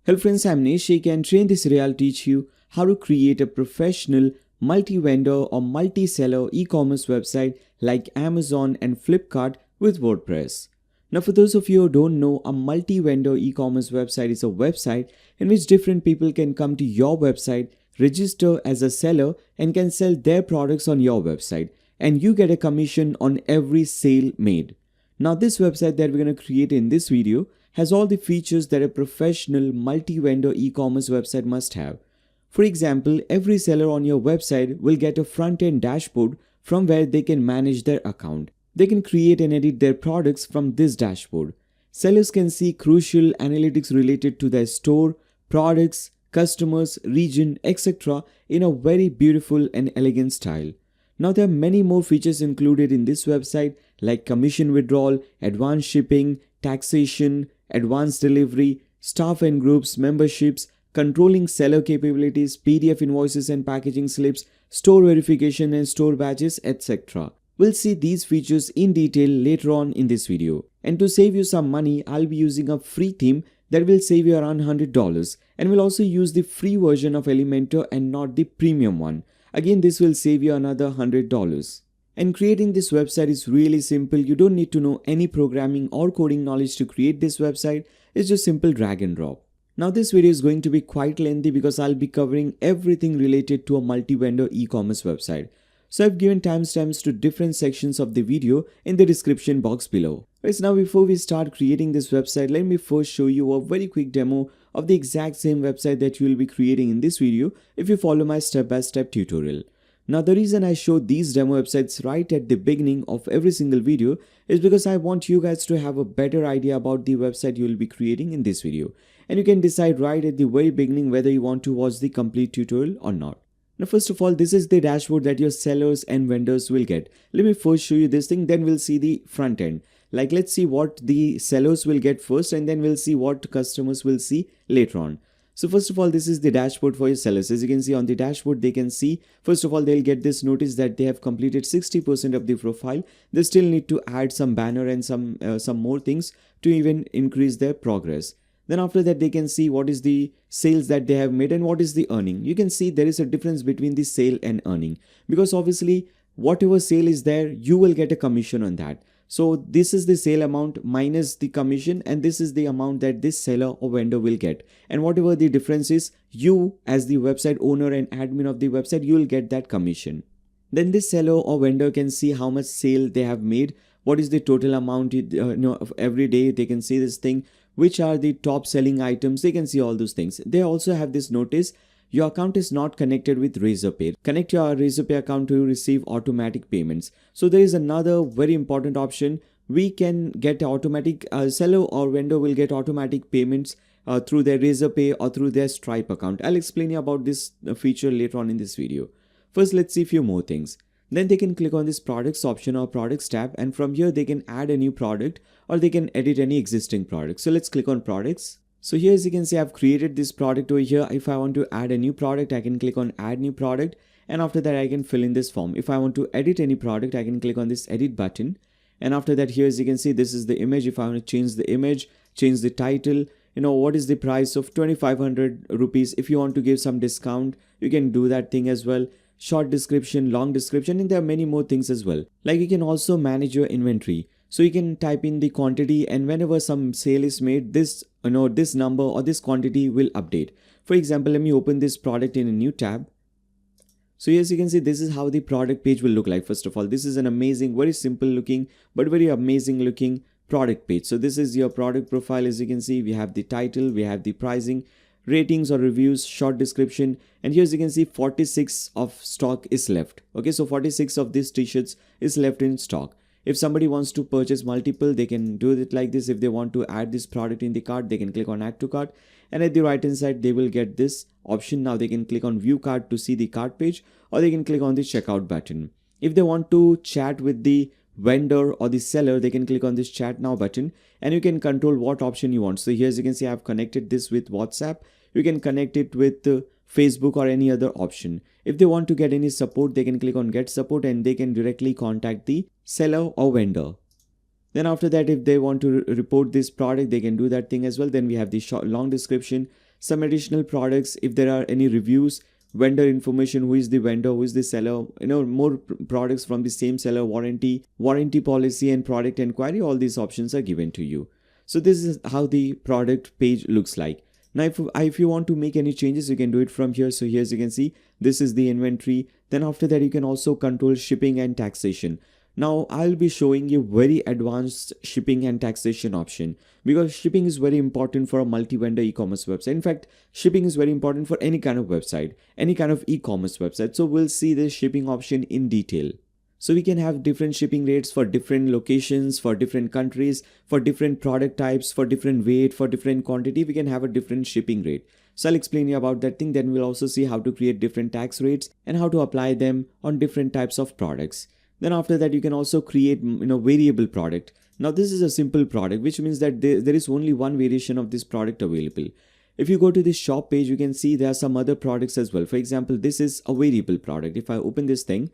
Hello friends, I'm Shaikh, and today in this video I'll teach you how to create a professional multi-vendor or multi-seller e-commerce website like Amazon and FlipKart with WordPress. Now for those of you who don't know, a multi-vendor e-commerce website is a website in which different people can come to your website, register as a seller and can sell their products on your website, and you get a commission on every sale made. Now this website that we're going to create in this video has all the features that a professional multi-vendor e-commerce website must have. For example, every seller on your website will get a front-end dashboard from where they can manage their account. They can create and edit their products from this dashboard. Sellers can see crucial analytics related to their store, products, customers, region, etc. in a very beautiful and elegant style. Now there are many more features included in this website like commission withdrawal, advanced shipping, taxation, advanced delivery, staff and groups, memberships, controlling seller capabilities, PDF invoices and packaging slips, store verification and store badges, etc. We'll see these features in detail later on in this video. And to save you some money, I'll be using a free theme that will save you around $100, and we'll also use the free version of Elementor and not the premium one. Again, this will save you another $100. And creating this website is really simple. You don't need to know any programming or coding knowledge to create this website. It's just simple drag and drop. Now this video is going to be quite lengthy because I'll be covering everything related to a multi-vendor e-commerce website. So I've given timestamps to different sections of the video in the description box below. Guys, now before we start creating this website, let me first show you a very quick demo of the exact same website that you will be creating in this video if you follow my step-by-step tutorial. Now the reason I show these demo websites right at the beginning of every single video is because I want you guys to have a better idea about the website you will be creating in this video. And you can decide right at the very beginning whether you want to watch the complete tutorial or not. Now first of all, this is the dashboard that your sellers and vendors will get. Let me first show you this thing, then we'll see the front end. Like let's see what the sellers will get first, and then we'll see what customers will see later on. So first of all, this is the dashboard for your sellers. As you can see on the dashboard, they can see, first of all, they'll get this notice that they have completed 60% of the profile. They still need to add some banner and some more things to even increase their progress. Then after that, they can see what is the sales that they have made and what is the earning. You can see there is a difference between the sale and earning, because obviously whatever sale is there, you will get a commission on that. So this is the sale amount minus the commission, and this is the amount that this seller or vendor will get. And whatever the difference is, you as the website owner and admin of the website, you will get that commission. Then this seller or vendor can see how much sale they have made, what is the total amount of every day. They can see this thing, which are the top selling items. They can see all those things. They also have this notice, your account is not connected with Razorpay. Connect your Razorpay account to receive automatic payments. So there is another very important option. We can get automatic, seller or vendor will get automatic payments through their Razorpay or through their Stripe account. I'll explain you about this feature later on in this video. First, let's see a few more things. Then they can click on this products option or products tab, and from here they can add a new product or they can edit any existing product. So let's click on products. So here, as you can see, I've created this product over here. If I want to add a new product, I can click on add new product, and after that I can fill in this form. If I want to edit any product, I can click on this edit button, and after that, here as you can see, this is the image. If I want to change the image, change the title, what is the price of 2500 rupees. If you want to give some discount, you can do that thing as well. Short description, long description, and there are many more things as well. Like you can also manage your inventory. So you can type in the quantity, and whenever some sale is made, this this number or this quantity will update. For example, let me open this product in a new tab. So as you can see, this is how the product page will look like. First of all, this is an amazing, very simple looking but very amazing looking product page. So this is your product profile. As you can see, we have the title, we have the pricing, ratings or reviews, short description, and here as you can see, 46 of stock is left. Okay, so 46 of these t-shirts is left in stock. If somebody wants to purchase multiple, they can do it like this. If they want to add this product in the cart, they can click on add to cart, and at the right hand side they will get this option. Now they can click on view cart to see the cart page, or they can click on the checkout button. If they want to chat with the vendor or the seller, they can click on this chat now button, and you can control what option you want. So here as you can see, I've connected this with WhatsApp. You can connect it with Facebook or any other option. If they want to get any support, they can click on get support, and they can directly contact the seller or vendor. Then after that, if they want to report this product, they can do that thing as well. Then we have the long description, some additional products if there are any reviews, vendor information, who is the vendor, who is the seller, more products from the same seller, warranty policy, and product inquiry. All these options are given to you. So this is how the product page looks like. Now if you want to make any changes, you can do it from here. So here, as you can see, this is the inventory. Then after that, you can also control shipping and taxation. Now I'll be showing you very advanced shipping and taxation option, because shipping is very important for a multi-vendor e-commerce website. In fact, shipping is very important for any kind of website, any kind of e-commerce website. So we'll see the shipping option in detail. So we can have different shipping rates for different locations, for different countries, for different product types, for different weight, for different quantity. We can have a different shipping rate. So I'll explain you about that thing. Then we'll also see how to create different tax rates and how to apply them on different types of products. Then after that, you can also create variable product. Now this is a simple product, which means that there is only one variation of this product available. If you go to this shop page, you can see there are some other products as well. For example, this is a variable product. If I open this thing,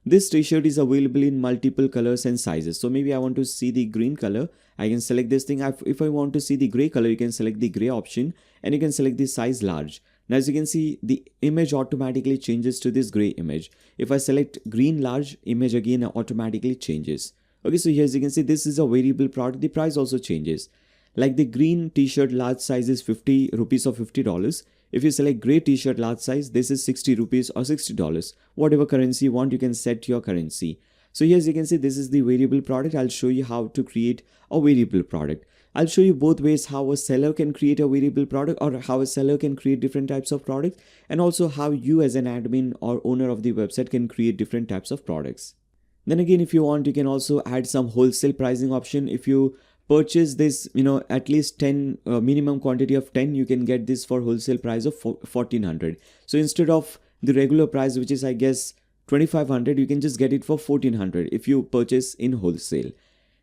this t-shirt is available in multiple colors and sizes. So maybe I want to see the green color. I can select this thing. If I want to see the gray color, you can select the gray option and you can select the size large. Now as you can see, the image automatically changes to this gray image. If I select green large, image again automatically changes. Okay, so here as you can see, this is a variable product. The price also changes. Like the green t-shirt large size is 50 rupees or $50. If you select gray t-shirt large size, this is 60 rupees or $60. Whatever currency you want, you can set your currency. So here as you can see, this is the variable product. I'll show you how to create a variable product. I'll show you both ways how a seller can create a variable product or how a seller can create different types of products, and also how you as an admin or owner of the website can create different types of products. Then again, if you want, you can also add some wholesale pricing option. If you purchase this, at least 10 minimum quantity of 10, you can get this for wholesale price of 1400. So instead of the regular price, which is I guess 2500, you can just get it for 1400 if you purchase in wholesale.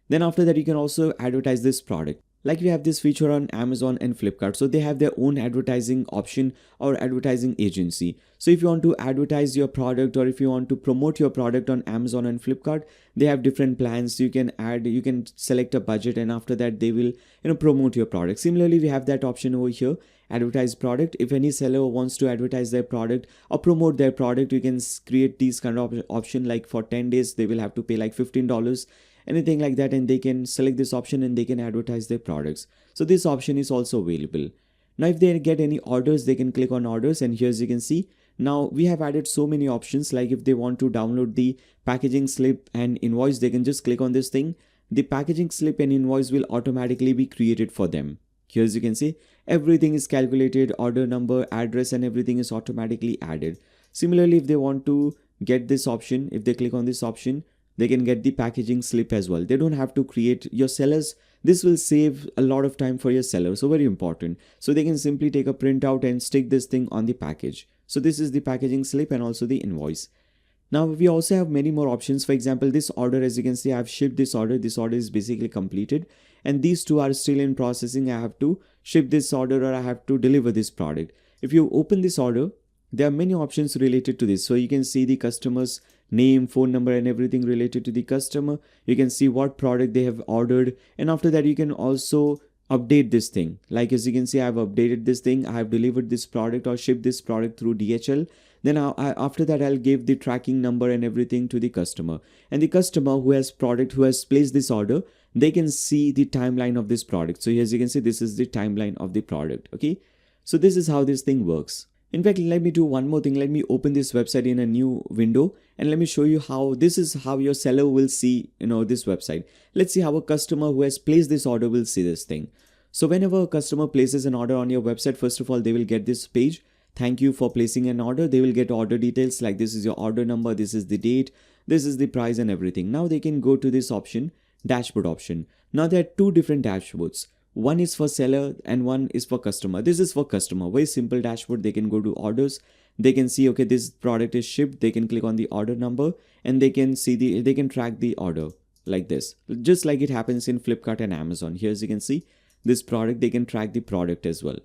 Then after that, you can also advertise this product. Like we have this feature on Amazon and FlipKart. So they have their own advertising option or advertising agency. So if you want to advertise your product or if you want to promote your product on Amazon and FlipKart, they have different plans. You can select a budget, and after that they will promote your product. Similarly, we have that option over here, advertise product. If any seller wants to advertise their product or promote their product, you can create these kind of option, like for 10 days they will have to pay like $15, anything like that, and they can select this option and they can advertise their products. So this option is also available. Now if they get any orders, they can click on orders, and here as you can see, now we have added so many options. Like if they want to download the packaging slip and invoice, they can just click on this thing. The packaging slip and invoice will automatically be created for them. Here as you can see, everything is calculated, order number, address, and everything is automatically added. Similarly, if they want to get this option, if they click on this option, they can get the packaging slip as well. They don't have to create your sellers. This will save a lot of time for your seller. So very important. So they can simply take a printout and stick this thing on the package. So this is the packaging slip and also the invoice. Now we also have many more options. For example, this order, as you can see, I've shipped this order. This order is basically completed, and these two are still in processing. I have to ship this order or I have to deliver this product. If you open this order, there are many options related to this. So you can see the customer's name, phone number, and everything related to the customer. You can see what product they have ordered, and after that you can also update this thing. Like as you can see, I've updated this thing. I have delivered this product or shipped this product through DHL. Then after that, I'll give the tracking number and everything to the customer, and the customer who has placed this order, they can see the timeline of this product. So as you can see, this is the timeline of the product. Okay, so this is how this thing works. In fact, let me do one more thing. Let me open this website in a new window and let me show you how this is how your seller will see, this website. Let's see how a customer who has placed this order will see this thing. So whenever a customer places an order on your website, first of all, they will get this page. Thank you for placing an order. They will get order details, like this is your order number, this is the date, this is the price and everything. Now they can go to this option, dashboard option. Now there are two different dashboards. One is for seller and one is for customer. This is for customer. Very simple dashboard. They can go to orders. They can see, okay, this product is shipped. They can click on the order number and they can see they can track the order like this. Just like it happens in FlipKart and Amazon. Here as you can see, this product, they can track the product as well.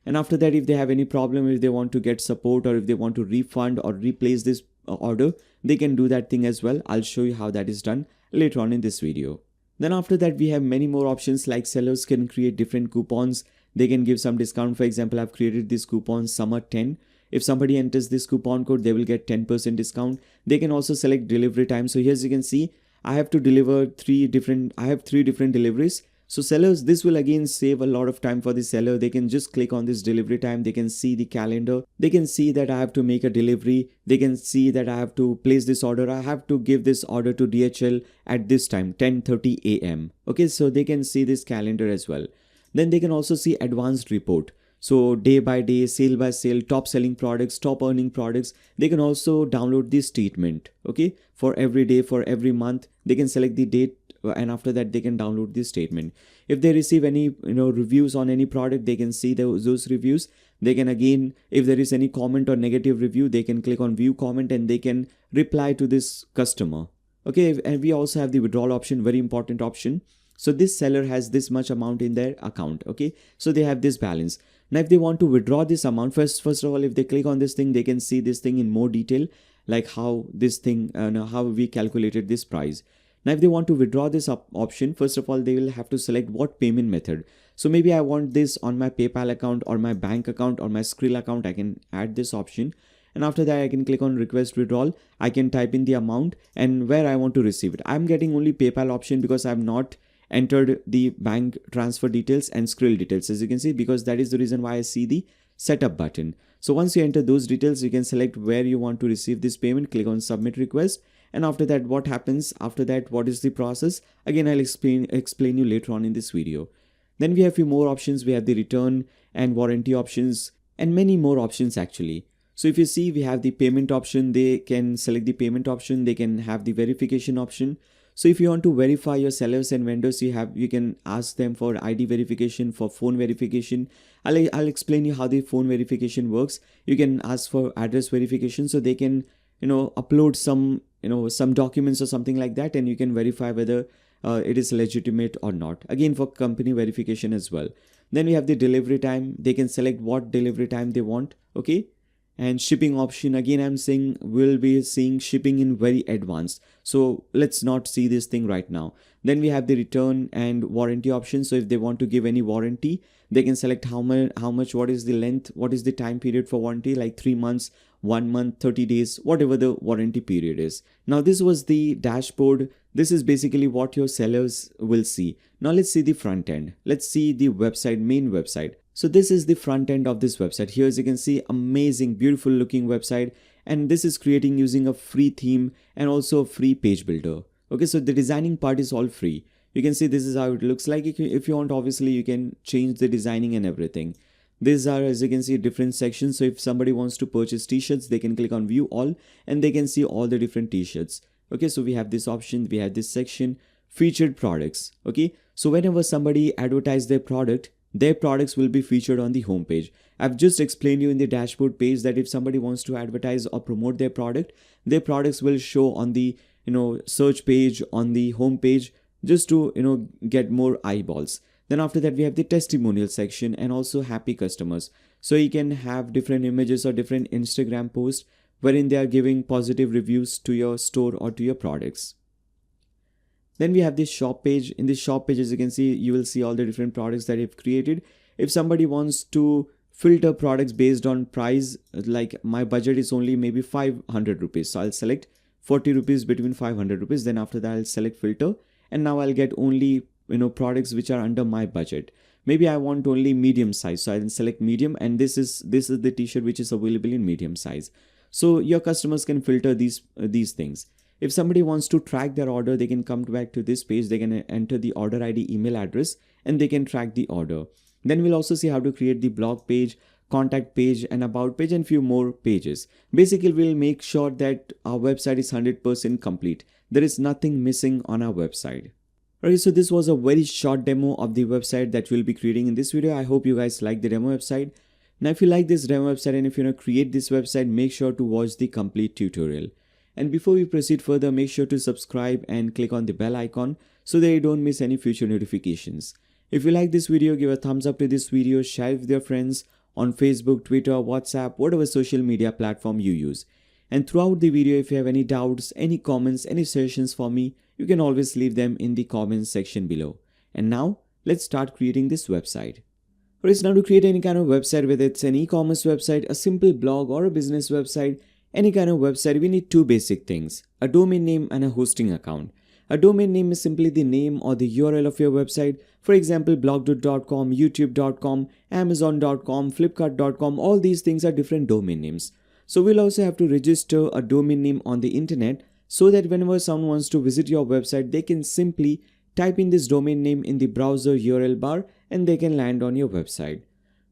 And after that, if they have any problem, if they want to get support or if they want to refund or replace this order, they can do that thing as well. I'll show you how that is done later on in this video. Then after that, we have many more options, like sellers can create different coupons. They can give some discount. For example, I've created this coupon summer 10. If somebody enters this coupon code, they will get 10% discount. They can also select delivery time. So here, as you can see, I have three different deliveries. So sellers, this will again save a lot of time for the seller. They can just click on this delivery time. They can see the calendar. They can see that I have to make a delivery. They can see that I have to place this order. I have to give this order to DHL at this time, 10:30 a.m. Okay, so they can see this calendar as well. Then they can also see advanced report. So day by day, sale by sale, top selling products, top earning products. They can also download this statement. Okay, for every day, for every month, they can select the date, and after that they can download this statement. If they receive any reviews on any product, they can see those reviews. They can again, if there is any comment or negative review, they can click on view comment and they can reply to this customer. Okay, and we also have the withdrawal option, very important option. So this seller has this much amount in their account. Okay, so they have this balance. Now if they want to withdraw this amount, first of all, if they click on this thing, they can see this thing in more detail, like how this thing, how we calculated this price. Now if they want to withdraw this option, first of all, they will have to select what payment method. So maybe I want this on my PayPal account or my bank account or my Skrill account. I can add this option. And after that, I can click on request withdrawal. I can type in the amount and where I want to receive it. I'm getting only PayPal option because I've not entered the bank transfer details and Skrill details, as you can see, because that is the reason why I see the setup button. So once you enter those details, you can select where you want to receive this payment, click on submit request. And after that, what happens after that, what is the process? Again, I'll explain you later on in this video. Then we have a few more options. We have the return and warranty options and many more options actually. So if you see, we have the payment option. They can select the payment option. They can have the verification option. So if you want to verify your sellers and vendors, you can ask them for ID verification, for phone verification. I'll explain you how the phone verification works. You can ask for address verification, so they can upload some some documents or something like that, and you can verify whether it is legitimate or not. Again, for company verification as well. Then we have the delivery time. They can select what delivery time they want. Okay. And shipping option, again, I'm saying we'll be seeing shipping in very advanced. So let's not see this thing right now. Then we have the return and warranty option. So if they want to give any warranty, they can select how much, what is the length, what is the time period for warranty, like 3 months, 1 month, 30 days, whatever the warranty period is. Now this was the dashboard. This is basically what your sellers will see. Now let's see the front end. Let's see the website, main website. So this is the front end of this website. Here, as you can see, amazing, beautiful looking website. And this is creating using a free theme and also a free page builder. Okay, so the designing part is all free. You can see this is how it looks like. If you want, obviously, you can change the designing and everything. These are, as you can see, different sections. So if somebody wants to purchase t-shirts, they can click on view all and they can see all the different t-shirts. Okay, so we have this option, we have this section, featured products. Okay, so whenever somebody advertises their products will be featured on the home page. I've just explained you in the dashboard page that if somebody wants to advertise or promote their products will show on the search page, on the home page, just to get more eyeballs. Then after that, we have the testimonial section and also happy customers. So you can have different images or different Instagram posts wherein they are giving positive reviews to your store or to your products. Then we have this shop page. In this shop page, as you can see, you will see all the different products that you've created. If somebody wants to filter products based on price, like my budget is only maybe 500 rupees. So I'll select 40 rupees between 500 rupees. Then after that, I'll select filter. And now I'll get only, products which are under my budget. Maybe I want only medium size. So I'll select medium. And this is the t-shirt which is available in medium size. So your customers can filter these things. If somebody wants to track their order, they can come back to this page. They can enter the order ID, email address, and they can track the order. Then we'll also see how to create the blog page, contact page, and about page, and few more pages. Basically, we'll make sure that our website is 100% complete. There is nothing missing on our website. Okay, so this was a very short demo of the website that we'll be creating in this video. I hope you guys like the demo website. Now, if you like this demo website and if you want to create this website, make sure to watch the complete tutorial. And before we proceed further, make sure to subscribe and click on the bell icon so that you don't miss any future notifications. If you like this video, give a thumbs up to this video, share it with your friends on Facebook, Twitter, WhatsApp, whatever social media platform you use. And throughout the video, if you have any doubts, any comments, any suggestions for me, you can always leave them in the comments section below. And now, let's start creating this website. For us now to create any kind of website, whether it's an e-commerce website, a simple blog or a business website, any kind of website, we need two basic things: a domain name and a hosting account. A domain name is simply the name or the URL of your website. For example, blogdot.com, youtube.com, amazon.com, flipkart.com, all these things are different domain names. So we'll also have to register a domain name on the internet so that whenever someone wants to visit your website, they can simply type in this domain name in the browser URL bar and they can land on your website.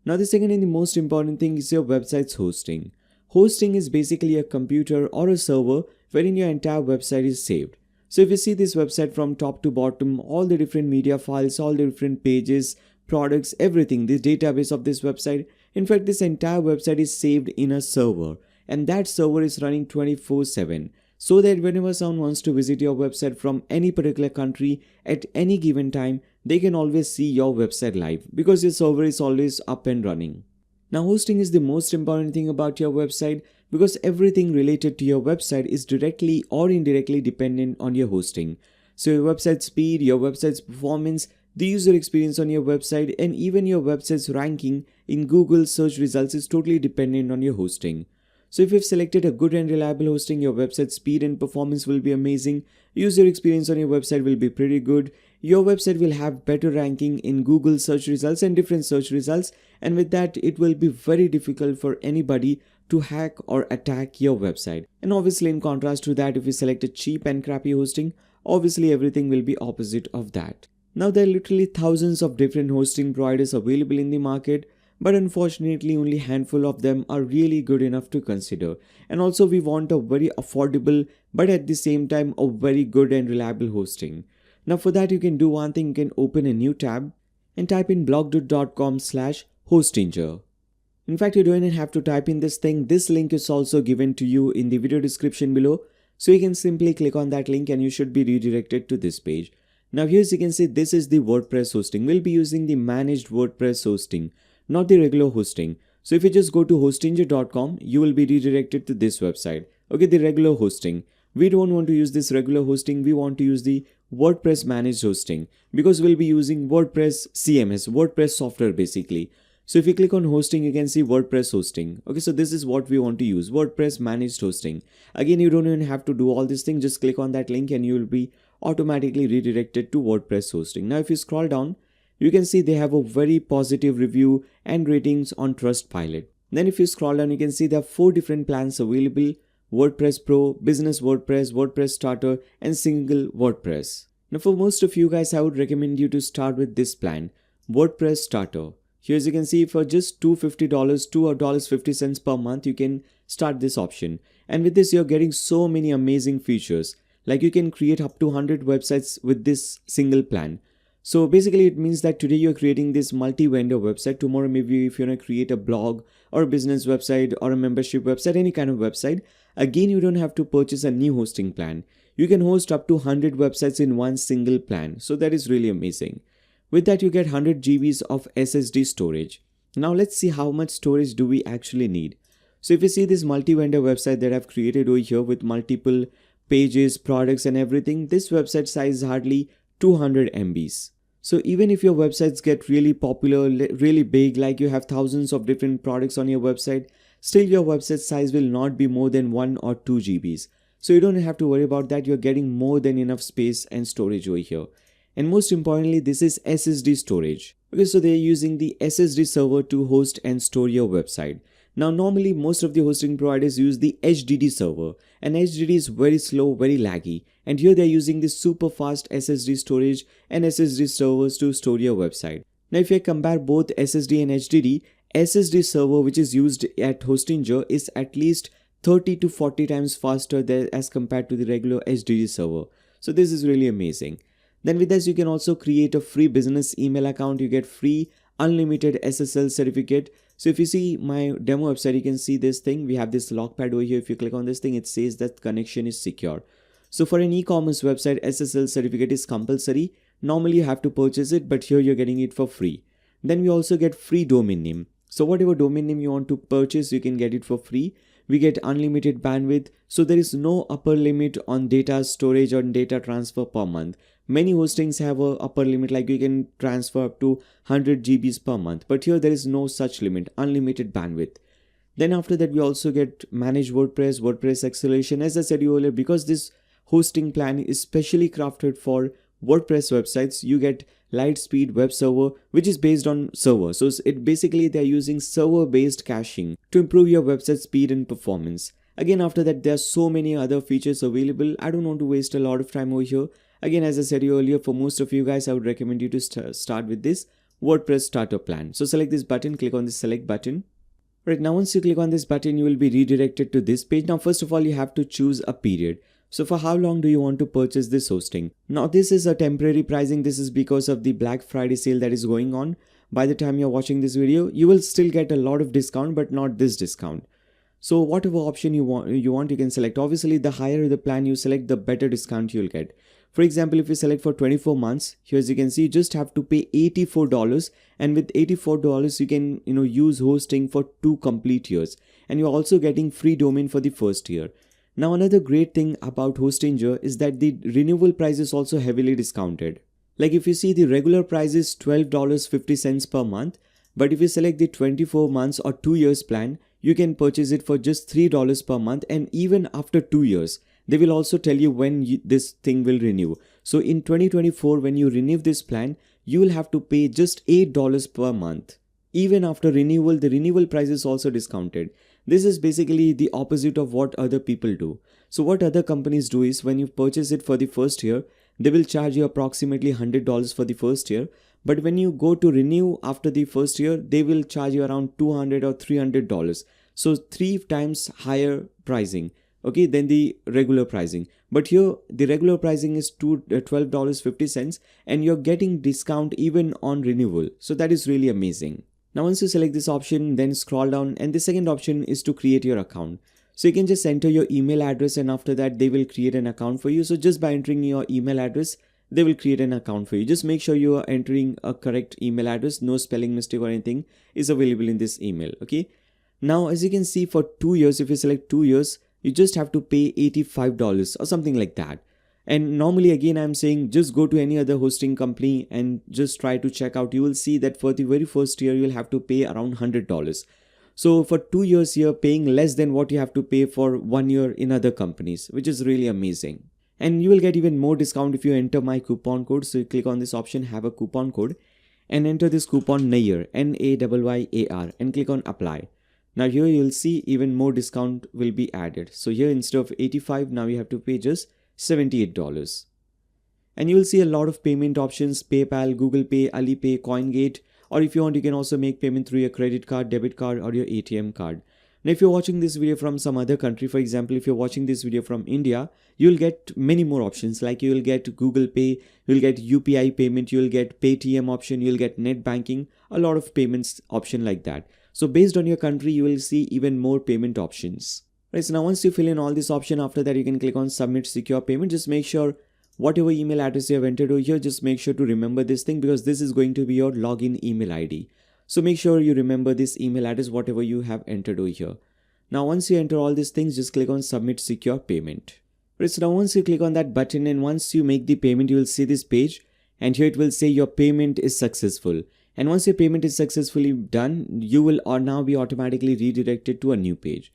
Now the second and the most important thing is your website's hosting. Hosting is basically a computer or a server wherein your entire website is saved. So if you see this website from top to bottom, all the different media files, all the different pages, products, everything, this database of this website, in fact this entire website is saved in a server, and that server is running 24/7. So that whenever someone wants to visit your website from any particular country at any given time, they can always see your website live because your server is always up and running. Now hosting is the most important thing about your website because everything related to your website is directly or indirectly dependent on your hosting. So your website speed, your website's performance, the user experience on your website, and even your website's ranking in Google search results is totally dependent on your hosting. So if you've selected a good and reliable hosting, your website speed and performance will be amazing. User experience on your website will be pretty good. Your website will have better ranking in Google search results and different search results. And with that, it will be very difficult for anybody to hack or attack your website. And obviously in contrast to that, if you select a cheap and crappy hosting, obviously everything will be opposite of that. Now there are literally thousands of different hosting providers available in the market, but unfortunately only a handful of them are really good enough to consider. And also we want a very affordable but at the same time a very good and reliable hosting. Now for that you can do one thing: you can open a new tab and type in blogdot.com/hostinger. In fact, you don't even have to type in this thing. This link is also given to you in the video description below. So you can simply click on that link and you should be redirected to this page. Now here as you can see, this is the WordPress hosting. We'll be using the managed WordPress hosting, not the regular hosting. So if you just go to hostinger.com, you will be redirected to this website. Okay, the regular hosting. We don't want to use this regular hosting. We want to use the WordPress managed hosting because we'll be using WordPress CMS, WordPress software basically. So if you click on hosting, you can see WordPress hosting. Okay, so this is what we want to use, WordPress managed hosting. Again, you don't even have to do all this thing. Just click on that link and you will be automatically redirected to WordPress hosting. Now, if you scroll down, you can see they have a very positive review and ratings on Trustpilot. Then if you scroll down, you can see there are 4 different plans available: WordPress Pro, Business WordPress, WordPress Starter, and Single WordPress. Now for most of you guys, I would recommend you to start with this plan, WordPress Starter. Here as you can see, for just $250, $2.50 per month, you can start this option. And with this, you're getting so many amazing features. Like you can create up to 100 websites with this single plan. So basically it means that today you're creating this multi-vendor website. Tomorrow maybe if you want to create a blog or a business website or a membership website, any kind of website, again you don't have to purchase a new hosting plan. You can host up to 100 websites in one single plan. So that is really amazing. With that you get 100 GBs of SSD storage. Now let's see how much storage do we actually need. So if you see this multi-vendor website that I've created over here with multiple pages, products and everything, this website size is hardly 200 MBs. So even if your websites get really popular, really big, like you have thousands of different products on your website, still your website size will not be more than 1 or 2 GBs. So you don't have to worry about that. You're getting more than enough space and storage over here. And most importantly, this is SSD storage. Okay, so they're using the SSD server to host and store your website. Now normally most of the hosting providers use the HDD server, and HDD is very slow, very laggy, and here they're using this super fast SSD storage and SSD servers to store your website. Now if you compare both SSD and HDD, SSD server which is used at Hostinger is at least 30 to 40 times faster as compared to the regular HDD server. So this is really amazing. Then with this you can also create a free business email account. You get free unlimited SSL certificate. So if you see my demo website, you can see this thing. We have this lockpad over here. If you click on this thing, it says that connection is secure. So for an e-commerce website, SSL certificate is compulsory. Normally you have to purchase it, but here you're getting it for free. Then we also get free domain name. So whatever domain name you want to purchase, you can get it for free. We get unlimited bandwidth. So there is no upper limit on data storage or data transfer per month. Many hostings have a upper limit, like you can transfer up to 100 GBs per month, but here there is no such limit, unlimited bandwidth. Then after that we also get manage WordPress, WordPress acceleration. As I said earlier, because this hosting plan is specially crafted for WordPress websites, you get Lightspeed web server, which is based on server. So it basically they're using server based caching to improve your website speed and performance. Again, after that, there are so many other features available. I don't want to waste a lot of time over here. Again, as I said earlier, for most of you guys, I would recommend you to start with this WordPress starter plan. So select this button, click on the select button. Right now, once you click on this button, you will be redirected to this page. Now, first of all, you have to choose a period. So for how long do you want to purchase this hosting? Now, this is a temporary pricing. This is because of the Black Friday sale that is going on. By the time you're watching this video, you will still get a lot of discount, but not this discount. So whatever option you want, you can select. Obviously, the higher the plan you select, the better discount you'll get. For example, if you select for 24 months, here as you can see, you just have to pay $84, and with $84 you can use hosting for 2 complete years, and you're also getting free domain for the first year. Now, another great thing about Hostinger is that the renewal price is also heavily discounted. Like if you see, the regular price is $12.50 per month, but if you select the 24 months or 2 years plan, you can purchase it for just $3 per month, and even after 2 years, they will also tell you when this thing will renew. So in 2024, when you renew this plan, you will have to pay just $8 per month. Even after renewal, the renewal price is also discounted. This is basically the opposite of what other people do. So what other companies do is, when you purchase it for the first year, they will charge you approximately $100 for the first year. But when you go to renew after the first year, they will charge you around $200 or $300. So 3 times higher pricing, okay, than the regular pricing. But here the regular pricing is $12.50, and you're getting discount even on renewal. So that is really amazing. Now once you select this option, then scroll down, and the second option is to create your account. So you can just enter your email address, and after that they will create an account for you. So just by entering your email address, they will create an account for you. Just make sure you are entering a correct email address. No spelling mistake or anything is available in this email. Okay. Now, as you can see, for 2 years, if you select 2 years, you just have to pay $85 or something like that. And normally, again, I'm saying just go to any other hosting company and just try to check out. You will see that for the very first year, you'll have to pay around $100. So for 2 years, you're paying less than what you have to pay for 1 year in other companies, which is really amazing. And you will get even more discount if you enter my coupon code. So you click on this option, have a coupon code, and enter this coupon Nayyar, Nayyar, and click on apply. Now here you'll see even more discount will be added. So here instead of 85, now you have to pay just $78. And you will see a lot of payment options: PayPal, Google Pay, Alipay, CoinGate, or if you want, you can also make payment through your credit card, debit card, or your ATM card. Now, if you're watching this video from some other country, for example, if you're watching this video from India, you'll get many more options. Like you'll get Google Pay, you'll get UPI payment, you'll get Paytm option, you'll get net banking, a lot of payments option like that. So based on your country, you will see even more payment options. Right, so now once you fill in all this option, after that you can click on submit secure payment. Just make sure whatever email address you have entered over here, just make sure to remember this thing, because this is going to be your login email ID. So make sure you remember this email address, whatever you have entered over here. Now once you enter all these things, just click on submit secure payment. Right, so now once you click on that button and once you make the payment, you will see this page, and here it will say your payment is successful. And once your payment is successfully done, you will now be automatically redirected to a new page.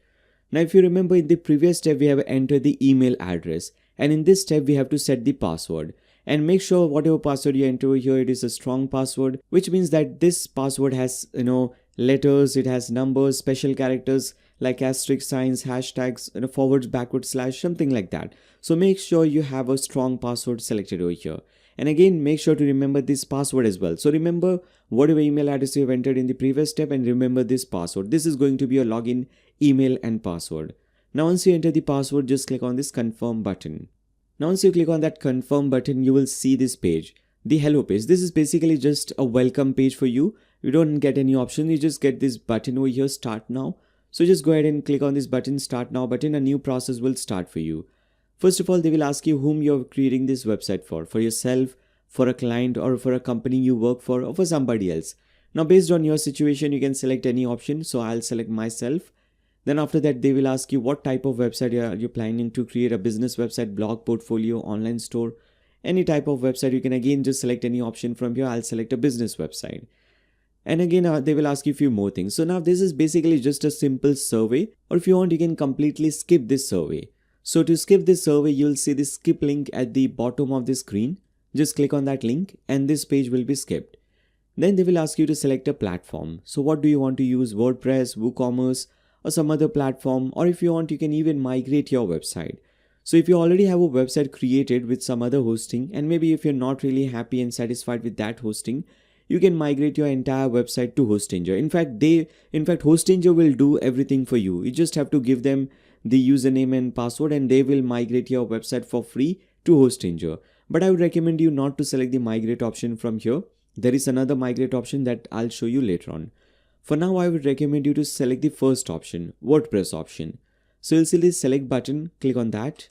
Now if you remember, in the previous step we have entered the email address, and in this step we have to set the password. And make sure whatever password you enter here, it is a strong password, which means that this password has letters, it has numbers, special characters like asterisk signs, hashtags, forwards, backwards, slash, something like that. So make sure you have a strong password selected over here. And again, make sure to remember this password as well. So remember whatever email address you have entered in the previous step, and remember this password. This is going to be your login email and password. Now once you enter the password, just click on this confirm button. Now once you click on that confirm button, you will see this page, the hello page. This is basically just a welcome page for you. You don't get any option, you just get this button over here, start now. So just go ahead and click on this button, start now button. A new process will start for you. First of all, they will ask you whom you're creating this website for yourself, for a client, or for a company you work for, or for somebody else. Now based on your situation, you can select any option. So I'll select myself. Then after that, they will ask you what type of website are you planning to create: a business website, blog, portfolio, online store. any type of website. You can again just select any option from here. I'll select a business website. And again, they will ask you a few more things. So now this is basically just a simple survey, or if you want, you can completely skip this survey. So to skip this survey, you'll see the skip link at the bottom of the screen. Just click on that link and this page will be skipped. Then they will ask you to select a platform. So what do you want to use? WordPress, WooCommerce, or some other platform? Or if you want, you can even migrate your website. So if you already have a website created with some other hosting, and maybe if you're not really happy and satisfied with that hosting, you can migrate your entire website to Hostinger. In fact, Hostinger will do everything for you. You just have to give them the username and password and they will migrate your website for free to Hostinger. But I would recommend you not to select the migrate option from here. There is another migrate option that I'll show you later on. For now, I would recommend you to select the first option, WordPress option. So you'll see this select button, click on that.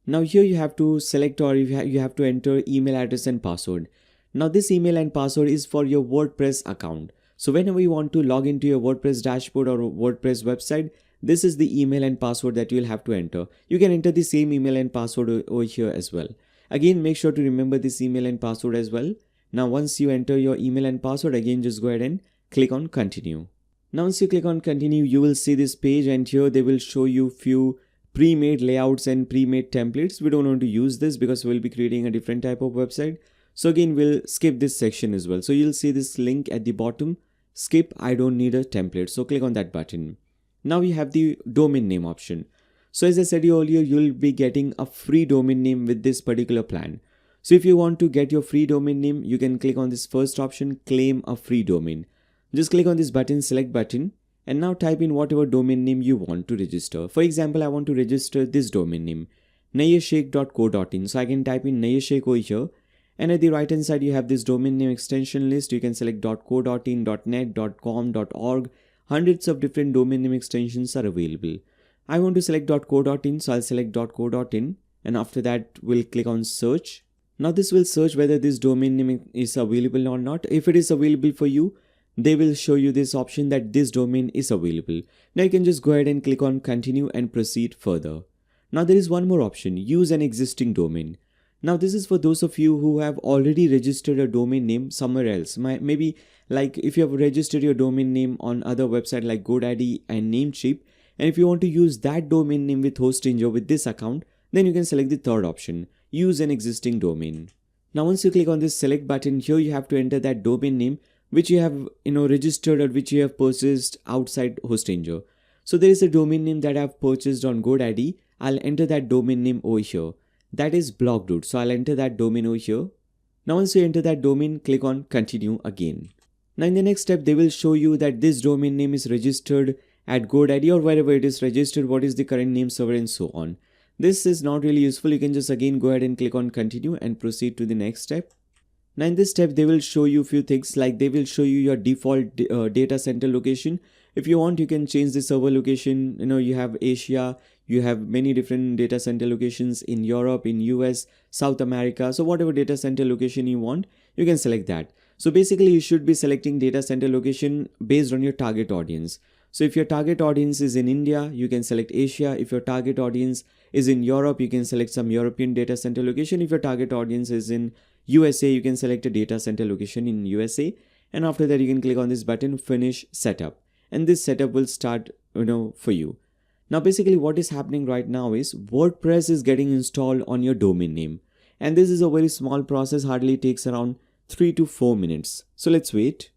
Now here you have to select, or you have to enter email address and password. Now this email and password is for your WordPress account. So whenever you want to log into your WordPress dashboard or WordPress website, this is the email and password that you'll have to enter. You can enter the same email and password over here as well. Again, make sure to remember this email and password as well. Now once you enter your email and password, again just go ahead and click on continue. Now once you click on continue, you will see this page and here they will show you few pre-made layouts and pre-made templates. We don't want to use this because we'll be creating a different type of website. So again, we'll skip this section as well. So you'll see this link at the bottom, skip, I don't need a template. So click on that button. Now you have the domain name option. So as I said earlier, you'll be getting a free domain name with this particular plan. So if you want to get your free domain name, you can click on this first option, claim a free domain. Just click on this button, select button, and now type in whatever domain name you want to register. For example, I want to register this domain name, nayyar.co.in. So I can type in Nayyar over here. And at the right hand side, you have this domain name extension list. You can select .co.in, .net, .com, .org. Hundreds of different domain name extensions are available. I want to select .co.in, so I'll select .co.in. And after that, we'll click on search. Now this will search whether this domain name is available or not. If it is available for you, they will show you this option that this domain is available. Now you can just go ahead and click on continue and proceed further. Now there is one more option, use an existing domain. Now this is for those of you who have already registered a domain name somewhere else. Maybe like if you have registered your domain name on other website like GoDaddy and Namecheap, and if you want to use that domain name with Hostinger with this account, then you can select the third option, use an existing domain. Now once you click on this select button, here you have to enter that domain name which you have registered or which you have purchased outside Hostinger. So there is a domain name that I have purchased on GoDaddy. I'll enter that domain name over here. That is blocked. So I'll enter that domain over here. Now once you enter that domain, click on continue again. Now in the next step, they will show you that this domain name is registered at GoDaddy or wherever it is registered, what is the current name server and so on. This is not really useful. You can just again go ahead and click on continue and proceed to the next step. Now in this step, they will show you a few things like they will show you your default data center location. If you want, you can change the server location. You have Asia, you have many different data center locations in Europe, in US, South America. So whatever data center location you want, you can select that. So basically you should be selecting data center location based on your target audience. So if your target audience is in India, you can select Asia. If your target audience is in Europe, you can select some European data center location. If your target audience is in USA, you can select a data center location in USA. And after that, you can click on this button, finish setup. And this setup will start, for you. Now, basically what is happening right now is WordPress is getting installed on your domain name. And this is a very small process, hardly takes around 3 to 4 minutes. So let's wait.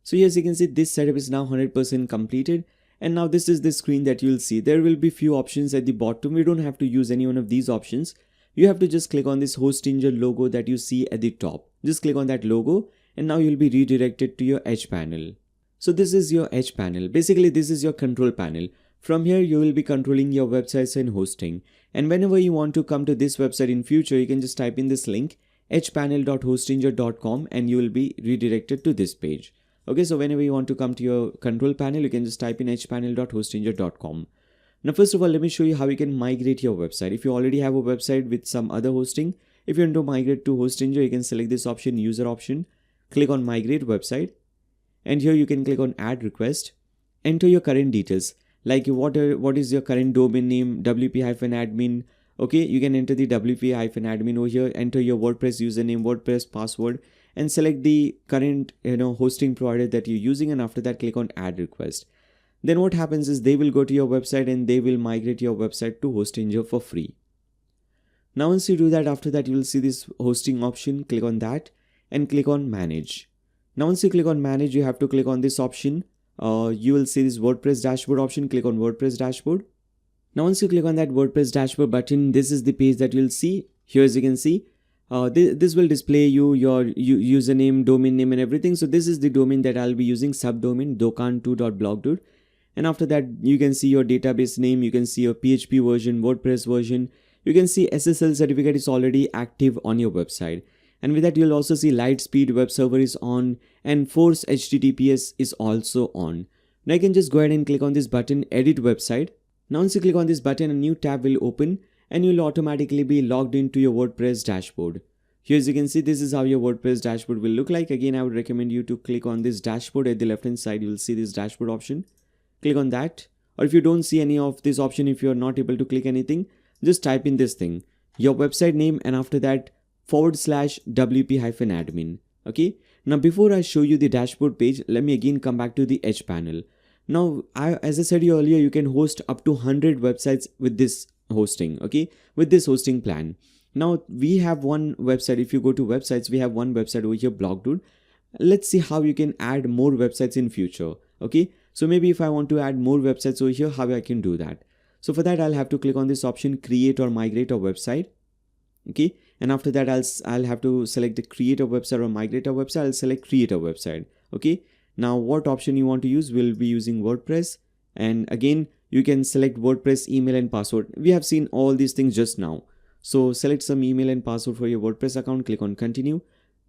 So yes, you can see this setup is now 100% completed. And now this is the screen that you'll see. There will be few options at the bottom. We don't have to use any one of these options. You have to just click on this Hostinger logo that you see at the top. Just click on that logo and now you'll be redirected to your Edge panel. So this is your Edge panel. Basically, this is your control panel. From here, you will be controlling your websites and hosting. And whenever you want to come to this website in future, you can just type in this link, edgepanel.hostinger.com, and you will be redirected to this page. Okay, so whenever you want to come to your control panel, you can just type in edgepanel.hostinger.com. Now, first of all, let me show you how you can migrate your website. If you already have a website with some other hosting, if you want to migrate to Hostinger, you can select this option, user option, click on migrate website. And here you can click on add request, enter your current details, like what is your current domain name, wp-admin, Okay, you can enter the wp-admin over here, enter your WordPress username, WordPress password, and select the current hosting provider that you're using, and after that click on add request. Then what happens is they will go to your website and they will migrate your website to Hostinger for free. Now once you do that, after that you will see this hosting option, click on that and click on manage. Now once you click on manage, you have to click on this option. You will see this WordPress dashboard option, click on WordPress dashboard. Now once you click on that WordPress dashboard button, this is the page that you'll see. Here as you can see, this will display your username, domain name and everything. So this is the domain that I'll be using, subdomain dokan2.blog. And after that you can see your database name, you can see your PHP version, WordPress version. You can see SSL certificate is already active on your website. And with that you'll also see Lightspeed web server is on and Force HTTPS is also on. Now you can just go ahead and click on this button, edit website. Now once you click on this button, a new tab will open and you'll automatically be logged into your WordPress dashboard. Here as you can see, this is how your WordPress dashboard will look like. Again, I would recommend you to click on this dashboard. At the left hand side you will see this dashboard option. Click on that, or if you don't see any of this option, if you're not able to click anything, just type in this thing, your website name, and after that /wp-admin. Okay, now before I show you the dashboard page, let me again come back to the edge panel. Now as I said earlier, you can host up to 100 websites with this hosting, okay, with this hosting plan. Now we have one website. If you go to websites, we have one website over here, Blogdude. Let's see how you can add more websites in future. Okay, so maybe if I want to add more websites over here, how I can do that? So for that I'll have to click on this option, create or migrate a website. Okay, and after that I'll have to select the create a website or migrate a website. I'll select create a website. Okay, now what option you want to use? We'll be using WordPress, and again you can select WordPress email and password. We have seen all these things just now. So select some email and password for your WordPress account, click on continue.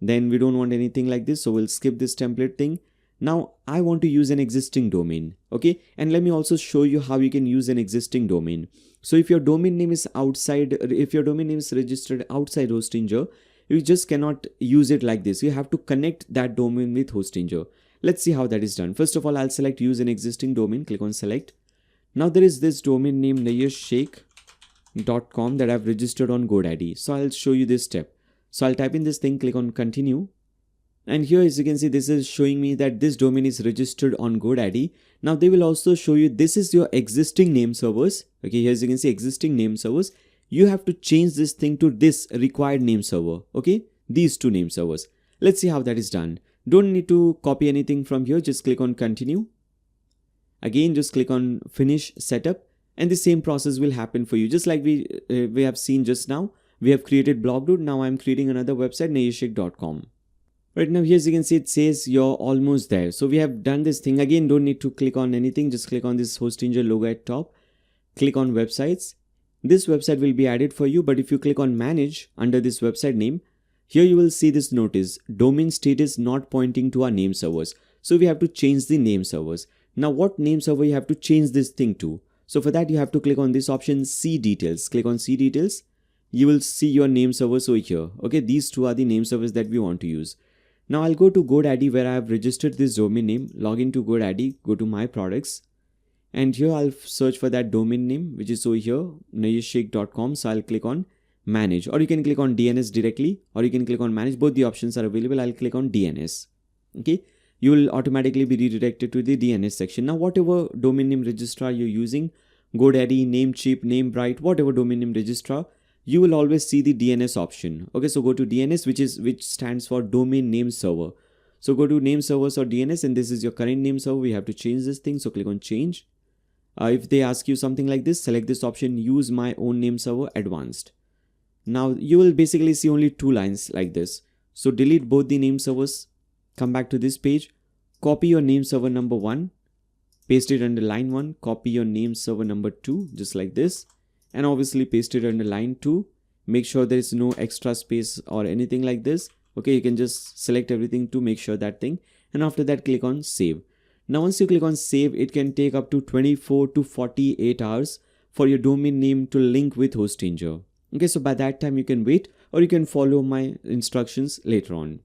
Then we don't want anything like this, so we'll skip this template thing. Now I want to use an existing domain. Okay, and let me also show you how you can use an existing domain. So if your domain name is registered outside Hostinger, you just cannot use it like this. You have to connect that domain with Hostinger. Let's see how that is done. First of all, I'll select use an existing domain, click on select. Now there is this domain name nayyar.com that I've registered on GoDaddy. So I'll show you this step. So I'll type in this thing, click on continue. And here as you can see, this is showing me that this domain is registered on GoDaddy. Now they will also show you this is your existing name servers. Okay, here as you can see, existing name servers. You have to change this thing to this required name server. Okay, these two name servers. Let's see how that is done. Don't need to copy anything from here. Just click on continue. Again, just click on finish setup, and the same process will happen for you. Just like we have seen just now. We have created Blogdude. Now I'm creating another website, nayyar.com. Right now, here as you can see, it says you're almost there. So we have done this thing. Again, don't need to click on anything. Just click on this Hostinger logo at top. Click on websites. This website will be added for you. But if you click on manage under this website name, here you will see this notice, domain status not pointing to our name servers. So we have to change the name servers. Now what name server you have to change this thing to? So for that you have to click on this option, see details. Click on see details. You will see your name servers over here. Okay, these two are the name servers that we want to use. Now I'll go to GoDaddy where I have registered this domain name, log into GoDaddy, go to my products, and here I'll search for that domain name which is over here, nayyar.com. So I'll click on manage, or you can click on DNS directly, or you can click on manage. Both the options are available. I'll click on DNS. Okay, you will automatically be redirected to the DNS section. Now whatever domain name registrar you're using, GoDaddy, Namecheap, Namebright, whatever domain name registrar, you will always see the DNS option. Okay, so go to DNS, which stands for domain name server. So go to name servers or DNS, and this is your current name server. We have to change this thing, so click on change. If they ask you something like this, select this option, use my own name server advanced. Now you will basically see only two lines like this. So delete both the name servers, come back to this page, copy your name server number 1, paste it under line 1, copy your name server number 2, just like this, and obviously paste it under line 2. Make sure there is no extra space or anything like this. Okay, you can just select everything to make sure that thing, and after that click on save. Now once you click on save, it can take up to 24 to 48 hours for your domain name to link with Hostinger. Okay, so by that time you can wait, or you can follow my instructions later on.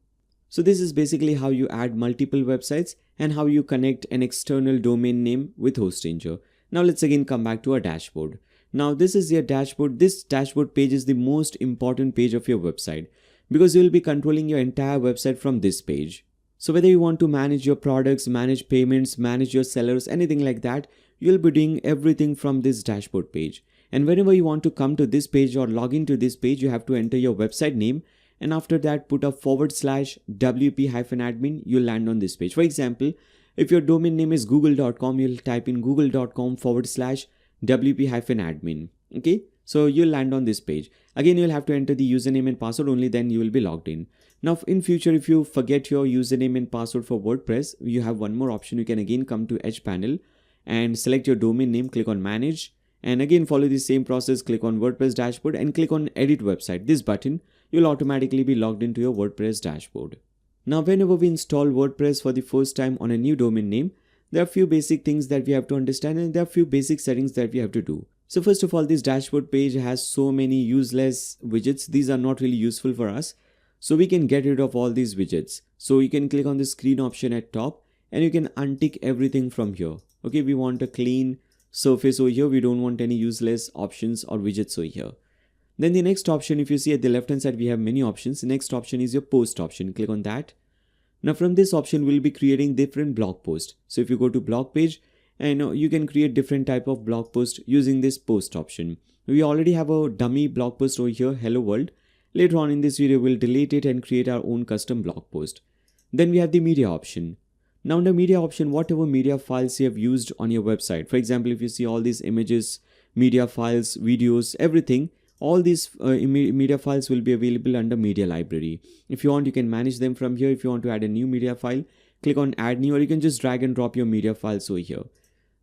So this is basically how you add multiple websites and how you connect an external domain name with Hostinger. Now let's again come back to our dashboard. Now this is your dashboard. This dashboard page is the most important page of your website because you will be controlling your entire website from this page. So whether you want to manage your products, manage payments, manage your sellers, anything like that, you'll be doing everything from this dashboard page. And whenever you want to come to this page or log into this page, you have to enter your website name, and after that put a /wp-admin, you'll land on this page. For example, if your domain name is google.com, you'll type in google.com/wp-admin. Okay, so you'll land on this page. Again, you'll have to enter the username and password, only then you will be logged in. Now in future, if you forget your username and password for WordPress, you have one more option. You can again come to Edge panel and select your domain name, click on manage, and again follow the same process, click on WordPress dashboard and click on edit website. This button, you'll automatically be logged into your WordPress dashboard. Now whenever we install WordPress for the first time on a new domain name, there are few basic things that we have to understand, and there are few basic settings that we have to do. So first of all, this dashboard page has so many useless widgets. These are not really useful for us. So we can get rid of all these widgets. So you can click on the screen option at top and you can untick everything from here. Okay, we want a clean surface over here. We don't want any useless options or widgets over here. Then the next option, if you see at the left hand side, we have many options. The next option is your post option. Click on that. Now from this option, we'll be creating different blog posts. So if you go to blog page, and you can create different type of blog post using this post option. We already have a dummy blog post over here, hello world. Later on in this video, we'll delete it and create our own custom blog post. Then we have the media option. Now under media option, whatever media files you have used on your website. For example, if you see all these images, media files, videos, everything, all these media files will be available under media library. If you want, you can manage them from here. If you want to add a new media file, click on add new, or you can just drag and drop your media files over here.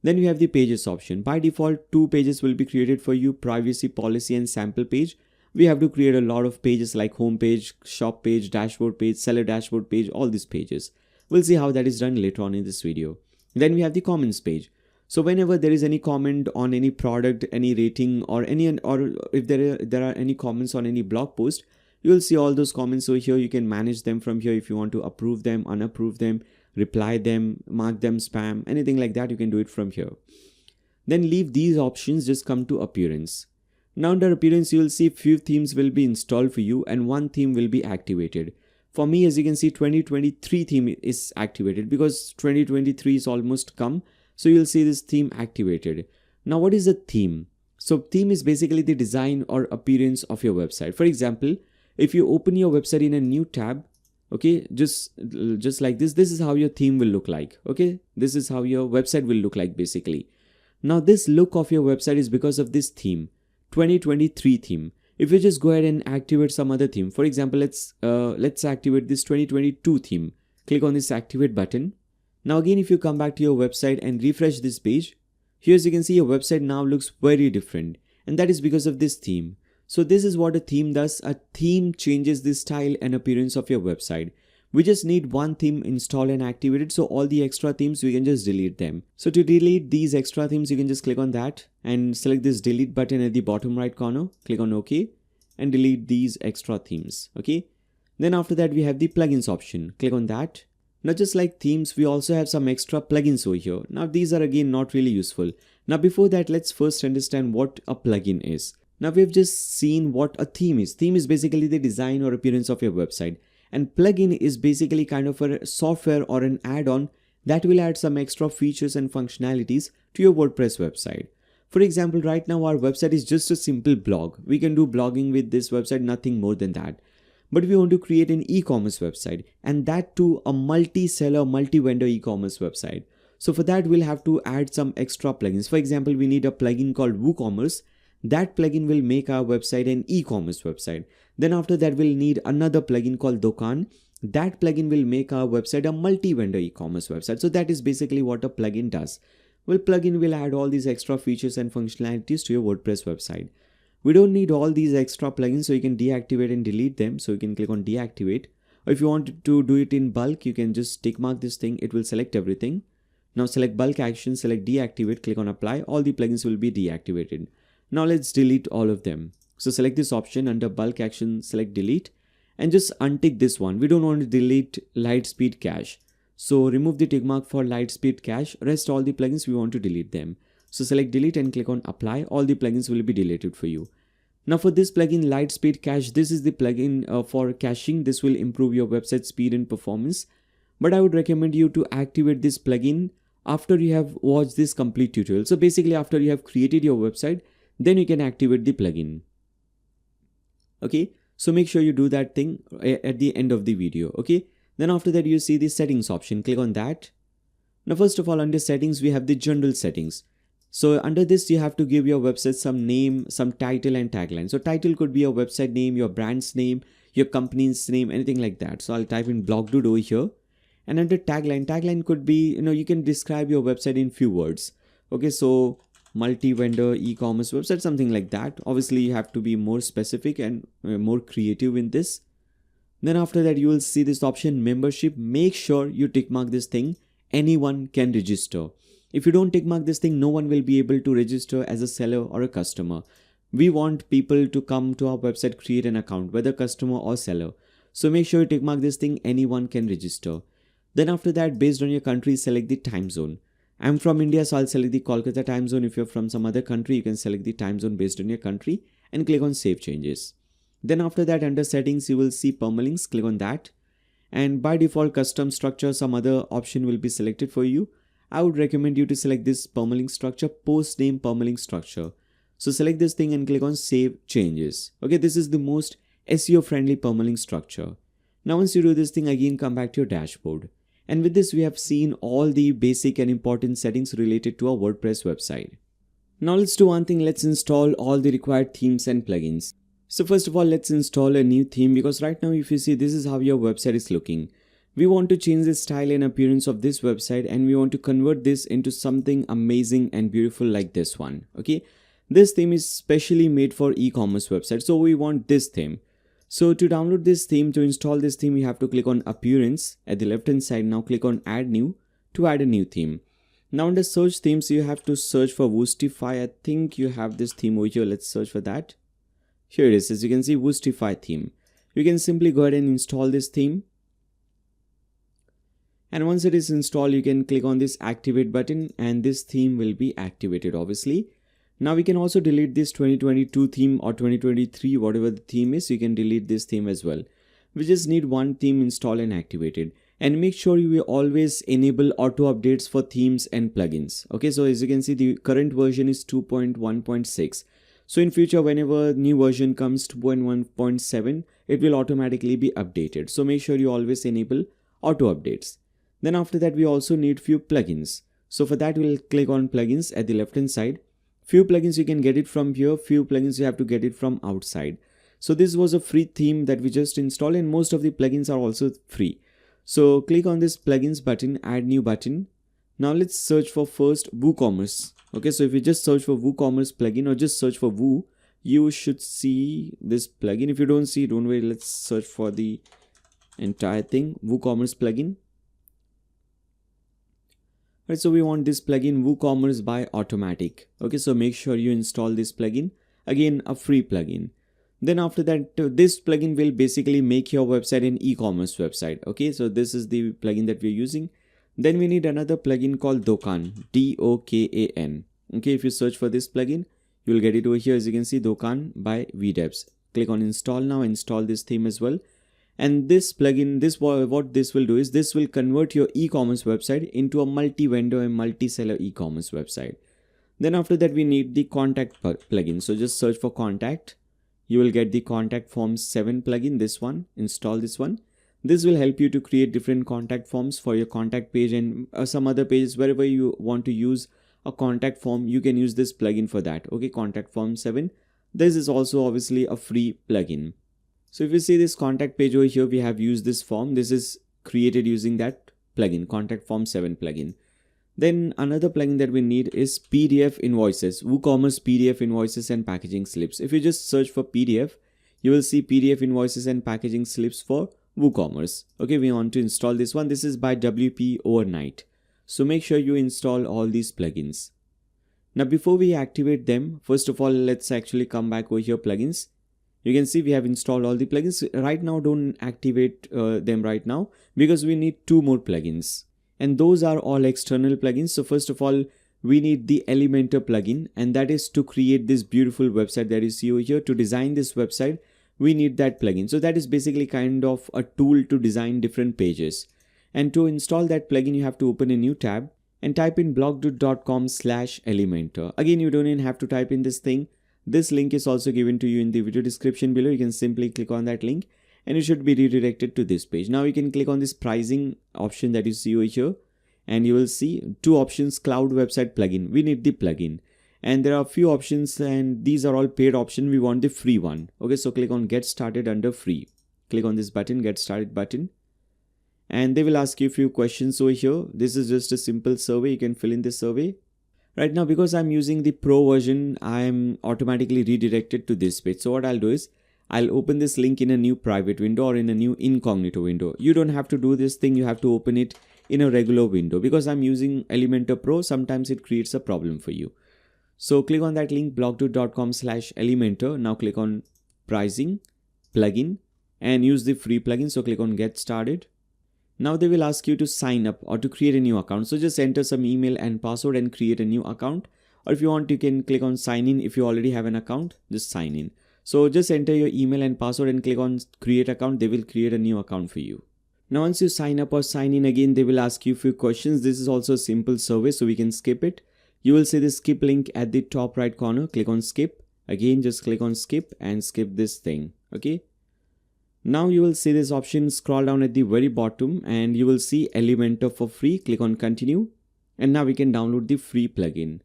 Then we have the pages option. By default, 2 pages will be created for you: privacy policy and sample page. We have to create a lot of pages like home page, shop page, dashboard page, seller dashboard page, all these pages. We'll see how that is done later on in this video. Then we have the comments page. So whenever there is any comment on any product, any rating, or if there are any comments on any blog post, you will see all those comments over here. You can manage them from here. If you want to approve them, unapprove them, reply them, mark them spam, anything like that, you can do it from here. Then leave these options, just come to appearance. Now under appearance, you will see few themes will be installed for you and one theme will be activated. For me, as you can see, 2023 theme is activated because 2023 is almost come. So you'll see this theme activated. Now what is a theme? So theme is basically the design or appearance of your website. For example, if you open your website in a new tab, okay, just like this is how your theme will look like. Okay, this is how your website will look like basically. Now this look of your website is because of this theme, 2023 theme. If you just go ahead and activate some other theme, for example, let's activate this 2022 theme. Click on this activate button. Now again, if you come back to your website and refresh this page, here as you can see, your website now looks very different, and that is because of this theme. So this is what a theme does. A theme changes the style and appearance of your website. We just need one theme installed and activated, so all the extra themes, we can just delete them. So to delete these extra themes, you can just click on that and select this delete button at the bottom right corner. Click on OK and delete these extra themes. Okay. Then after that, we have the plugins option. Click on that. Now just like themes, we also have some extra plugins over here. Now these are again not really useful. Now before that, let's first understand what a plugin is. Now we've just seen what a theme is. Theme is basically the design or appearance of your website. And plugin is basically kind of a software or an add-on that will add some extra features and functionalities to your WordPress website. For example, right now our website is just a simple blog. We can do blogging with this website, nothing more than that. But we want to create an e-commerce website, and that too a multi-seller, multi-vendor e-commerce website. So for that, we'll have to add some extra plugins. For example, we need a plugin called WooCommerce. That plugin will make our website an e-commerce website. Then after that, we'll need another plugin called Dokan. That plugin will make our website a multi-vendor e-commerce website. So that is basically what a plugin does. Well, plugin will add all these extra features and functionalities to your WordPress website. We don't need all these extra plugins, so you can deactivate and delete them. So you can click on deactivate. Or if you want to do it in bulk, you can just tick mark this thing. It will select everything. Now select bulk action, select deactivate, click on apply. All the plugins will be deactivated. Now let's delete all of them. So select this option under bulk action, select delete, and just untick this one. We don't want to delete Lightspeed cache. So remove the tick mark for Lightspeed cache. Rest all the plugins, we want to delete them. So select delete and click on apply. All the plugins will be deleted for you. Now for this plugin, Lightspeed Cache, this is the plugin for caching. This will improve your website speed and performance. But I would recommend you to activate this plugin after you have watched this complete tutorial. So basically after you have created your website, then you can activate the plugin. Okay, so make sure you do that thing at the end of the video. Okay, then after that you see the settings option. Click on that. Now first of all, under settings we have the general settings. So under this you have to give your website some name, some title and tagline. So title could be your website name, your brand's name, your company's name, anything like that. So I'll type in blog dude over here. And under tagline could be, you can describe your website in few words. Okay, so multi-vendor e-commerce website, something like that. Obviously you have to be more specific and more creative in this. Then after that you will see this option membership. Make sure you tick mark this thing. Anyone can register. If you don't tick mark this thing, no one will be able to register as a seller or a customer. We want people to come to our website, create an account, whether customer or seller. So make sure you tick mark this thing. Anyone can register. Then after that, based on your country, select the time zone. I'm from India, so I'll select the Kolkata time zone. If you're from some other country, you can select the time zone based on your country and click on save changes. Then after that, under settings, you will see permalinks. Click on that. And by default, custom structure, some other option will be selected for you. I would recommend you to select this permalink structure, post name permalink structure. So select this thing and click on save changes. Okay, this is the most SEO friendly permalink structure. Now once you do this thing, again come back to your dashboard. And with this we have seen all the basic and important settings related to our WordPress website. Now let's do one thing, let's install all the required themes and plugins. So first of all, let's install a new theme, because right now if you see, this is how your website is looking. We want to change the style and appearance of this website, and we want to convert this into something amazing and beautiful like this one. Okay, this theme is specially made for e-commerce websites, so we want this theme. So to download this theme, to install this theme, you have to click on appearance at the left hand side. Now click on add new to add a new theme. Now under search themes, you have to search for Woostify. I think you have this theme over here. Let's search for that. Here it is. As you can see, Woostify theme. You can simply go ahead and install this theme. And once it is installed, you can click on this activate button and this theme will be activated obviously. Now we can also delete this 2022 theme or 2023, whatever the theme is, you can delete this theme as well. We just need one theme installed and activated. And make sure you will always enable auto updates for themes and plugins. Okay, so as you can see, the current version is 2.1.6. So in future, whenever new version comes 2.1.7, it will automatically be updated. So make sure you always enable auto updates. Then after that, we also need few plugins. So for that, we'll click on plugins at the left hand side. Few plugins you can get it from here, few plugins you have to get it from outside. So this was a free theme that we just installed, and most of the plugins are also free. So click on this plugins button, add new button. Now let's search for first WooCommerce. Okay, so if you just search for WooCommerce plugin or just search for Woo, you should see this plugin. If you don't see, don't worry, let's search for the entire thing, WooCommerce plugin. Right, so we want this plugin WooCommerce by Automatic. Okay, so make sure you install this plugin. Again, a free plugin. Then after that, this plugin will basically make your website an e-commerce website. Okay, so this is the plugin that we're using. Then we need another plugin called Dokan, D-O-K-A-N. Okay, if you search for this plugin, you will get it over here. As you can see, Dokan by VDevs. Click on install now, install this theme as well. And this plugin, what this will do is this will convert your e-commerce website into a multi-vendor and multi-seller e-commerce website. Then after that, we need the contact plugin. So just search for contact. You will get the contact forms 7 plugin, this one, install this one. This will help you to create different contact forms for your contact page and some other pages. Wherever you want to use a contact form, you can use this plugin for that. Okay, contact form 7. This is also obviously a free plugin. So if you see this contact page over here, we have used this form. This is created using that plugin, contact form 7 plugin. Then another plugin that we need is PDF invoices, WooCommerce PDF invoices and packaging slips. If you just search for PDF, you will see PDF invoices and packaging slips for WooCommerce. Okay, we want to install this one. This is by WP Overnight. So make sure you install all these plugins. Now before we activate them, first of all, let's actually come back over here, plugins. You can see we have installed all the plugins. Right now, don't activate them right now because we need 2 more plugins. And those are all external plugins. So first of all, we need the Elementor plugin, and that is to create this beautiful website that you see over here. To design this website, we need that plugin. So that is basically kind of a tool to design different pages. And to install that plugin, you have to open a new tab and type in blogdude.com/Elementor. Again, you don't even have to type in this thing. This link is also given to you in the video description below. You can simply click on that link and you should be redirected to this page. Now you can click on this pricing option that you see over here, and you will see two options: cloud website plugin. We need the plugin, and there are a few options, and these are all paid options. We want the free one. Okay, so click on get started under free. Click on this button, get started button, and they will ask you a few questions over here. This is just a simple survey. You can fill in this survey. Right now, because I'm using the pro version, I'm automatically redirected to this page. So what I'll do is I'll open this link in a new private window or in a new incognito window. You don't have to do this thing. You have to open it in a regular window. Because I'm using Elementor Pro, sometimes it creates a problem for you. So click on that link, blogdude.com/Elementor. Now click on pricing, plugin, and use the free plugin. So click on get started. Now they will ask you to sign up or to create a new account. So just enter some email and password and create a new account. Or if you want, you can click on sign in. If you already have an account, just sign in. So just enter your email and password and click on create account. They will create a new account for you. Now once you sign up or sign in again, they will ask you a few questions. This is also a simple survey, so we can skip it. You will see the skip link at the top right corner. Click on skip. Again, just click on skip and skip this thing. Okay. Now you will see this option, scroll down at the very bottom and you will see Elementor for free. Click on continue, and now we can download the free plugin.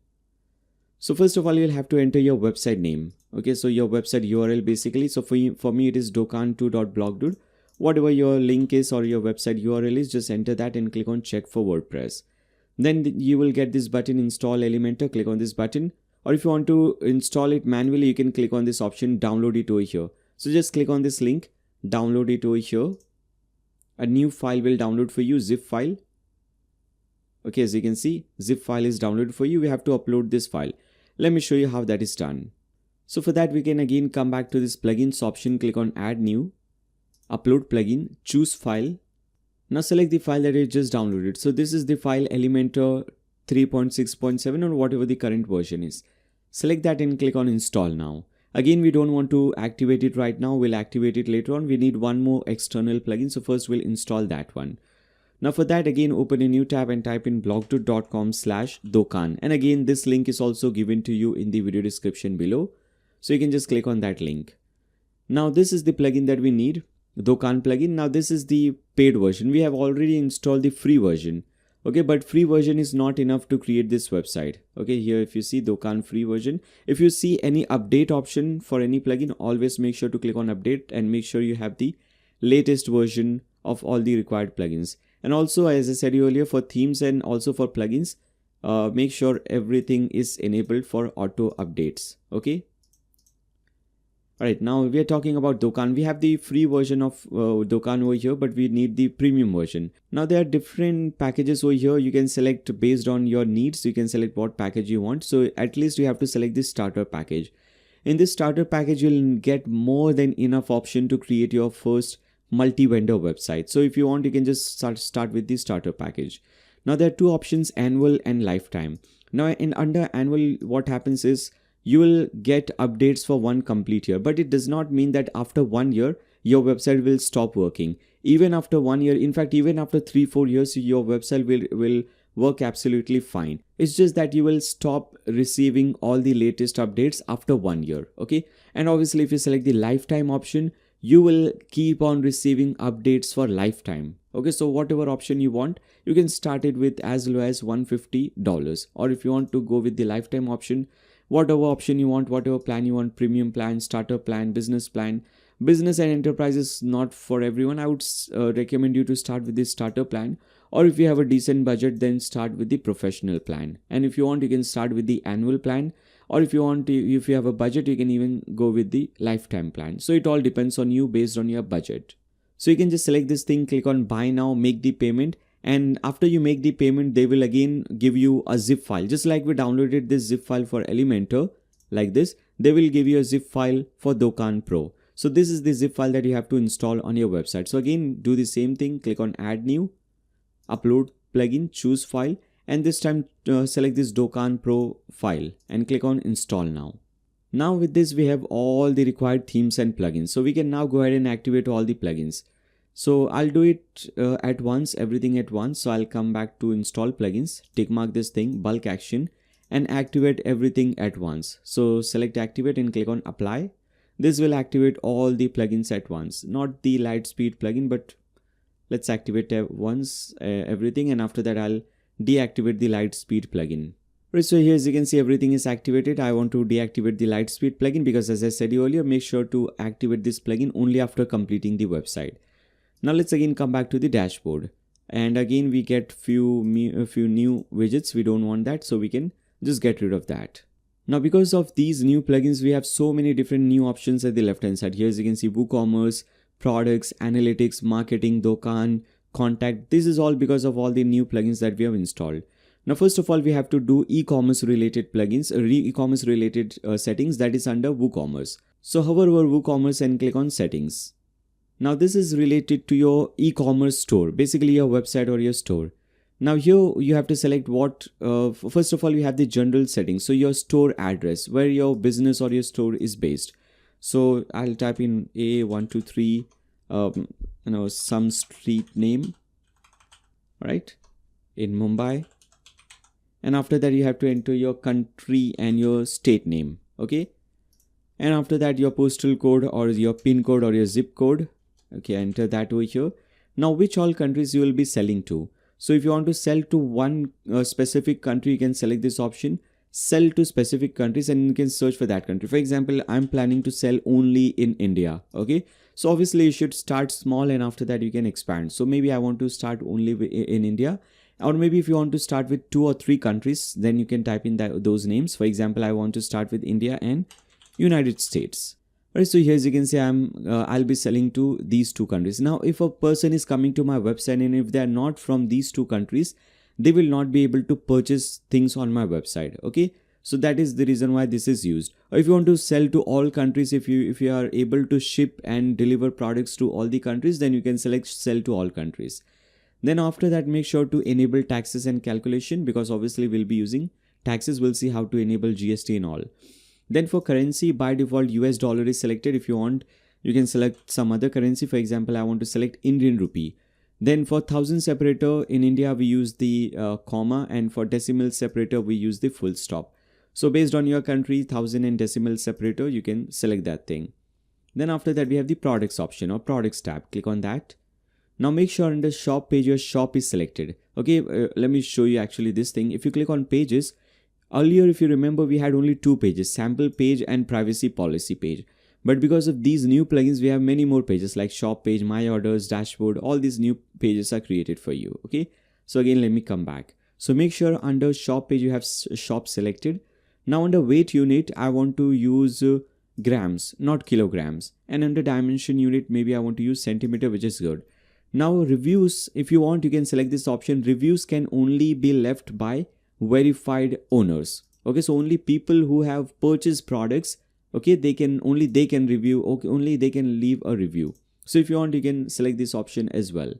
So first of all, you'll have to enter your website name. Okay, so your website URL basically. So for me it is dokan2.blogdude. Whatever your link is or your website URL is, just enter that and click on check for WordPress. Then you will get this button, install Elementor. Click on this button, or if you want to install it manually, you can click on this option, download it over here. So just click on this link, download it over here. A new file will download for you, zip file. Okay, as you can see, zip file is downloaded for you. We have to upload this file. Let me show you how that is done. So for that, we can again come back to this plugins option, click on add new, upload plugin, choose file. Now select the file that you just downloaded. So this is the file Elementor 3.6.7 or whatever the current version is. Select that and click on install now. Again, we don't want to activate it right now. We'll activate it later on. We need one more external plugin. So first we'll install that one. Now for that, again, open a new tab and type in blogdude.com/Dokan. And again, this link is also given to you in the video description below. So you can just click on that link. Now this is the plugin that we need, Dokan plugin. Now this is the paid version. We have already installed the free version. Okay, but free version is not enough to create this website. Okay, here if you see Dokan free version, if you see any update option for any plugin, always make sure to click on update and make sure you have the latest version of all the required plugins. And also, as I said earlier, for themes and also for plugins, make sure everything is enabled for auto updates. Okay. Alright, now we are talking about Dokan. We have the free version of Dokan over here, but we need the premium version. Now there are different packages over here. You can select based on your needs. You can select what package you want. So at least you have to select the starter package. In this starter package, you'll get more than enough option to create your first multi-vendor website. So if you want, you can just start with the starter package. Now there are two options, annual and lifetime. Now under annual, what happens is, you will get updates for one complete year, but it does not mean that after 1 year, your website will stop working. Even after 1 year, in fact, even after 3-4 years, your website will work absolutely fine. It's just that you will stop receiving all the latest updates after 1 year. Okay. And obviously, if you select the lifetime option, you will keep on receiving updates for lifetime. Okay. So whatever option you want, you can start it with as low as $150. Or if you want to go with the lifetime option, whatever option you want, whatever plan you want, premium plan, starter plan, business plan. Business and enterprise is not for everyone. I would recommend you to start with the starter plan, or if you have a decent budget, then start with the professional plan. And if you want, you can start with the annual plan, or if you want to, if you have a budget, you can even go with the lifetime plan. So it all depends on you based on your budget. So you can just select this thing, click on buy now, make the payment. And after you make the payment, they will again give you a zip file. Just like we downloaded this zip file for Elementor, like this, they will give you a zip file for Dokan Pro. So this is the zip file that you have to install on your website. So again, do the same thing, click on add new, upload plugin, choose file, and this time select this Dokan Pro file and click on install now. Now with this we have all the required themes and plugins, so we can now go ahead and activate all the plugins. So I'll do it at once, everything at once. So I'll come back to install plugins, tick mark this thing, bulk action, and activate everything at once. So select activate and click on apply. This will activate all the plugins at once, not the Lightspeed plugin, but let's activate once everything, and after that I'll deactivate the Lightspeed plugin. Right, so here as you can see everything is activated. I want to deactivate the Lightspeed plugin because as I said earlier, make sure to activate this plugin only after completing the website. Now let's again come back to the dashboard, and again we get a few new widgets. We don't want that, so we can just get rid of that. Now because of these new plugins, we have so many different new options at the left hand side. Here as you can see WooCommerce, products, analytics, marketing, Dokan, contact. This is all because of all the new plugins that we have installed. Now first of all we have to do e-commerce related plugins, e-commerce related settings, that is under WooCommerce. So hover over WooCommerce and click on settings. Now this is related to your e-commerce store, basically your website or your store. Now here you have to select what, first of all we have the general settings. So your store address, where your business or your store is based. So I'll type in A123, some street name, right, in Mumbai. And after that you have to enter your country and your state name, okay. And after that your postal code or your pin code or your zip code. Okay, enter that over here. Now which all countries you will be selling to. So if you want to sell to one specific country, you can select this option, sell to specific countries, and you can search for that country. For example, I'm planning to sell only in India. Okay, so obviously you should start small and after that you can expand. So maybe I want to start only in India, or maybe if you want to start with 2 or 3 countries, then you can type in those names. For example, I want to start with India and United States. Right, so here as you can see I'll be selling to these 2 countries. Now if a person is coming to my website and if they are not from these 2 countries, they will not be able to purchase things on my website. Okay, so that is the reason why this is used. Or if you want to sell to all countries, if you are able to ship and deliver products to all the countries, then you can select sell to all countries. Then after that make sure to enable taxes and calculation, because obviously we'll be using taxes. We'll see how to enable GST and all. Then for currency, by default US dollar is selected. If you want, you can select some other currency. For example, I want to select Indian rupee. Then for thousand separator in India we use the comma, and for decimal separator we use the full stop. So based on your country, thousand and decimal separator, you can select that thing. Then after that we have the products option or products tab. Click on that. Now make sure in the shop page your shop is selected. Okay, let me show you actually this thing. If you click on pages, earlier, if you remember, we had only 2 pages, sample page and privacy policy page. But because of these new plugins, we have many more pages like shop page, my orders, dashboard. All these new pages are created for you. Okay, so again, let me come back. So make sure under shop page you have shop selected. Now under weight unit, I want to use grams, not kilograms. And under dimension unit, maybe I want to use centimeter, which is good. Now reviews, if you want, you can select this option. Reviews can only be left by verified owners. Okay, so only people who have purchased products, okay, they can review, okay, only they can leave a review. So if you want, you can select this option as well.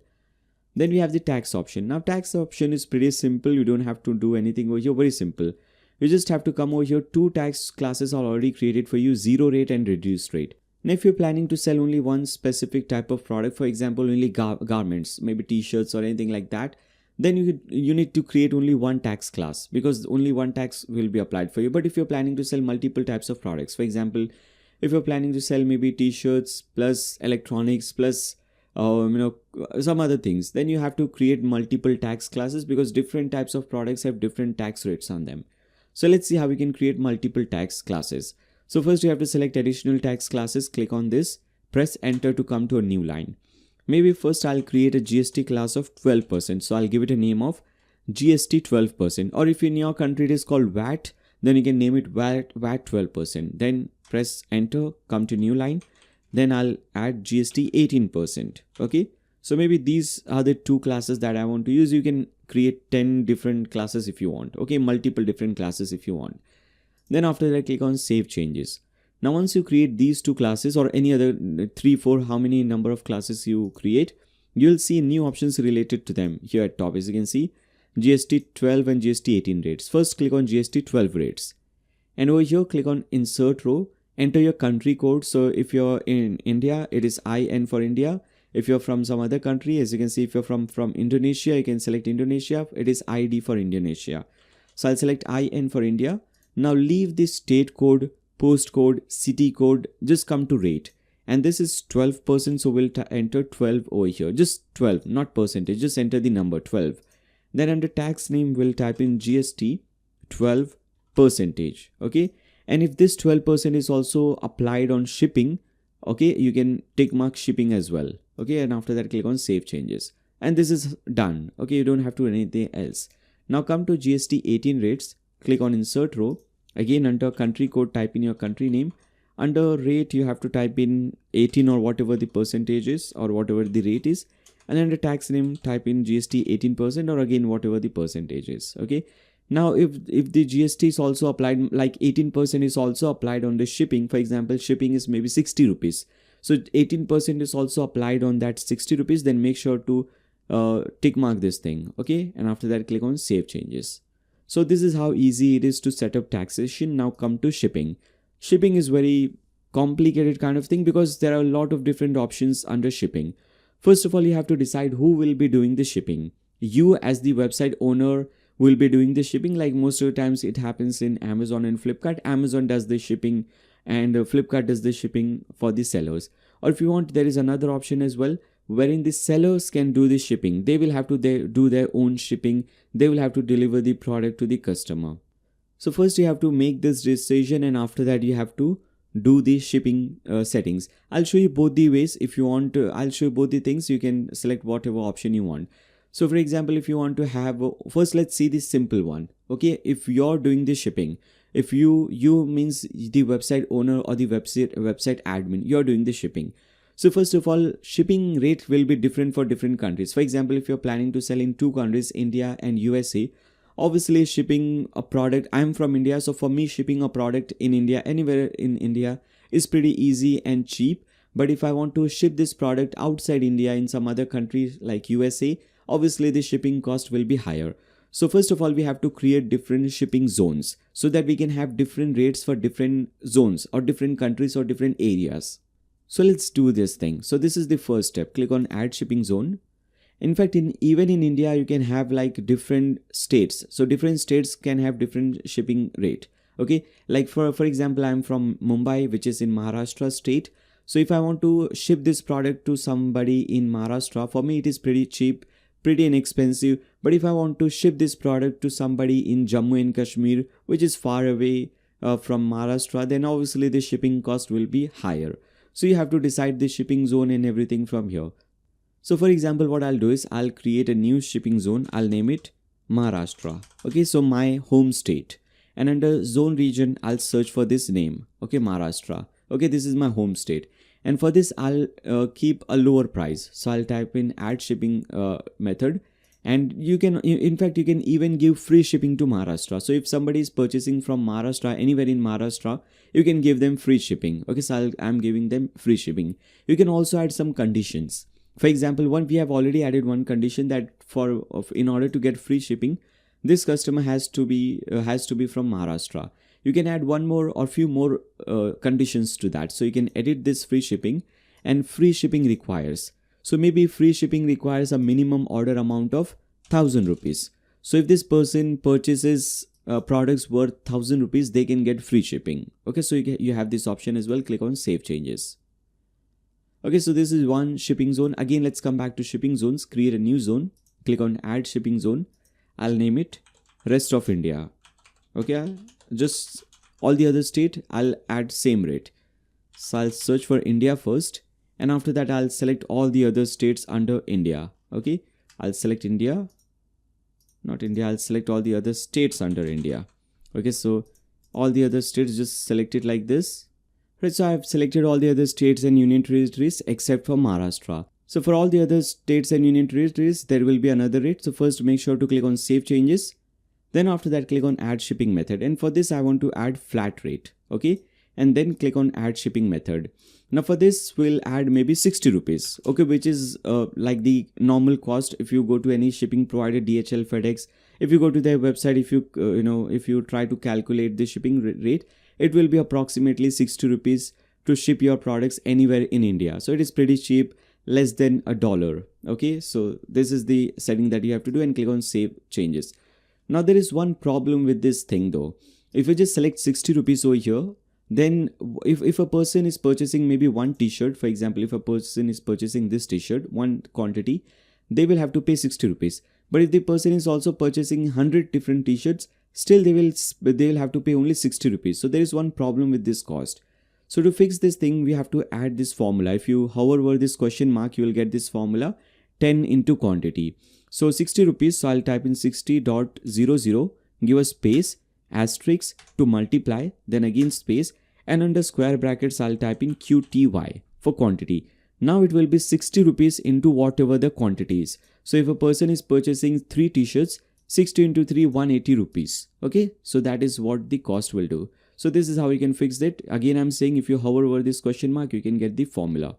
Then we have the tax option. Now tax option is pretty simple. You don't have to do anything over here. Very simple. You just have to come over here. 2 tax classes are already created for you, 0 rate and reduced rate. Now if you're planning to sell only one specific type of product, for example only garments, maybe t-shirts or anything like that, then you need to create only one tax class, because only one tax will be applied for you. But if you're planning to sell multiple types of products, for example if you're planning to sell maybe t-shirts plus electronics plus some other things, then you have to create multiple tax classes, because different types of products have different tax rates on them. So let's see how we can create multiple tax classes. So first you have to select additional tax classes, click on this, press enter to come to a new line. Maybe first I'll create a GST class of 12%. So I'll give it a name of GST 12%. Or if in your country it is called VAT, then you can name it VAT 12%. Then press enter, come to new line. Then I'll add GST 18%. Okay. So maybe these are the 2 classes that I want to use. You can create 10 different classes if you want. Okay. Multiple different classes if you want. Then after that, click on save changes. Now once you create these 2 classes or any other 3, 4, how many number of classes you create, you'll see new options related to them here at top. As you can see, GST 12 and GST 18 rates. First click on GST 12 rates. And over here click on insert row, enter your country code. So if you're in India, it is IN for India. If you're from some other country, as you can see, if you're from Indonesia, you can select Indonesia. It is ID for Indonesia. So I'll select IN for India. Now leave the state code, postcode, city code, just come to rate. And this is 12%, so we'll enter 12 over here. Just 12, not percentage, just enter the number 12. Then under tax name, we'll type in GST 12%, okay? And if this 12% is also applied on shipping, okay, you can tick mark shipping as well, okay? And after that, click on save changes. And this is done, okay? You don't have to do anything else. Now come to GST 18 rates, click on insert row. Again, under country code, type in your country name. Under rate, you have to type in 18 or whatever the percentage is or whatever the rate is. And under tax name, type in GST 18% or again whatever the percentage is, okay? Now, if the GST is also applied, like 18% is also applied on the shipping, for example, shipping is maybe 60 rupees. So 18% is also applied on that 60 rupees, then make sure to tick mark this thing, okay? And after that, click on save changes. So this is how easy it is to set up taxation. Now come to shipping. Shipping is very complicated kind of thing because there are a lot of different options under shipping. First of all, you have to decide who will be doing the shipping. You as the website owner will be doing the shipping. Like most of the times it happens in Amazon and FlipKart. Amazon does the shipping and FlipKart does the shipping for the sellers. Or if you want, there is another option as well, wherein the sellers can do the shipping. They will have to do their own shipping. They will have to deliver the product to the customer. So first you have to make this decision, and after that you have to do the shipping settings. I'll show you both the ways. If you want to, I'll show you both the things. You can select whatever option you want. So for example, if you want to have, first let's see the simple one. Okay, if you're doing the shipping, if you means the website owner or the website admin, you're doing the shipping. So first of all, shipping rate will be different for different countries. For example, if you're planning to sell in two countries, India and USA, obviously shipping a product, I'm from India, so for me shipping a product in India, anywhere in India is pretty easy and cheap. But if I want to ship this product outside India in some other country like USA, obviously the shipping cost will be higher. So first of all, we have to create different shipping zones so that we can have different rates for different zones or different countries or different areas. So let's do this thing. So this is the first step. Click on add shipping zone. In fact, even in India, you can have like different states. So different states can have different shipping rate. Okay. Like for example, I'm from Mumbai, which is in Maharashtra state. So if I want to ship this product to somebody in Maharashtra, for me, it is pretty cheap, pretty inexpensive. But if I want to ship this product to somebody in Jammu and Kashmir, which is far away from Maharashtra, then obviously the shipping cost will be higher. So you have to decide the shipping zone and everything from here. So for example, what I'll do is I'll create a new shipping zone. I'll name it Maharashtra. Okay, so my home state. And under zone region, I'll search for this name. Okay, Maharashtra. Okay, this is my home state. And for this, I'll keep a lower price. So I'll type in add shipping method. And you can, in fact, you can even give free shipping to Maharashtra. So if somebody is purchasing from Maharashtra, anywhere in Maharashtra, you can give them free shipping. Okay, so I'm giving them free shipping. You can also add some conditions. For example, we have already added one condition that in order to get free shipping, this customer has to be from Maharashtra. You can add one more or few more conditions to that. So you can edit this free shipping, and free shipping requires. So maybe free shipping requires a minimum order amount of 1,000 rupees. So if this person purchases products worth 1,000 rupees, they can get free shipping. Okay, so you have this option as well. Click on save changes. Okay, so this is one shipping zone. Again, let's come back to shipping zones. Create a new zone. Click on add shipping zone. I'll name it rest of India. Okay, just all the other state, I'll add same rate. So I'll search for India first. And after that, I'll select all the other states under India. Okay, I'll select India. Not India, I'll select all the other states under India. Okay, so all the other states, just select it like this. Right, so I've selected all the other states and union territories except for Maharashtra. So for all the other states and union territories, there will be another rate. So first make sure to click on save changes. Then after that, click on add shipping method. And for this, I want to add flat rate. Okay, and then click on add shipping method. Now for this, we'll add maybe 60 rupees. Okay, which is like the normal cost. If you go to any shipping provider, DHL, FedEx, If you go to their website, if you if you try to calculate the shipping rate, it will be approximately 60 rupees to ship your products anywhere in India. So it is pretty cheap, less than $1. Okay, so this is the setting that you have to do, and click on save changes. Now there is one problem with this thing though. If you just select 60 rupees over here, then if a person is purchasing maybe one t-shirt, for example, if a person is purchasing this t-shirt, one quantity, they will have to pay 60 rupees. But if the person is also purchasing 100 different t-shirts, still they will have to pay only 60 rupees. So there is one problem with this cost. So to fix this thing, we have to add this formula. If you hover over this question mark, you will get this formula 10 into quantity. So 60 rupees, so I'll type in 60.00, give a space, asterisk to multiply, then again space, and under square brackets I'll type in QTY for quantity. Now it will be 60 rupees into whatever the quantity is. So if a person is purchasing 3 t-shirts, 60 into 3, 180 rupees. Okay, so that is what the cost will do. So this is how you can fix it. Again, I'm saying if you hover over this question mark, you can get the formula.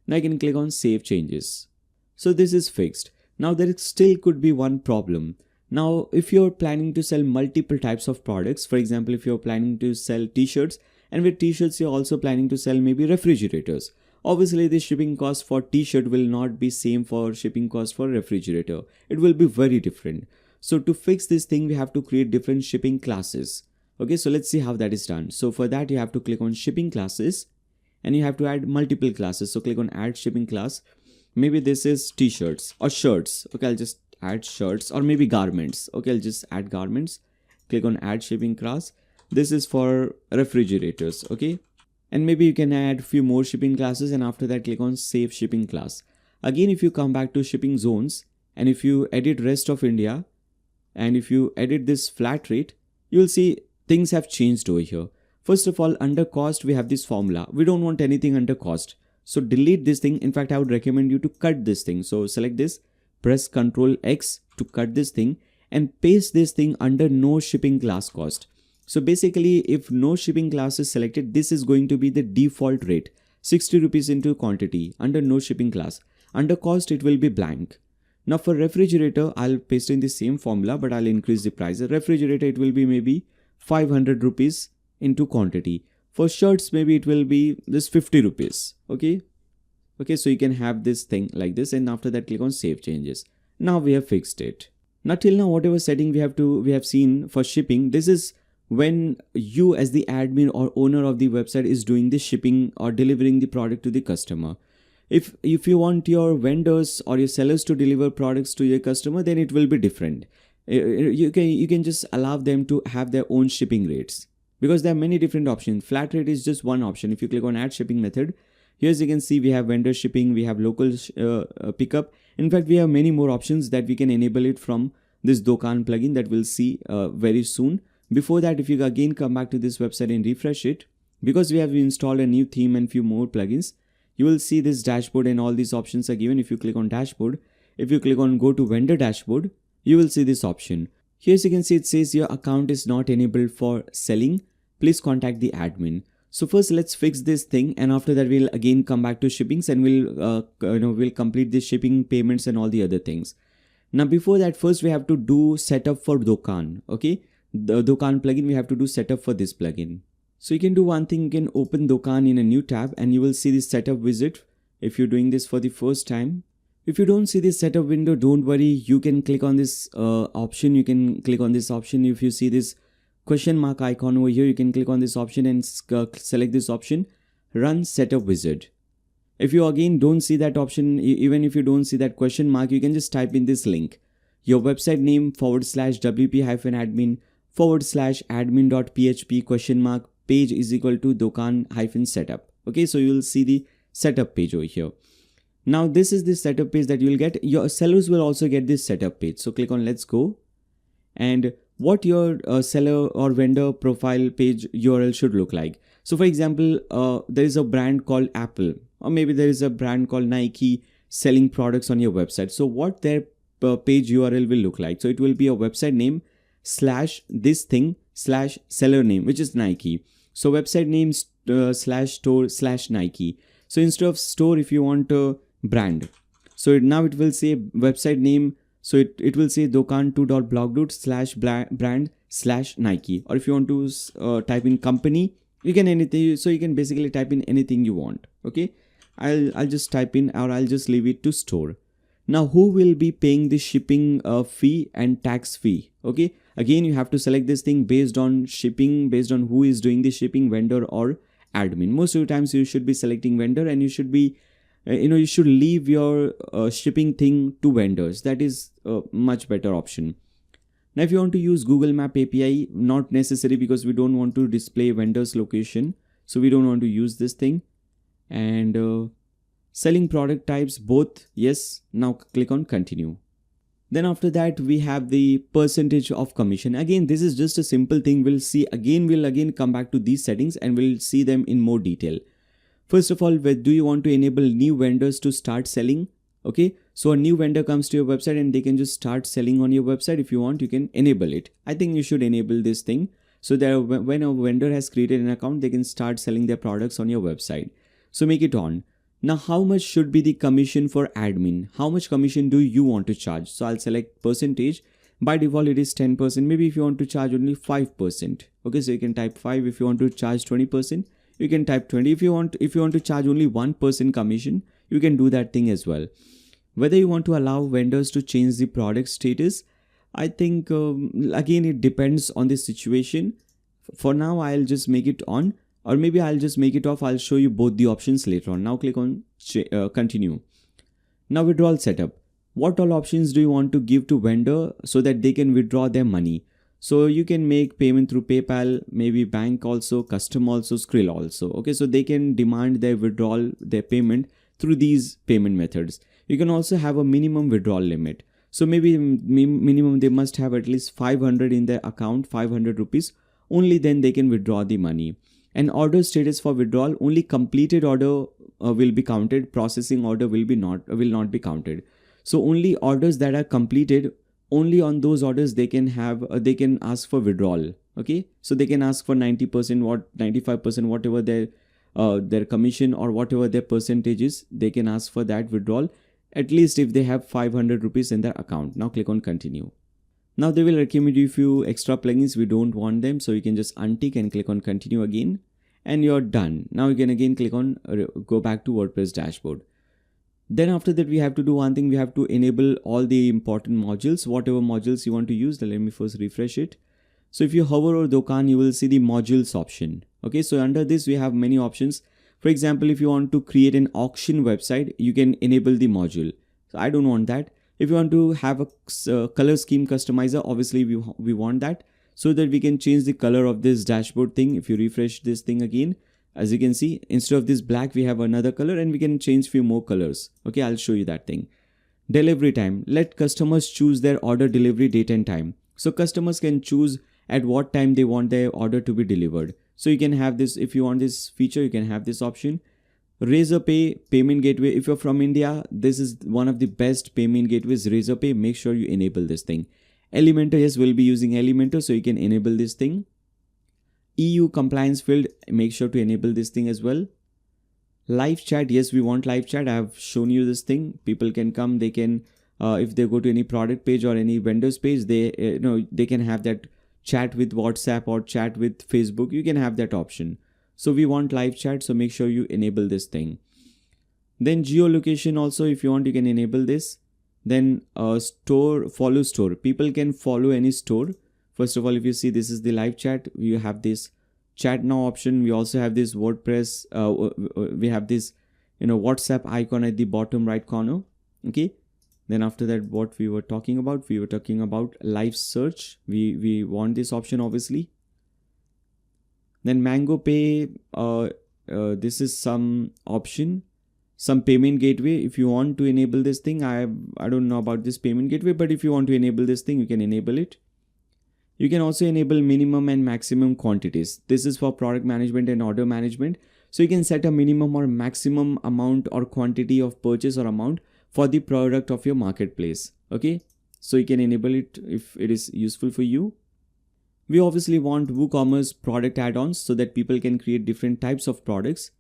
Now I can click on save changes. So this is fixed. Now there still could be one problem. Now if you're planning to sell multiple types of products, for example, if you're planning to sell t-shirts, and with t-shirts you're also planning to sell maybe refrigerators. Obviously the shipping cost for t-shirt will not be same for shipping cost for refrigerator. It will be very different. So to fix this thing, we have to create different shipping classes. Okay, so let's see how that is done. So for that you have to click on shipping classes, and you have to add multiple classes. So click on add shipping class. Maybe this is t-shirts or shirts. Okay, I'll just add shirts, or maybe garments. Okay, I'll just add garments. Click on add shipping class. This is for refrigerators. Okay, and maybe you can add few more shipping classes, and after that click on save shipping class. Again, if you come back to shipping zones, and if you edit rest of India, and if you edit this flat rate, you will see things have changed over here. First of all, under cost we have this formula. We don't want anything under cost, so delete this thing. In fact, I would recommend you to cut this thing. So select this, press Ctrl X to cut this thing, and paste this thing under no shipping class cost. So basically, if no shipping class is selected, this is going to be the default rate, 60 rupees into quantity under no shipping class. Under cost it will be blank. Now for refrigerator, I'll paste in the same formula, but I'll increase the price. The refrigerator, it will be maybe 500 rupees into quantity. For shirts, maybe it will be this 50 rupees. Okay, so you can have this thing like this, and after that click on save changes. Now we have fixed it. Now till now, whatever setting we have seen for shipping, this is when you as the admin or owner of the website is doing the shipping or delivering the product to the customer. If you want your vendors or your sellers to deliver products to your customer, then it will be different. You can just allow them to have their own shipping rates, because there are many different options. Flat rate is just one option. If you click on add shipping method, here as you can see, we have vendor shipping, we have local pickup. In fact, we have many more options that we can enable it from this Dokan plugin that we'll see very soon. Before that, if you again come back to this website and refresh it, because we have installed a new theme and few more plugins, you will see this dashboard and all these options are given. If you click on dashboard, if you click on go to vendor dashboard, you will see this option. Here as you can see, it says your account is not enabled for selling. Please contact the admin. So first let's fix this thing, and after that we'll again come back to shippings, and we'll complete the shipping payments and all the other things. Now before that, first we have to do setup for Dokan. Okay, the Dokan plugin, we have to do setup for this plugin. So you can do one thing, you can open Dokan in a new tab, and you will see this setup widget if you're doing this for the first time. If you don't see this setup window, don't worry, you can click on this option. You can click on this option. If you see this question mark icon over here, you can click on this option and select this option, run setup wizard. If you again don't see that option, even if you don't see that question mark, you can just type in this link, your website name /wp-admin/admin.php ? Page is equal to Dokan-setup. Okay, so you will see the setup page over here. Now this is the setup page that you will get. Your sellers will also get this setup page. So click on let's go, and what your seller or vendor profile page URL should look like. So for example, there is a brand called Apple, or maybe there is a brand called Nike selling products on your website. So what their page URL will look like. So it will be a website name /this thing /seller name, which is Nike. So website name /store /Nike. So instead of store, if you want a brand, so now it will say website name So it will say dokan2.blog.brand/Nike, or if you want to type in company, you can anything. So you can basically type in anything you want. Okay, I'll just type in, or I'll just leave it to store. Now who will be paying the shipping fee and tax fee? Okay, again you have to select this thing based on shipping, based on who is doing the shipping, vendor or admin. Most of the times you should be selecting vendor, and you should be you should leave your shipping thing to vendors. That is a much better option. Now if you want to use Google Map API, not necessary, because we don't want to display vendor's location, so we don't want to use this thing. And selling product types, both, yes. Now click on continue. Then after that we have the percentage of commission. Again, this is just a simple thing. We'll again come back to these settings and we'll see them in more detail. First of all, do you want to enable new vendors to start selling? Okay, so a new vendor comes to your website and they can just start selling on your website. If you want, you can enable it. I think you should enable this thing, so that when a vendor has created an account, they can start selling their products on your website. So make it on. Now, how much should be the commission for admin? How much commission do you want to charge? So I'll select percentage. By default, it is 10%. Maybe if you want to charge only 5%. Okay, so you can type 5. If you want to charge 20%, you can type 20. If you want to charge only 1% commission, you can do that thing as well. Whether you want to allow vendors to change the product status, I think again it depends on the situation. For now, I'll just make it on, or maybe I'll just make it off. I'll show you both the options later on. Now click on continue. Now withdrawal setup. What all options do you want to give to vendor so that they can withdraw their money? So you can make payment through PayPal, maybe bank also, custom also, Skrill also. Okay, so they can demand their withdrawal, their payment through these payment methods. You can also have a minimum withdrawal limit. So maybe minimum they must have at least 500 in their account, 500 rupees. Only then they can withdraw the money. And order status for withdrawal, only completed order will be counted. Processing order will not be counted. So only orders that are completed, only on those orders they can ask for withdrawal. Okay, so they can ask for 90%, 95%, whatever their commission or whatever their percentage is, they can ask for that withdrawal, at least if they have 500 rupees in their account. Now click on continue. Now they will recommend you a few extra plugins. We don't want them, so you can just untick and click on continue again, and you're done. Now you can again click on go back to WordPress dashboard. Then after that, we have to do one thing. We have to enable all the important modules, whatever modules you want to use. Let me first refresh it. So if you hover over Dokan, you will see the modules option. Okay, so under this we have many options. For example, if you want to create an auction website, you can enable the module. So I don't want that. If you want to have a color scheme customizer, obviously we want that, so that we can change the color of this dashboard thing. If you refresh this thing again, as you can see, instead of this black, we have another color, and we can change few more colors. Okay, I'll show you that thing. Delivery time. Let customers choose their order delivery date and time. So customers can choose at what time they want their order to be delivered. So you can have this, if you want this feature, you can have this option. Razorpay payment gateway. If you're from India, this is one of the best payment gateways, Razorpay. Make sure you enable this thing. Elementor, yes, we'll be using Elementor, so you can enable this thing. EU compliance field, make sure to enable this thing as well. Live chat, yes, we want live chat. I have shown you this thing. People can come, they can, if they go to any product page or any vendor's page, they can have that chat with WhatsApp or chat with Facebook. You can have that option. So we want live chat, so make sure you enable this thing. Then geolocation also, if you want, you can enable this. Then follow store. People can follow any store. First of all, if you see, this is the live chat. You have this chat now option. We also have this WordPress. We have this, WhatsApp icon at the bottom right corner. Okay. Then after that, what we were talking about live search. We want this option, obviously. Then Mango Pay, this is some option, some payment gateway. If you want to enable this thing, I don't know about this payment gateway, but if you want to enable this thing, you can enable it. You can also enable minimum and maximum quantities. This is for product management and order management. So you can set a minimum or maximum amount or quantity of purchase or amount for the product of your marketplace. Okay, so you can enable it if it is useful for you. We obviously want WooCommerce product add-ons so that people can create different types of products.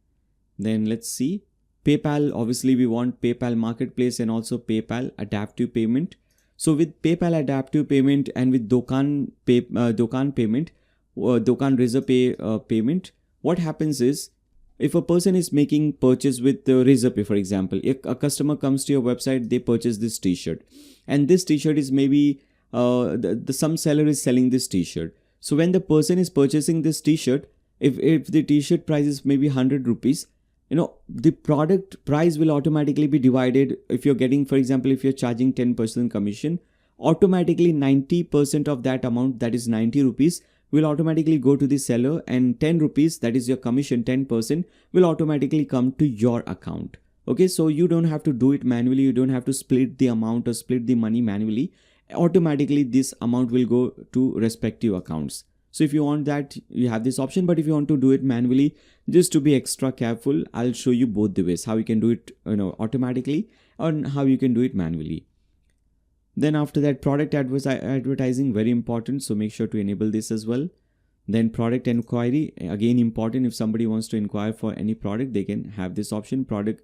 Then let's see. PayPal, obviously we want PayPal marketplace and also PayPal adaptive payment. So with PayPal adaptive payment and with Dokan payment, Dokan Razor Pay payment, what happens is, if a person is making purchase with Razor Pay, for example, if a customer comes to your website, they purchase this t-shirt, and this t-shirt is maybe some seller is selling this t-shirt. So when the person is purchasing this t-shirt, if the t-shirt price is maybe 100 rupees, the product price will automatically be divided. If you're getting, for example, if you're charging 10% commission, automatically 90% of that amount, that is 90 rupees, will automatically go to the seller, and 10 rupees, that is your commission, 10%, will automatically come to your account. Okay, so you don't have to do it manually. You don't have to split the amount or split the money manually. Automatically this amount will go to respective accounts. So if you want that, you have this option, but if you want to do it manually, just to be extra careful, I'll show you both the ways, how you can do it automatically and how you can do it manually. Then after that, product advertising, very important, so make sure to enable this as well. Then product inquiry, again important. If somebody wants to inquire for any product, they can have this option. Product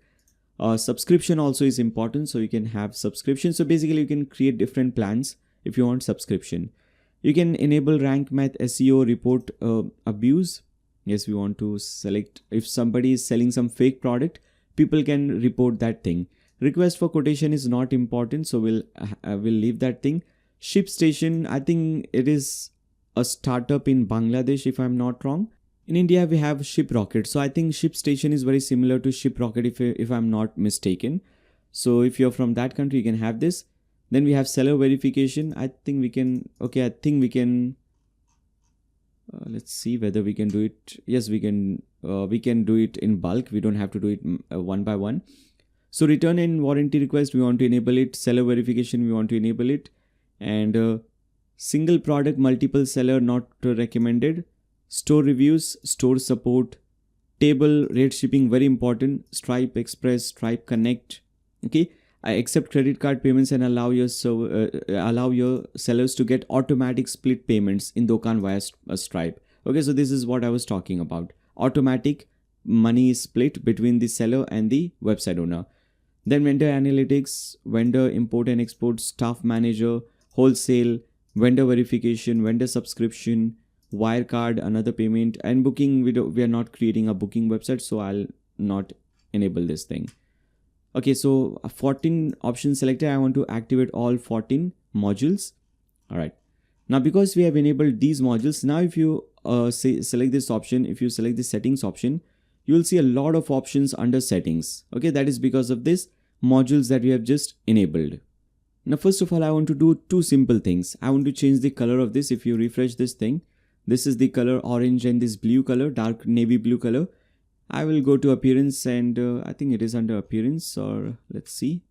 subscription also is important, so you can have subscription. So basically you can create different plans if you want subscription. You can enable rank math, SEO, report abuse. Yes, we want to select, if somebody is selling some fake product, people can report that thing. Request for quotation is not important, so we'll leave that thing. Ship station, I think it is a startup in Bangladesh, if I'm not wrong. In India, we have ShipRocket. So I think Ship Station is very similar to ShipRocket if I'm not mistaken. So if you're from that country, you can have this. Then we have seller verification. I think we can, let's see whether we can do it. Yes, we can do it in bulk. We don't have to do it one by one. So return and warranty request, we want to enable it. Seller verification, we want to enable it. And single product, multiple seller, not recommended. Store reviews, store support, table, rate shipping, very important. Stripe Express, Stripe Connect. Okay, I accept credit card payments and allow your sellers to get automatic split payments in Dokan via Stripe. Okay, so this is what I was talking about. Automatic money is split between the seller and the website owner. Then vendor analytics, vendor import and export, staff manager, wholesale, vendor verification, vendor subscription, Wirecard, another payment, and booking. We are not creating a booking website, so I'll not enable this thing. Okay, so 14 options selected. I want to activate all 14 modules. All right. Now, because we have enabled these modules, now if you select this option, if you select the settings option, you will see a lot of options under settings. Okay, that is because of this modules that we have just enabled. Now, first of all, I want to do two simple things. I want to change the color of this. If you refresh this thing, this is the color orange and this blue color, dark navy blue color. I will go to appearance and I think it is under appearance, or let's see.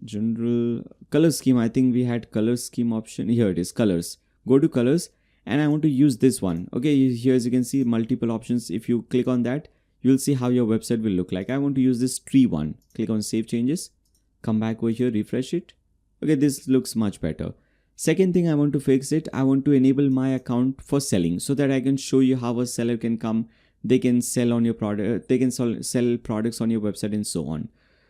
General color scheme. I think we had color scheme option. Here it is, colors. Go to colors and I want to use this one. Okay, here as you can see multiple options. If you click on that, you'll see how your website will look like. I want to use this tree one. Click on save changes. Come back over here, refresh it. Okay, this looks much better. Second thing I want to fix it. I want to enable my account for selling so that I can show you how a seller can come. They can sell on your product. They can sell products on your website and so on.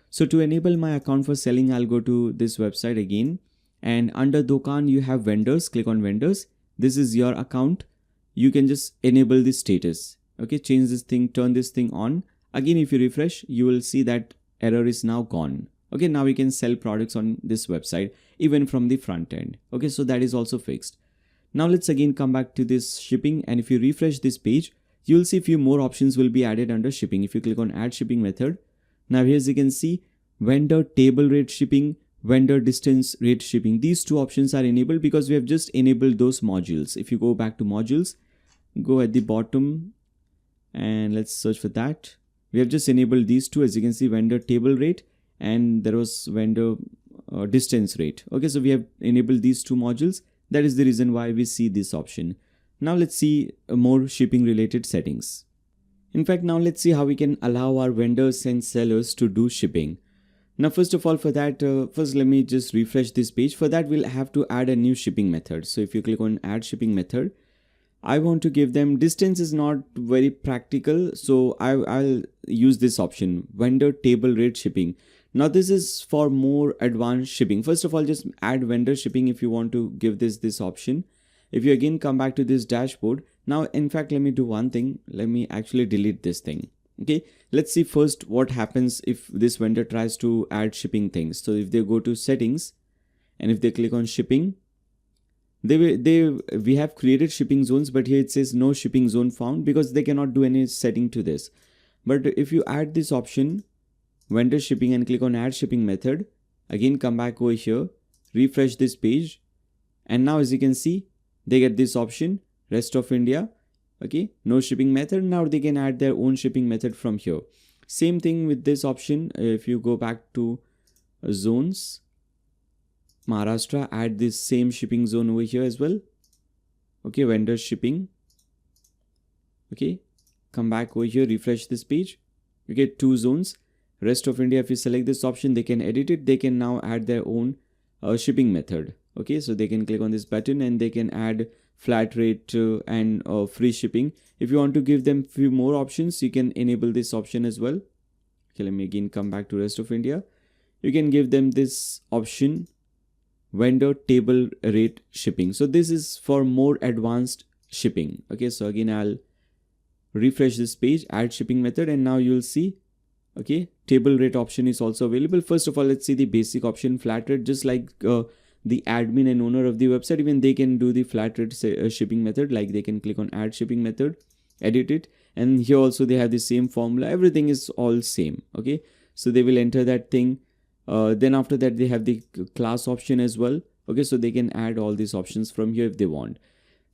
So to enable my account for selling, I'll go to this website again. And under Dokan, you have vendors. Click on vendors. This is your account. You can just enable the status. Okay, change this thing, turn this thing on. Again, if you refresh, you will see that error is now gone. Okay, now we can sell products on this website, even from the front end. Okay, so that is also fixed. Now let's again come back to this shipping. And if you refresh this page, you'll see a few more options will be added under shipping. If you click on add shipping method, now here as you can see, vendor table rate shipping, vendor distance rate shipping. These two options are enabled because we have just enabled those modules. If you go back to modules, go at the bottom and let's search for that. We have just enabled these two. As you can see, vendor table rate and there was vendor distance rate. Okay, so we have enabled these two modules. That is the reason why we see this option. Now let's see more shipping related settings. In fact, now let's see how we can allow our vendors and sellers to do shipping. Now, first of all, for that, first let me just refresh this page. For that, we'll have to add a new shipping method. So if you click on add shipping method, I want to give them, distance is not very practical. So I'll use this option, vendor table rate shipping. Now this is for more advanced shipping. First of all, just add vendor shipping if you want to give this option. If you again come back to this dashboard, now in fact let me do one thing. Let me actually delete this thing. Okay, let's see first what happens if this vendor tries to add shipping things. So if they go to settings and if they click on shipping, we have created shipping zones, but here it says no shipping zone found because they cannot do any setting to this. But if you add this option, vendor shipping, and click on add shipping method, again come back over here, refresh this page, and now as you can see, they get this option, rest of India. Okay, no shipping method. Now they can add their own shipping method from here. Same thing with this option. If you go back to zones, Maharashtra, add this same shipping zone over here as well. Okay, vendor shipping. Okay, come back over here, refresh this page. You get 2 zones. Rest of India, if you select this option, they can edit it. They can now add their own shipping method. Okay, so they can click on this button and they can add flat rate and free shipping. If you want to give them few more options, you can enable this option as well. Okay, let me again come back to rest of India. You can give them this option, vendor table rate shipping. So this is for more advanced shipping. Okay, so again I'll refresh this page, add shipping method, and now you'll see, okay, table rate option is also available. First of all, let's see the basic option, flat rate. Just like the admin and owner of the website, even they can do the flat rate shipping method. Like they can click on add shipping method, edit it, and here also they have the same formula. Everything is all same. Okay, so they will enter that thing. Then after that they have the class option as well. Okay, so they can add all these options from here if they want.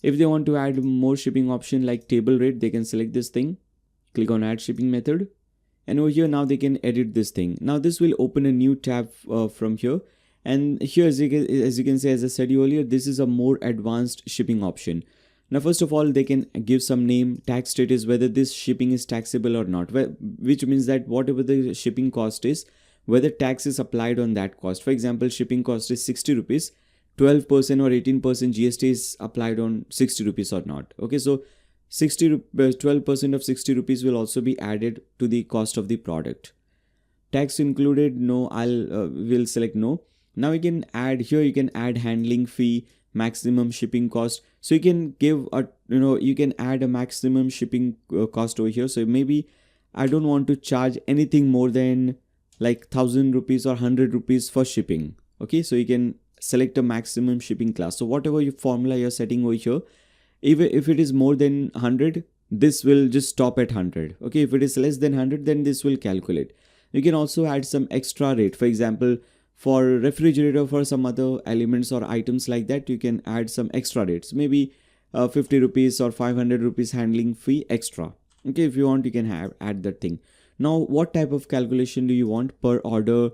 If they want to add more shipping option like table rate, they can select this thing, click on add shipping method, and over here now they can edit this thing. Now this will open a new tab from here, and here as you can see, as I said earlier, this is a more advanced shipping option. Now first of all, they can give some name, tax status, whether this shipping is taxable or not, which means that whatever the shipping cost is, whether tax is applied on that cost. For example, shipping cost is 60 rupees, 12% or 18% GST is applied on 60 rupees or not. Okay, so 12% of 60 rupees will also be added to the cost of the product. Tax included, no, will select no. Now you can add here, you can add handling fee, maximum shipping cost. So you can give a, you can add a maximum shipping cost over here. So maybe I don't want to charge anything more than like 1000 rupees or 100 rupees for shipping. Okay, so you can select a maximum shipping class. So whatever your formula you're setting over here, even if it is more than 100, this will just stop at 100. Okay, if it is less than 100, then this will calculate. You can also add some extra rate. For example, for refrigerator, for some other elements or items like that, you can add some extra rates. Maybe 50 rupees or 500 rupees handling fee extra. Okay, if you want, you can add that thing. Now, what type of calculation do you want? Per order,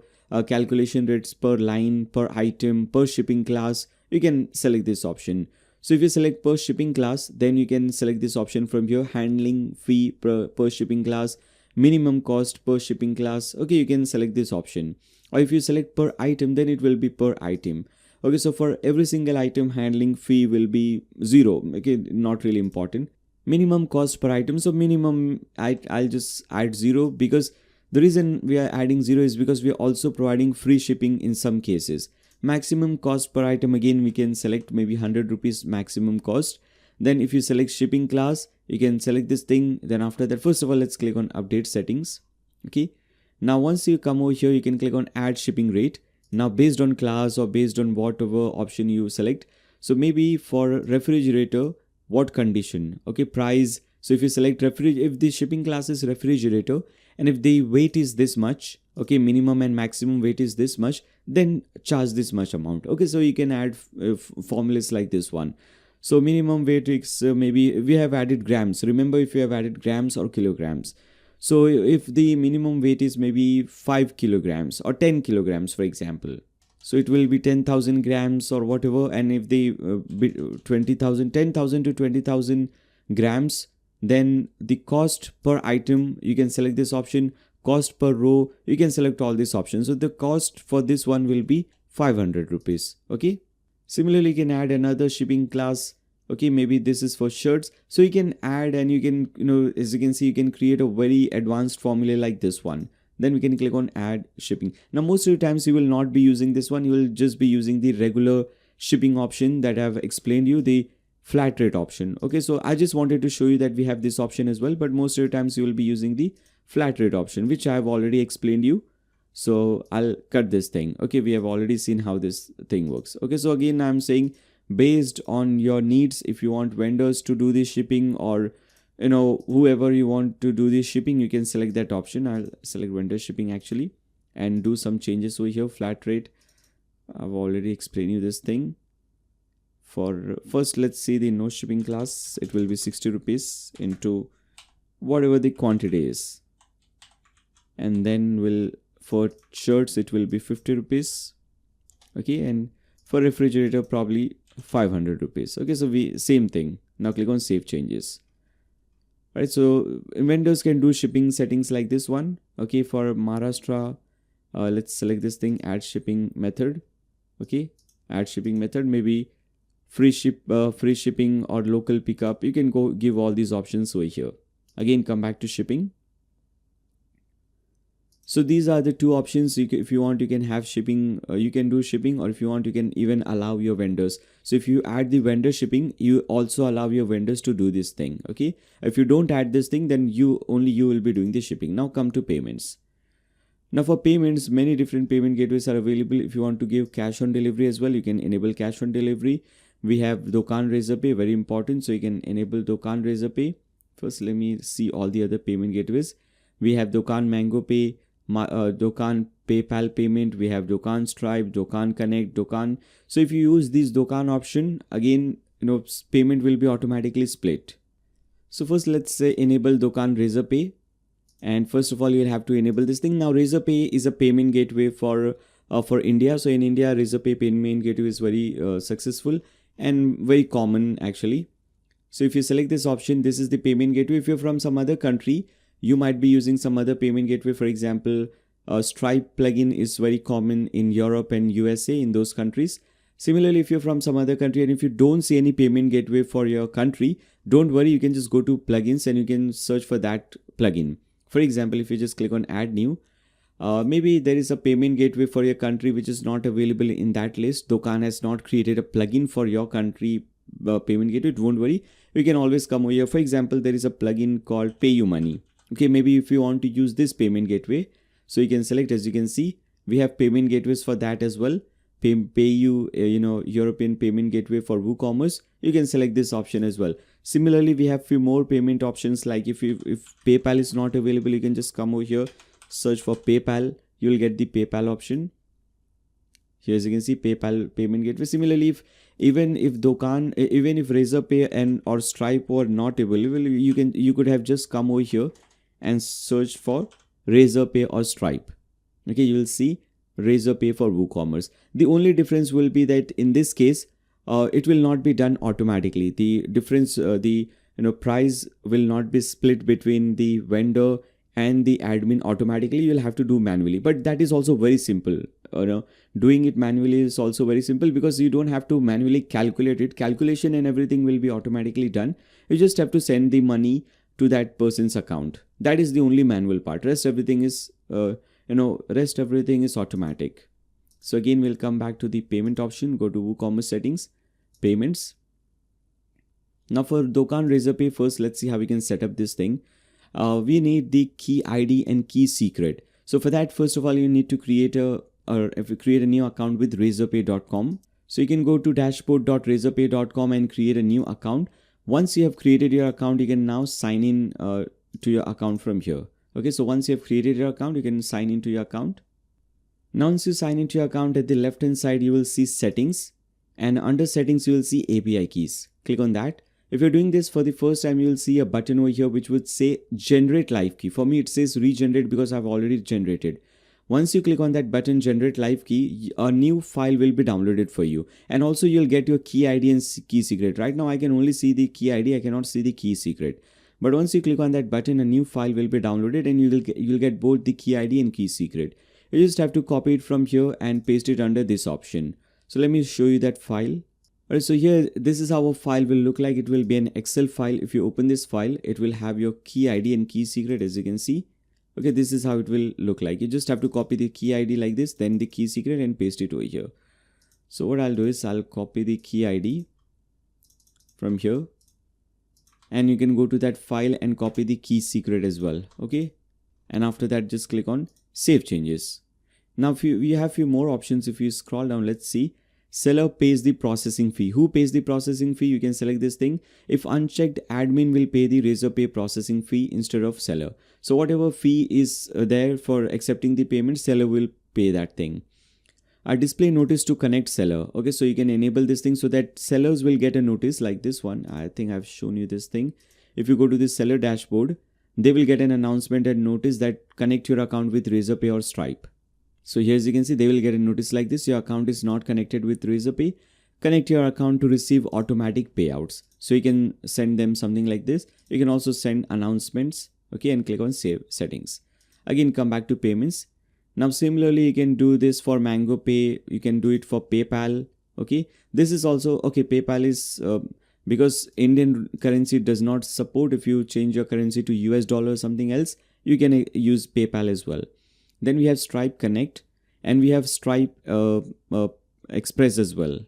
calculation rates per line, per item, per shipping class. You can select this option. So if you select per shipping class, then you can select this option from here, handling fee per shipping class, minimum cost per shipping class. Okay, you can select this option. Or if you select per item, then it will be per item. Okay, so for every single item, handling fee will be 0. Okay, not really important. Minimum cost per item. So minimum, I'll just add 0, because the reason we are adding 0 is because we are also providing free shipping in some cases. Maximum cost per item, again we can select maybe 100 rupees maximum cost. Then if you select shipping class, you can select this thing. Then after that, first of all, let's click on update settings. Okay, now once you come over here, you can click on add shipping rate. Now based on class or based on whatever option you select, so maybe for refrigerator, what condition, okay, price. So if you select if the shipping class is refrigerator, and if the weight is this much, okay, minimum and maximum weight is this much, then charge this much amount. Okay, so you can add formulas like this one. So minimum weight is maybe we have added grams. Remember, if you have added grams or kilograms. So if the minimum weight is maybe 5 kilograms or 10 kilograms, for example, so it will be 10,000 grams or whatever. And if the 10,000 to 20,000 grams, then the cost per item, you can select this option. Cost per row, you can select all these options. So the cost for this one will be 500 rupees. Okay, similarly, you can add another shipping class. Okay, maybe this is for shirts. So you can add, and you can, as you can see, you can create a very advanced formula like this one. Then we can click on add shipping. Now most of the times you will not be using this one, you will just be using the regular shipping option that I've explained you, the flat rate option. Okay, so I just wanted to show you that we have this option as well, but most of the times you will be using the flat rate option, which I have already explained you. So I'll cut this thing. Okay, we have already seen how this thing works. Okay, so again I'm saying based on your needs, if you want vendors to do the shipping, or whoever you want to do this shipping, you can select that option. I'll select vendor shipping actually and do some changes over here. Flat rate, I've already explained you this thing. For first, let's see the no shipping class. It will be 60 rupees into whatever the quantity is, and then for shirts it will be 50 rupees. Okay, and for refrigerator probably 500 rupees. Okay, so same thing. Now click on save changes. Right, so vendors can do shipping settings like this one. Okay, for Maharashtra, let's select this thing, add shipping method. Okay, add shipping method, maybe free shipping or local pickup. You can go give all these options over here. Again, come back to shipping. So these are the two options. If you want, you can have shipping, you can do shipping, or if you want, you can even allow your vendors. So if you add the vendor shipping, you also allow your vendors to do this thing. Okay, if you don't add this thing, then only you will be doing the shipping. Now come to payments. Now for payments, many different payment gateways are available. If you want to give cash on delivery as well, you can enable cash on delivery. We have Dokan Razorpay, very important, so you can enable Dokan Razorpay. First, let me see all the other payment gateways. We have Dokan Mango Pay, Dokan PayPal payment. We have Dokan Stripe, Dokan Connect, Dokan. So if you use this Dokan option, again, payment will be automatically split. So first, let's say enable Dokan Razorpay. And first of all, you'll have to enable this thing. Now Razorpay is a payment gateway for India. So in India, Razorpay payment gateway is very successful and very common actually. So if you select this option, this is the payment gateway. If you're from some other country, you might be using some other payment gateway. For example, Stripe plugin is very common in Europe and USA, in those countries. Similarly, if you're from some other country and if you don't see any payment gateway for your country, don't worry, you can just go to plugins and you can search for that plugin. For example, if you just click on add new, maybe there is a payment gateway for your country which is not available in that list. Dokan has not created a plugin for your country payment gateway. Don't worry, you can always come over here. For example, there is a plugin called Pay You Money. Okay, maybe if you want to use this payment gateway, so you can select, as you can see, we have payment gateways for that as well. PayU, European payment gateway for WooCommerce. You can select this option as well. Similarly, we have few more payment options, like if PayPal is not available, you can just come over here, search for PayPal. You will get the PayPal option. Here, as you can see, PayPal payment gateway. Similarly, even if Razorpay or Stripe were not available, you could have just come over here and search for Razorpay or Stripe. Okay, you will see Razorpay for WooCommerce. The only difference will be that in this case, it will not be done automatically. The difference, the price will not be split between the vendor and the admin automatically. You'll have to do manually, but that is also very simple. Doing it manually is also very simple because you don't have to manually calculate it. Calculation and everything will be automatically done. You just have to send the money to that person's account. That is the only manual part. Rest everything is automatic. So again, we'll come back to the payment option. Go to WooCommerce Settings, Payments. Now for Dokan Razorpay, first let's see how we can set up this thing. We need the key ID and key secret. So for that, first of all, you need to create a new account with razorpay.com. So you can go to dashboard.razorpay.com and create a new account. Once you have created your account, you can now sign in to your account from here. Okay, so once you have created your account, you can sign into your account. Now once you sign into your account, at the left hand side you will see settings, and under settings you will see API keys. Click on that. If you're doing this for the first time, you will see a button over here which would say generate live key. For me it says regenerate because I've already generated. Once you click on that button, generate live key, a new file will be downloaded for you, and also you'll get your key ID and key secret. Right now I can only see the key ID, I cannot see the key secret. But once you click on that button, a new file will be downloaded and you'll get both the key ID and key secret. You just have to copy it from here and paste it under this option. So let me show you that file. Alright, so here, this is how a file will look like. It will be an Excel file. If you open this file, it will have your key ID and key secret, as you can see. Okay, this is how it will look like. You just have to copy the key ID like this, then the key secret, and paste it over here. So what I'll do is I'll copy the key ID from here, and you can go to that file and copy the key secret as well. Okay, and after that just click on save changes. Now we have few more options. If you scroll down, let's see. Seller pays the processing fee. Who pays the processing fee? You can select this thing. If unchecked, admin will pay the Razorpay processing fee instead of seller. So whatever fee is there for accepting the payment, seller will pay that thing. Display notice to connect seller. Okay, so you can enable this thing so that sellers will get a notice like this one. I think I've shown you this thing. If you go to the seller dashboard, they will get an announcement and notice that connect your account with Razorpay or Stripe. So here, as you can see, they will get a notice like this. Your account is not connected with Razorpay. Connect your account to receive automatic payouts. So you can send them something like this. You can also send announcements. Okay, and click on save settings. Again, come back to payments. Now, similarly, you can do this for Mango Pay. You can do it for PayPal. Okay, this is also okay. PayPal is because Indian currency does not support. If you change your currency to US dollar or something else, you can use PayPal as well. Then we have Stripe Connect, and we have Stripe Express as well.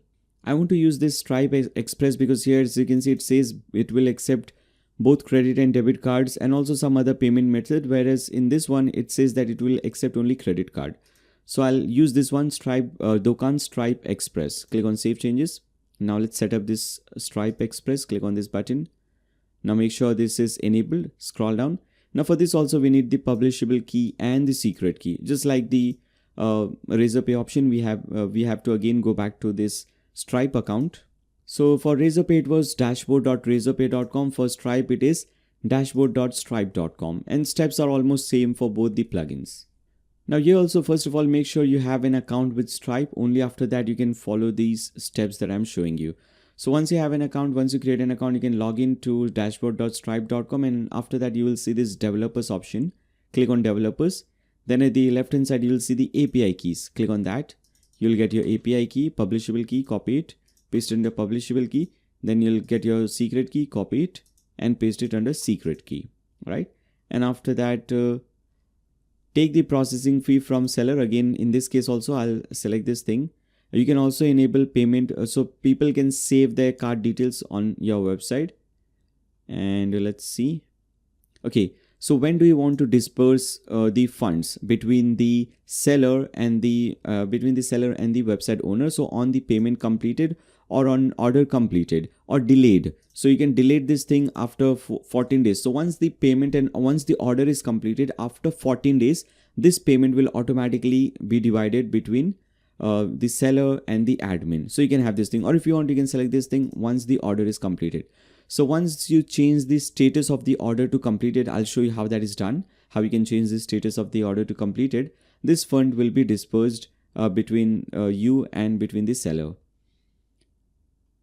I want to use this Stripe Express because here, as you can see, it says it will accept both credit and debit cards and also some other payment method. Whereas in this one, it says that it will accept only credit card. So I'll use this one, Dokan Stripe Express. Click on Save Changes. Now let's set up this Stripe Express. Click on this button. Now make sure this is enabled. Scroll down. Now for this also we need the publishable key and the secret key. Just like the Razorpay option, we have to again go back to this Stripe account. So for Razorpay it was dashboard.razorpay.com. For Stripe it is dashboard.stripe.com, and steps are almost same for both the plugins. Now here also, first of all, make sure you have an account with Stripe. Only after that you can follow these steps that I'm showing you. So once you have an account, once you create an account, you can log in to dashboard.stripe.com, and after that you will see this developers option. Click on developers. Then at the left hand side you will see the API keys. Click on that. You'll get your API key, publishable key, copy it, paste it in the publishable key. Then you'll get your secret key, copy it and paste it under secret key. Right? And after that, take the processing fee from seller. Again, in this case also I'll select this thing. You can also enable payment so people can save their card details on your website. And let's see. Okay, so when do you want to disperse the funds between the seller and the website owner? So on the payment completed or on order completed or delayed. So you can delete this thing after 14 days. So once the payment and once the order is completed after 14 days, this payment will automatically be divided between the seller and the admin. So you can have this thing, or if you want, you can select this thing once the order is completed. So once you change the status of the order to completed, I'll show you how that is done, how you can change the status of the order to completed. This fund will be dispersed between you and between the seller.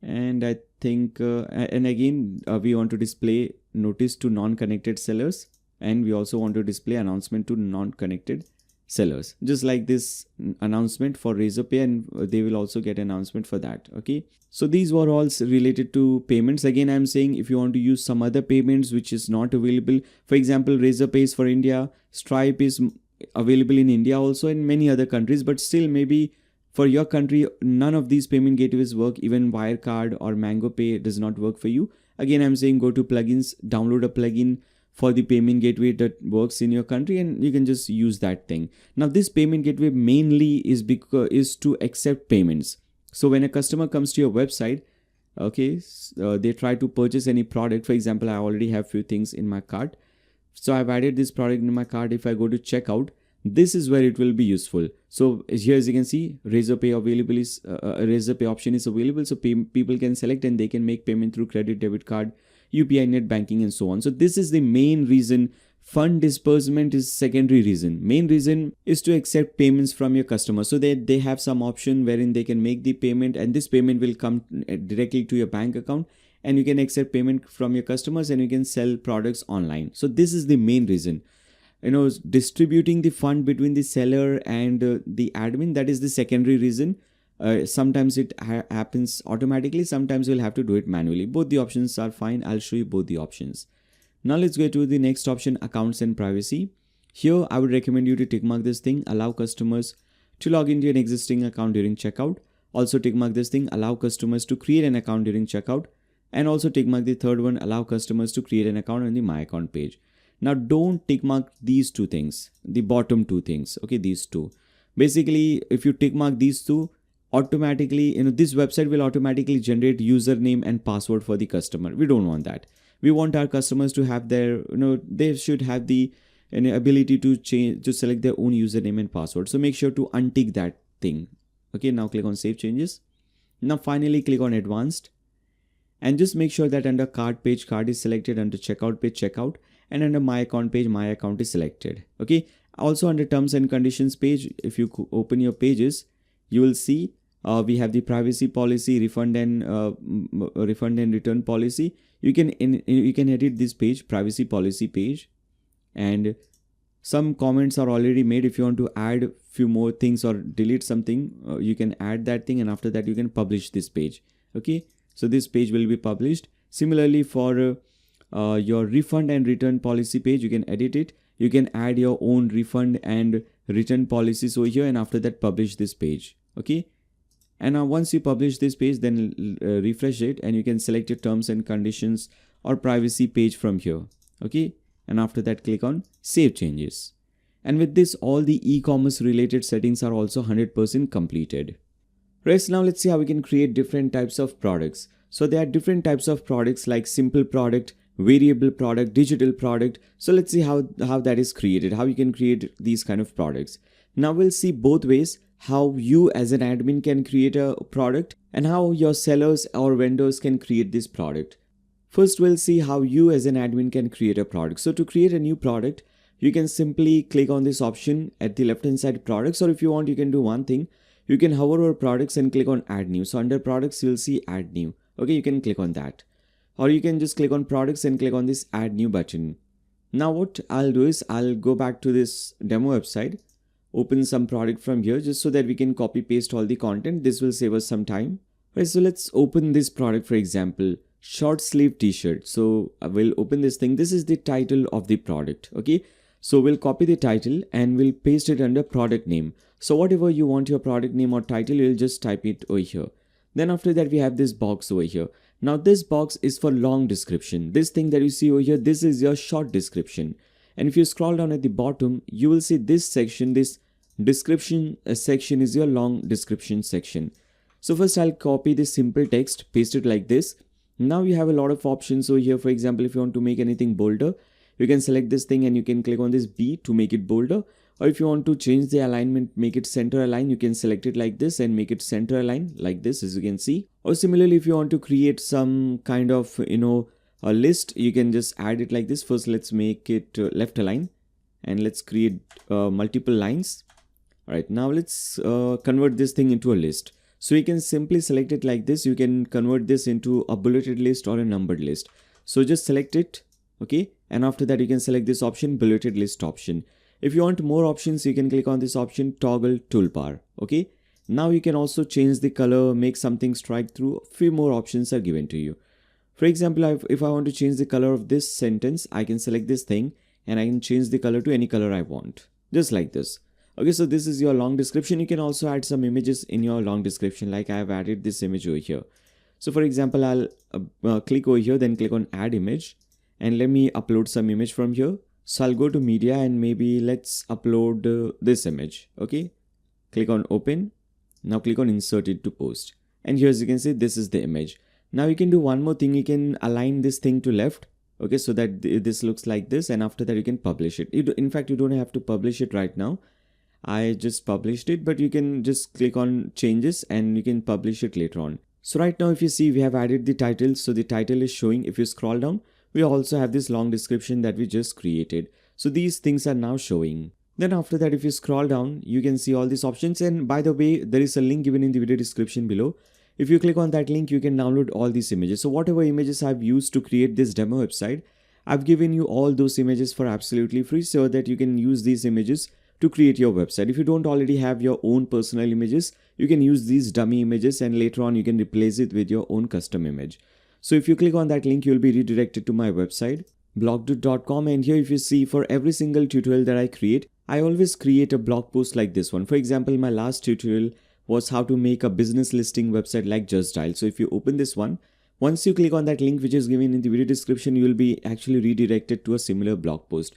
And I think, and again, we want to display notice to non-connected sellers, and we also want to display announcement to non-connected sellers, just like this announcement for Razorpay, and they will also get announcement for that. Okay, so these were all related to payments. Again, I'm saying if you want to use some other payments which is not available, for example, Razorpay is for India, Stripe is available in India also, in many other countries, but still maybe for your country none of these payment gateways work. Even Wirecard or Mango Pay does not work for you. Again, I'm saying go to plugins, download a plugin for the payment gateway that works in your country, and you can just use that thing. Now this payment gateway mainly is to accept payments. So when a customer comes to your website, okay, they try to purchase any product. For example, I already have few things in my cart, so I've added this product in my cart. If I go to checkout, this is where it will be useful. So here, as you can see, Razorpay available is Razorpay option is available, so people can select and they can make payment through credit, debit card, UPI, net banking, and so on. So this is the main reason. Fund disbursement is secondary reason. Main reason is to accept payments from your customer, so that they have some option wherein they can make the payment, and this payment will come directly to your bank account, and you can accept payment from your customers, and you can sell products online. So this is the main reason. Distributing the fund between the seller and the admin, that is the secondary reason. Sometimes it happens automatically, sometimes you'll have to do it manually. Both the options are fine. I'll show you both the options. Now let's go to the next option, accounts and privacy. Here, I would recommend you to tick mark this thing, allow customers to log into an existing account during checkout. Also tick mark this thing, allow customers to create an account during checkout. And also tick mark the third one, allow customers to create an account on the My Account page. Now don't tick mark these two things, the bottom two things, okay, these two. Basically, if you tick mark these two, automatically, this website will automatically generate username and password for the customer. We don't want that. We want our customers to have their, they should have the ability to change, to select their own username and password. So make sure to untick that thing. Okay, now click on Save Changes. Now finally click on Advanced. And just make sure that under Cart page, card is selected, under Checkout page, checkout, and under My Account page, My Account is selected. Okay. Also under Terms and Conditions page, if you open your pages, you will see we have the privacy policy, refund and return policy. You can edit this page, privacy policy page, and some comments are already made. If you want to add few more things or delete something, you can add that thing, and after that you can publish this page. Okay. So this page will be published. Similarly, for your refund and return policy page, you can edit it. You can add your own refund and return policies over here, and after that publish this page. Okay. And now once you publish this page, then refresh it, and you can select your terms and conditions or privacy page from here. Okay. And after that, click on Save Changes. And with this, all the e-commerce related settings are also 100% completed. Right, now let's see how we can create different types of products. So there are different types of products like simple product, variable product, digital product. So let's see how that is created, how you can create these kind of products. Now we'll see both ways, how you as an admin can create a product and how your sellers or vendors can create this product. First, we'll see how you as an admin can create a product. So to create a new product, you can simply click on this option at the left hand side, products, or if you want, you can do one thing. You can hover over products and click on add new. So under products, you'll see add new. Okay, you can click on that. Or you can just click on products and click on this add new button. Now what I'll do is I'll go back to this demo website, open some product from here just so that we can copy paste all the content. This will save us some time. Right, so let's open this product, for example, short sleeve t-shirt. So I will open this thing. This is the title of the product. Okay. So we'll copy the title and we'll paste it under product name. So whatever you want your product name or title, you'll just type it over here. Then after that, we have this box over here. Now this box is for long description. This thing that you see over here, this is your short description. And if you scroll down at the bottom, you will see this section, this description section is your long description section. So first I'll copy this simple text, paste it like this. Now you have a lot of options over here. For example, if you want to make anything bolder, you can select this thing and you can click on this B to make it bolder. Or if you want to change the alignment, make it center align, you can select it like this and make it center align like this, as you can see. Or similarly, if you want to create some kind of, a list, you can just add it like this. First, let's make it left align and let's create multiple lines. All right, now let's convert this thing into a list. So you can simply select it like this. You can convert this into a bulleted list or a numbered list. So just select it. Okay. And after that, you can select this option, bulleted list option. If you want more options, you can click on this option, toggle toolbar. Okay. Now you can also change the color, make something strike through. A few more options are given to you. For example, if I want to change the color of this sentence, I can select this thing and I can change the color to any color I want. Just like this. Okay, so this is your long description. You can also add some images in your long description, like I have added this image over here. So for example, I'll click over here, then click on add image and let me upload some image from here. So I'll go to media and maybe let's upload this image. Okay, click on open. Now click on insert it to post. And here, as you can see, this is the image. Now you can do one more thing. You can align this thing to left. Okay, so that this looks like this. And after that, you can publish it. In fact, you don't have to publish it right now. I just published it, but you can just click on changes and you can publish it later on. So right now, if you see, we have added the title. So the title is showing. If you scroll down, we also have this long description that we just created. So these things are now showing. Then after that, if you scroll down, you can see all these options. And by the way, there is a link given in the video description below. If you click on that link, you can download all these images. So whatever images I've used to create this demo website, I've given you all those images for absolutely free so that you can use these images to create your website. If you don't already have your own personal images, you can use these dummy images and later on you can replace it with your own custom image. So if you click on that link, you'll be redirected to my website. blogdot.com, and here if you see, for every single tutorial that I create, I always create a blog post like this one. For example, my last tutorial was how to make a business listing website like Just Dial. So if you open this one, once you click on that link which is given in the video description, you will be actually redirected to a similar blog post.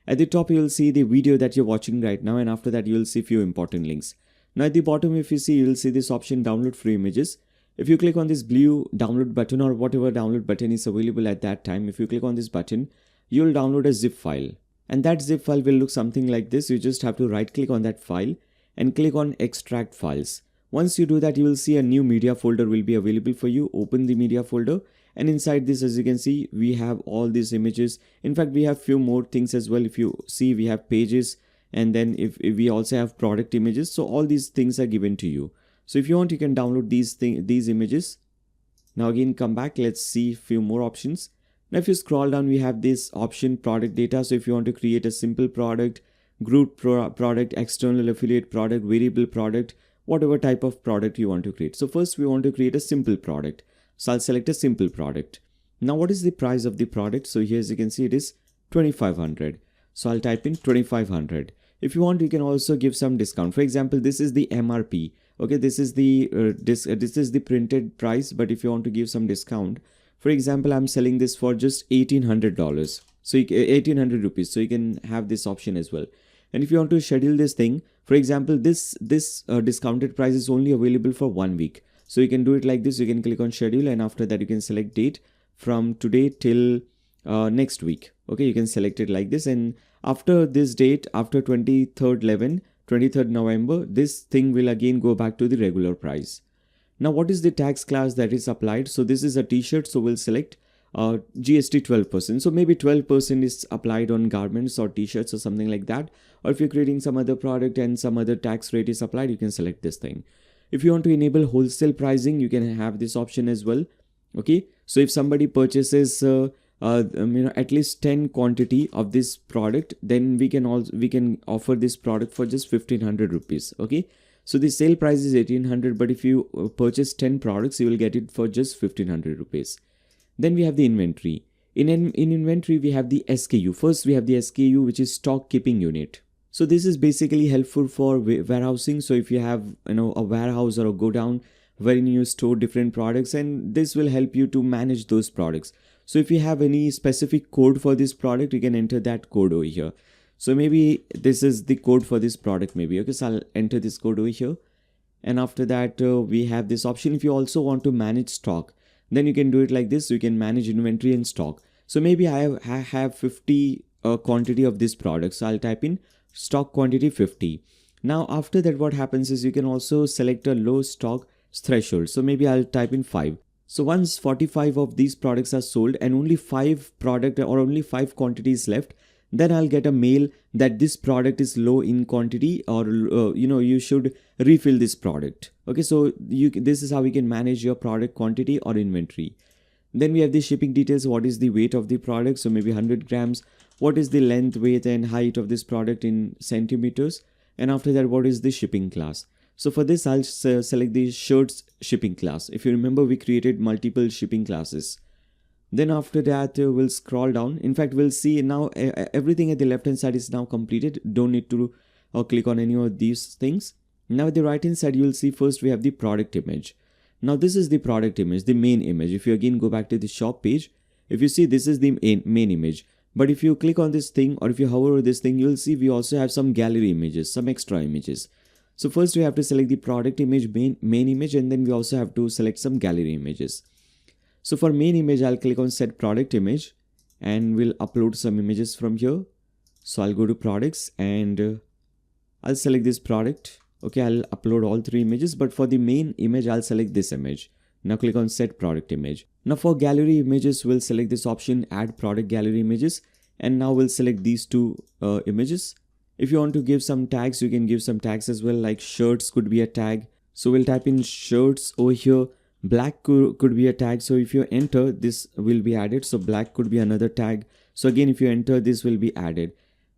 At the top, you will see the video that you're watching right now, and after that you will see few important links. Now at the bottom, if you see, you will see this option, download free images. If you click on this blue download button, or whatever download button is available at that time, if you click on this button, you will download a zip file. And that zip file will look something like this. You just have to right click on that file and click on extract files. Once you do that, you will see a new media folder will be available for you. Open the media folder, and inside this, as you can see, we have all these images. In fact, we have few more things as well. If you see, we have pages, and then if we also have product images. So all these things are given to you. So if you want, you can download these images. Now again, come back. Let's see few more options. Now if you scroll down, we have this option, product data. So if you want to create a simple product, group product, external affiliate product, variable product, whatever type of product you want to create. So first we want to create a simple product. So I'll select a simple product. Now what is the price of the product? So here, as you can see, it is 2500. So I'll type in 2500. If you want, you can also give some discount. For example, this is the MRP. Okay, this is the this is the printed price, but if you want to give some discount, for example, I'm selling this for just $1,800. So 1,800 rupees. So you can have this option as well. And if you want to schedule this thing, for example, this discounted price is only available for 1 week. So you can do it like this. You can click on schedule, and after that you can select date from today till next week. Okay, you can select it like this, and after this date, after 23rd November, this thing will again go back to the regular price. Now what is the tax class that is applied? So this is a t-shirt, so we'll select GST 12%. So maybe 12% is applied on garments or t-shirts or something like that. Or if you're creating some other product and some other tax rate is applied, you can select this thing. If you want to enable wholesale pricing, you can have this option as well. Okay, so if somebody purchases at least 10 quantity of this product, then we can offer this product for just 1500 rupees. Okay, so the sale price is 1800, but if you purchase 10 products, you will get it for just 1500 rupees. Then we have the inventory. In inventory, we have the SKU. First, we have the SKU, which is stock keeping unit. So this is basically helpful for warehousing. So if you have a warehouse or a godown wherein you store different products, and this will help you to manage those products. So if you have any specific code for this product, you can enter that code over here. So maybe this is the code for this product maybe. Okay, so I'll enter this code over here. And after that, we have this option. If you also want to manage stock, then you can do it like this. You can manage inventory and stock. So maybe I have 50 quantity of this product. So I'll type in stock quantity 50. Now after that, what happens is you can also select a low stock threshold. So maybe I'll type in 5. So once 45 of these products are sold and only 5 product or only 5 quantities left, then I'll get a mail that this product is low in quantity, or you should refill this product. Okay, so this is how you can manage your product quantity or inventory. Then we have the shipping details. What is the weight of the product? So maybe 100 grams. What is the length, weight and height of this product in centimeters? And after that, what is the shipping class? So for this, I'll select the shirts shipping class. If you remember, we created multiple shipping classes. Then after that, we'll scroll down. In fact, we'll see now everything at the left hand side is now completed. Don't need to click on any of these things. Now at the right hand side, you'll see first we have the product image. Now this is the product image, the main image. If you again go back to the shop page, if you see, this is the main image. But if you click on this thing, or if you hover over this thing, you'll see we also have some gallery images, some extra images. So first we have to select the product image, main image, and then we also have to select some gallery images. So for main image, I'll click on set product image, and we'll upload some images from here. So I'll go to products, and I'll select this product. Okay, I'll upload all 3 images, but for the main image, I'll select this image. Now click on set product image. Now for gallery images, we'll select this option, add product gallery images, and now we'll select these 2 images. If you want to give some tags, you can give some tags as well, like shirts could be a tag. So we'll type in shirts over here. Black could be a tag. So if you enter, this will be added. So black could be another tag. So again, if you enter, this will be added.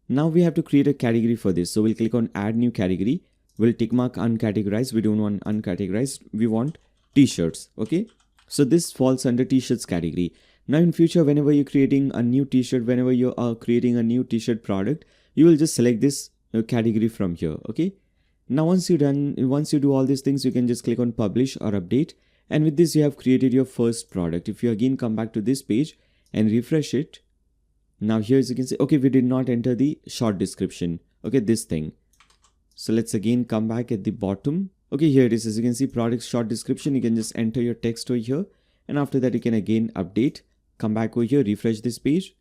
Now we have to create a category for this. So we'll click on add new category. We'll tick mark uncategorized. We don't want uncategorized. We want t-shirts. Okay. So this falls under t-shirts category. Now in future, whenever you're creating a new t-shirt, whenever you are creating a new t-shirt product, you will just select this category from here. Okay. Now once you do all these things, you can just click on publish or update. And with this, you have created your first product. If you again come back to this page and refresh it, now here as you can see, okay, we did not enter the short description. Okay, this thing. So let's again come back at the bottom. Okay, here it is. As you can see, product short description. You can just enter your text over here. And after that, you can again update. Come back over here, refresh this page.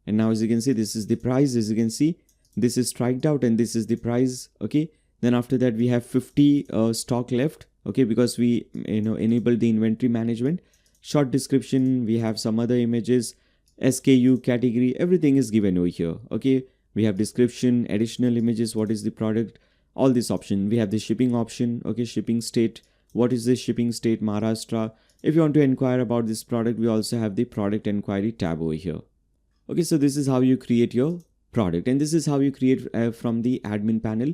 And now as you can see, this is the price. As you can see, this is striked out and this is the price. Okay. Then after that, we have 50 stock left. Okay, because we enabled the inventory management. Short description, we have some other images, SKU, category, everything is given over here. Okay, we have description, additional images, what is the product, all this option. We have the shipping option. Okay, shipping state, what is the shipping state, Maharashtra. If you want to inquire about this product, we also have the product inquiry tab over here. Okay, so this is how you create your product, and this is how you create from the admin panel.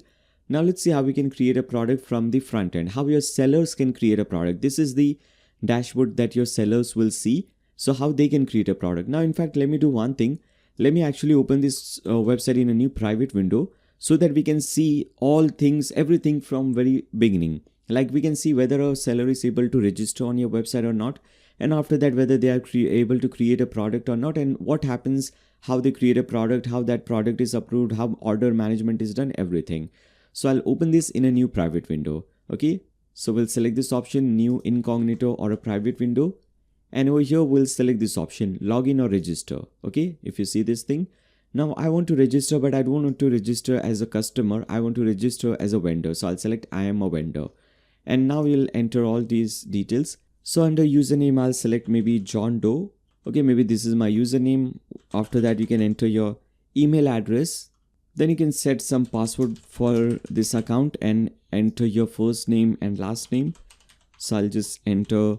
Now let's see how we can create a product from the front end, how your sellers can create a product. This is the dashboard that your sellers will see. So how they can create a product. Now, in fact, let me do one thing. Let me actually open this website in a new private window so that we can see all things, everything from very beginning. Like we can see whether a seller is able to register on your website or not. And after that, whether they are able to create a product or not, and what happens, how they create a product, how that product is approved, how order management is done, everything. So I'll open this in a new private window. Okay. So we'll select this option, new incognito or a private window. And over here, we'll select this option, login or register. Okay. If you see this thing, now I want to register, but I don't want to register as a customer. I want to register as a vendor. So I'll select I am a vendor. And now we'll enter all these details. So under username, I'll select maybe John Doe. Okay. Maybe this is my username. After that, you can enter your email address. Then you can set some password for this account and enter your first name and last name. So I'll just enter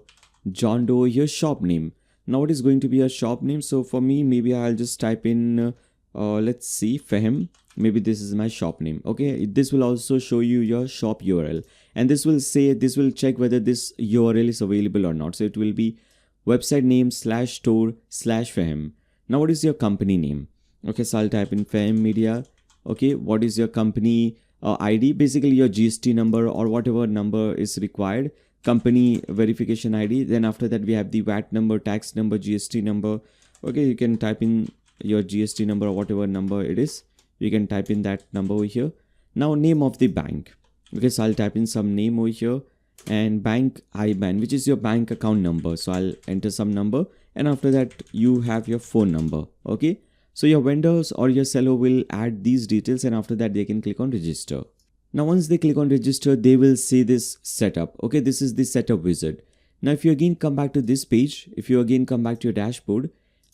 John Doe here, shop name. Now what is going to be a shop name? So for me, maybe I'll just type in, let's see, Fahem. Maybe this is my shop name. Okay. This will also show you your shop URL. And this will check whether this URL is available or not. So it will be website name /store/Fahem. Now what is your company name? Okay. So I'll type in Fahem Media. Okay, what is your company ID? Basically your GST number or whatever number is required, company verification ID. Then after that, we have the VAT number, tax number, GST number. Okay, you can type in your GST number or whatever number it is. You can type in that number over here. Now name of the bank. Okay, so I'll type in some name over here and bank IBAN, which is your bank account number. So I'll enter some number, and after that you have your phone number. Okay. So your vendors or your seller will add these details, and after that they can click on register. Now once they click on register, they will see this setup. Okay, this is the setup wizard. Now if you again come back to this page, if you again come back to your dashboard,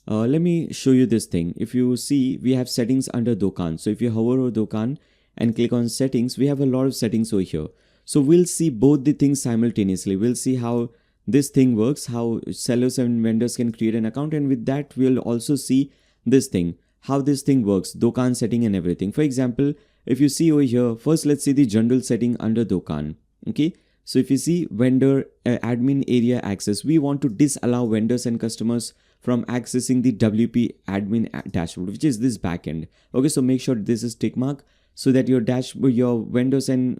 let me show you this thing. If you see, we have settings under Dokan. So if you hover over Dokan and click on settings, we have a lot of settings over here. So we'll see both the things simultaneously. We'll see how this thing works, how sellers and vendors can create an account, and with that we'll also see this thing, how this thing works, Dokan setting and everything. For example, if you see over here, first let's see the general setting under Dokan. Okay, so if you see vendor admin area access, we want to disallow vendors and customers from accessing the WP admin dashboard, which is this backend. Okay, so make sure this is tick mark so that your dashboard, your vendors and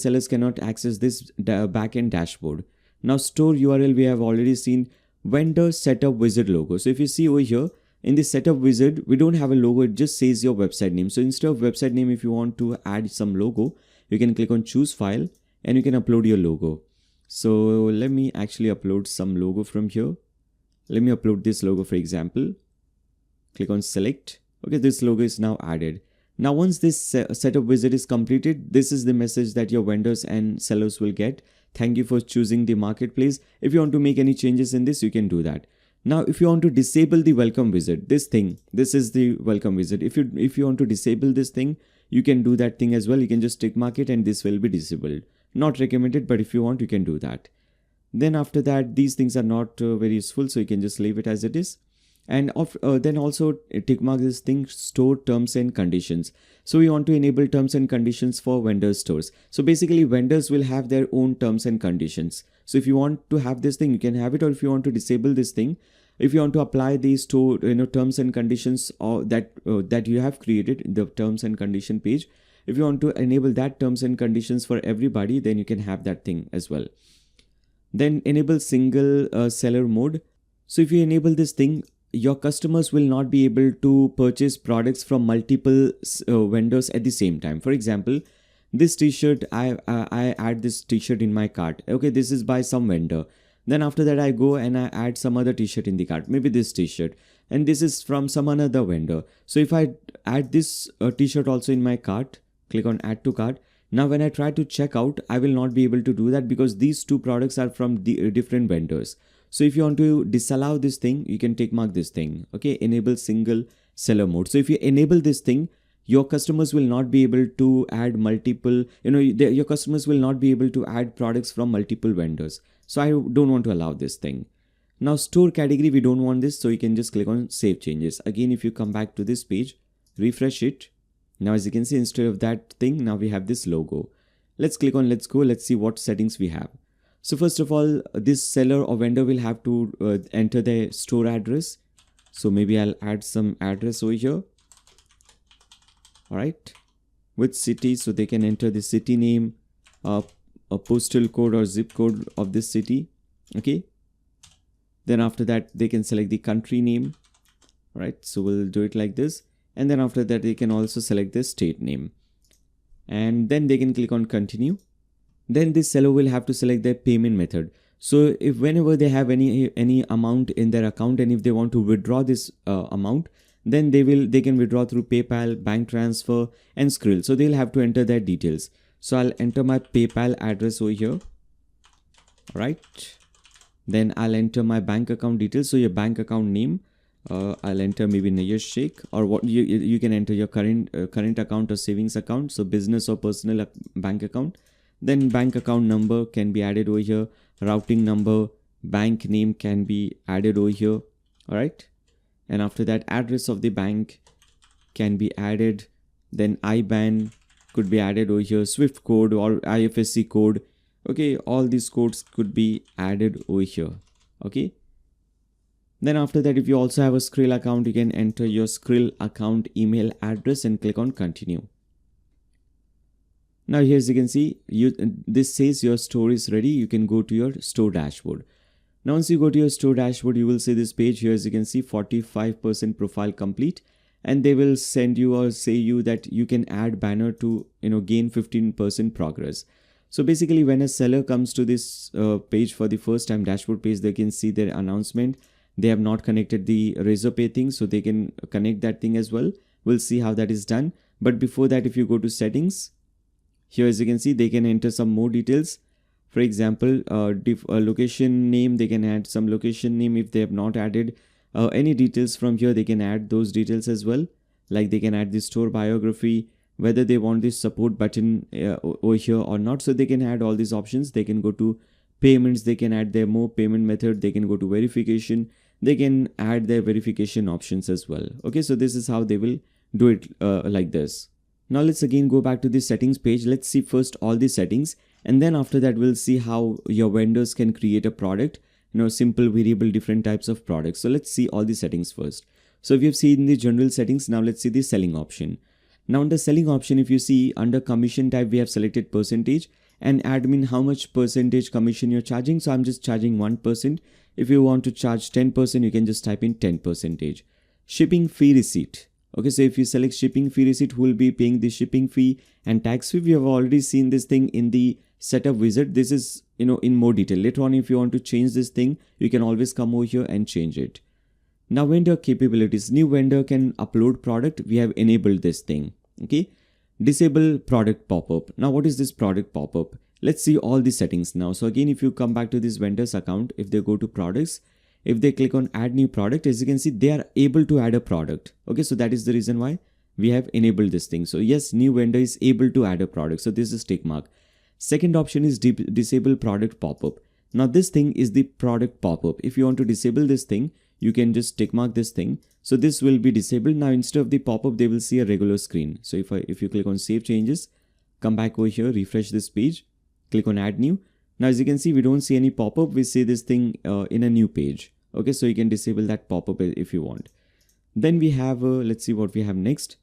sellers cannot access this backend dashboard. Now store URL, we have already seen vendor setup wizard logo. So if you see over here, in the setup wizard, we don't have a logo, it just says your website name. So instead of website name, if you want to add some logo, you can click on choose file and you can upload your logo. So let me actually upload some logo from here. Let me upload this logo, for example. Click on select. Okay, this logo is now added. Now once this setup wizard is completed, this is the message that your vendors and sellers will get. Thank you for choosing the marketplace. If you want to make any changes in this, you can do that. Now, if you want to disable the welcome wizard, this is the welcome wizard. If you want to disable this thing, you can do that thing as well. You can just tick mark it and this will be disabled. Not recommended, but if you want, you can do that. Then after that, these things are not very useful, so you can just leave it as it is. And then also tick mark this thing, store terms and conditions. So we want to enable terms and conditions for vendor stores. So basically vendors will have their own terms and conditions. So if you want to have this thing, you can have it, or if you want to disable this thing, If you want to apply these to terms and conditions or that you have created in the terms and condition page, if you want to enable that terms and conditions for everybody, then you can have that thing as well. Then enable single seller mode. So if you enable this thing, your customers will not be able to purchase products from multiple vendors at the same time. For example, this t-shirt, I add this t-shirt in my cart. Okay, this is by some vendor. Then after that I go and I add some other t-shirt in the cart, maybe this t-shirt, and this is from some another vendor. So if I add this t-shirt also in my cart, click on add to cart. Now when I try to check out, I will not be able to do that because these two products are from the different vendors. So if you want to disallow this thing, you can tick mark this thing. Okay, enable single seller mode. So if you enable this thing, your customers will not be able to add multiple, your customers will not be able to add products from multiple vendors. So I don't want to allow this thing. Now store category, we don't want this. So you can just click on save changes. Again, if you come back to this page, refresh it. Now, as you can see, instead of that thing, now we have this logo. Let's click on let's go. Let's see what settings we have. So first of all, this seller or vendor will have to enter their store address. So maybe I'll add some address over here. All right. With city, so they can enter the city name, a postal code or zip code of this city. Okay. Then after that, they can select the country name. All right. So we'll do it like this. And then after that, they can also select the state name. And then they can click on continue. Then this seller will have to select their payment method. So if whenever they have any amount in their account, and if they want to withdraw this amount, then they can withdraw through PayPal, bank transfer, and Skrill. So they'll have to enter their details. So I'll enter my PayPal address over here. All right. Then I'll enter my bank account details. So your bank account name. I'll enter maybe Nayyar Shaikh, or what you can enter your current account or savings account. So business or personal bank account. Then bank account number can be added over here. Routing number, bank name can be added over here. All right. And after that, address of the bank can be added. Then IBAN could be added over here. Swift code or IFSC code. Okay. All these codes could be added over here. Okay. Then after that, if you also have a Skrill account, you can enter your Skrill account email address and click on continue. Now here, as you can see, this says your store is ready. You can go to your store dashboard. Now once you go to your store dashboard, you will see this page here. As you can see, 45% profile complete, and they will send you or say you that you can add banner to gain 15% progress. So basically, when a seller comes to this page for the first time, dashboard page, they can see their announcement. They have not connected the Razorpay thing, so they can connect that thing as well. We'll see how that is done. But before that, if you go to settings, here as you can see, they can enter some more details. For example, location name, they can add some location name. If they have not added any details from here, they can add those details as well. Like they can add the store biography, whether they want this support button over here or not. So they can add all these options. They can go to payments, they can add their more payment method, they can go to verification. They can add their verification options as well. Okay, so this is how they will do it like this. Now let's again go back to the settings page. Let's see first all the settings, and then after that we'll see how your vendors can create a product, simple variable different types of products. So let's see all the settings first. So if you've seen the general settings, now let's see the selling option. Now under selling option, if you see under commission type, we have selected percentage, and admin, how much percentage commission you're charging. So I'm just charging 1%. If you want to charge 10%, you can just type in 10%. Shipping fee receipt. Okay, so if you select shipping fee receipt, who will be paying the shipping fee and tax fee? We have already seen this thing in the setup wizard. This is, in more detail. Later on, if you want to change this thing, you can always come over here and change it. Now vendor capabilities. New vendor can upload product. We have enabled this thing. Okay. Disable product pop-up. Now what is this product pop-up? Let's see all the settings now. So again, if you come back to this vendor's account, if they go to products, if they click on add new product, as you can see, they are able to add a product. Okay, so that is the reason why we have enabled this thing. So yes, new vendor is able to add a product. So this is tick mark. Second option is disable product pop-up. Now this thing is the product pop-up. If you want to disable this thing, you can just tick mark this thing. So this will be disabled. Now instead of the pop-up, they will see a regular screen. So if you click on save changes, come back over here, refresh this page, click on add new. Now as you can see, we don't see any pop-up. We see this thing in a new page. Okay, so you can disable that pop-up if you want. Then we have, let's see what we have next.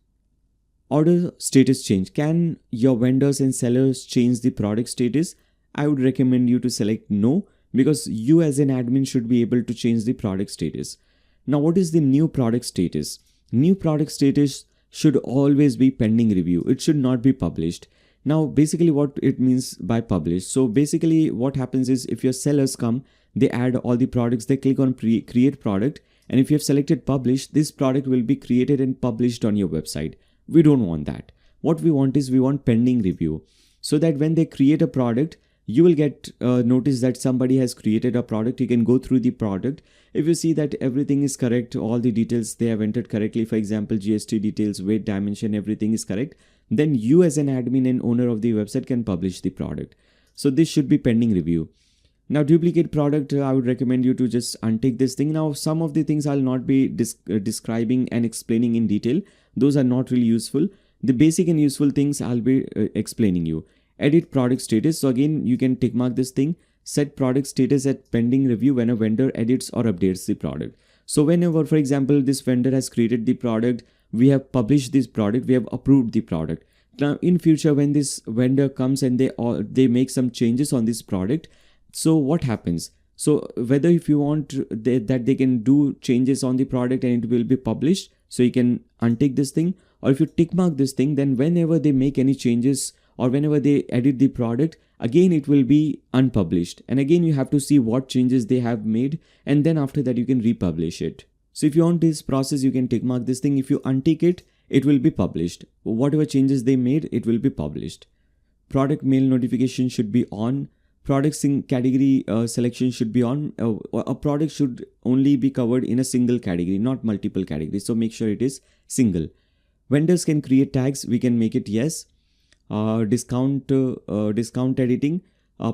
Order status change. Can your vendors and sellers change the product status? I would recommend you to select no, because you as an admin should be able to change the product status. Now, what is the new product status? New product status should always be pending review. It should not be published. Now, basically what it means by published. So basically what happens is, if your sellers come, they add all the products, they click on create product. And if you have selected publish, this product will be created and published on your website. We don't want that. What we want is, we want pending review, so that when they create a product, you will get notice that somebody has created a product. You can go through the product. If you see that everything is correct, all the details they have entered correctly, for example, GST details, weight, dimension, everything is correct, then you as an admin and owner of the website can publish the product. So this should be pending review. Now, duplicate product, I would recommend you to just untick this thing. Now, some of the things I'll not be describing and explaining in detail. Those are not really useful. The basic and useful things I'll be explaining you. Edit product status. So again, you can tick mark this thing. Set product status at pending review when a vendor edits or updates the product. So whenever, for example, this vendor has created the product, we have published this product, we have approved the product. Now, in future, when this vendor comes and they make some changes on this product, so what happens? So whether if you want that they can do changes on the product and it will be published, so you can untick this thing, or if you tick mark this thing, then whenever they make any changes or whenever they edit the product, again it will be unpublished. And again you have to see what changes they have made, and then after that you can republish it. So if you want this process, you can tick mark this thing. If you untick it, it will be published. Whatever changes they made, it will be published. Product mail notification should be on. Products in category selection should be on. A product should only be covered in a single category, not multiple categories. So make sure it is single. Vendors can create tags. We can make it yes. Discount editing.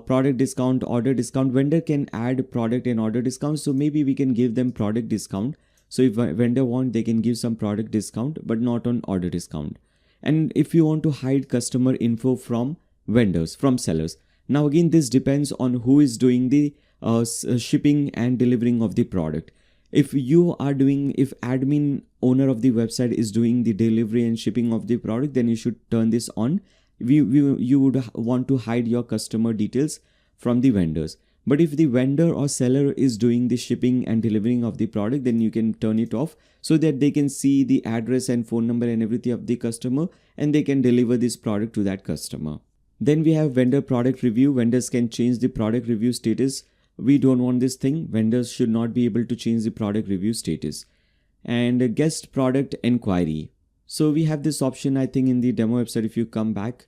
Product discount, order discount. Vendor can add product and order discount. So maybe we can give them product discount. So if a vendor want, they can give some product discount, but not on order discount. And if you want to hide customer info from vendors, from sellers. Now again, this depends on who is doing the shipping and delivering of the product. If admin owner of the website is doing the delivery and shipping of the product, then you should turn this on. You would want to hide your customer details from the vendors. But if the vendor or seller is doing the shipping and delivering of the product, then you can turn it off, so that they can see the address and phone number and everything of the customer, and they can deliver this product to that customer. Then we have vendor product review. Vendors can change the product review status. We don't want this thing. Vendors should not be able to change the product review status. And guest product inquiry. So we have this option, I think, in the demo website. If you come back,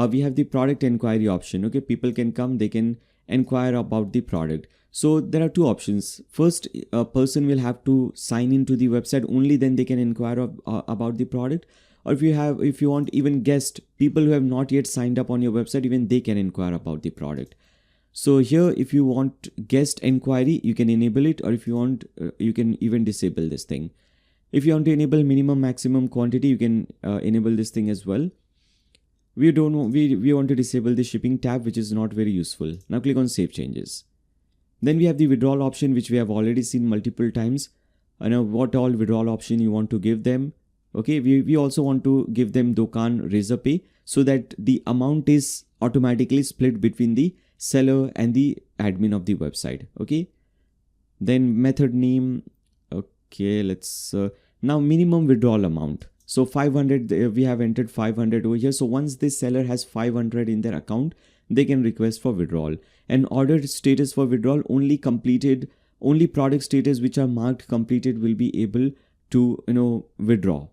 we have the product inquiry option. Okay, people can come, they can inquire about the product. So there are two options. First, a person will have to sign into the website, only then they can inquire about the product. Or if you want even guest, people who have not yet signed up on your website, even they can inquire about the product. So here, if you want guest inquiry, you can enable it, or if you want, you can even disable this thing. If you want to enable minimum maximum quantity, you can enable this thing as well. We want to disable the shipping tab, which is not very useful. Now click on save changes. Then we have the withdrawal option, which we have already seen multiple times. Now what all withdrawal option you want to give them. Okay, we also want to give them Dokan Razor Pay, so that the amount is automatically split between the seller and the admin of the website. Okay, then method name. Okay, let's now minimum withdrawal amount. So 500, we have entered 500 over here. So once this seller has 500 in their account, they can request for withdrawal. And order status for withdrawal, only product status which are marked completed will be able to withdraw.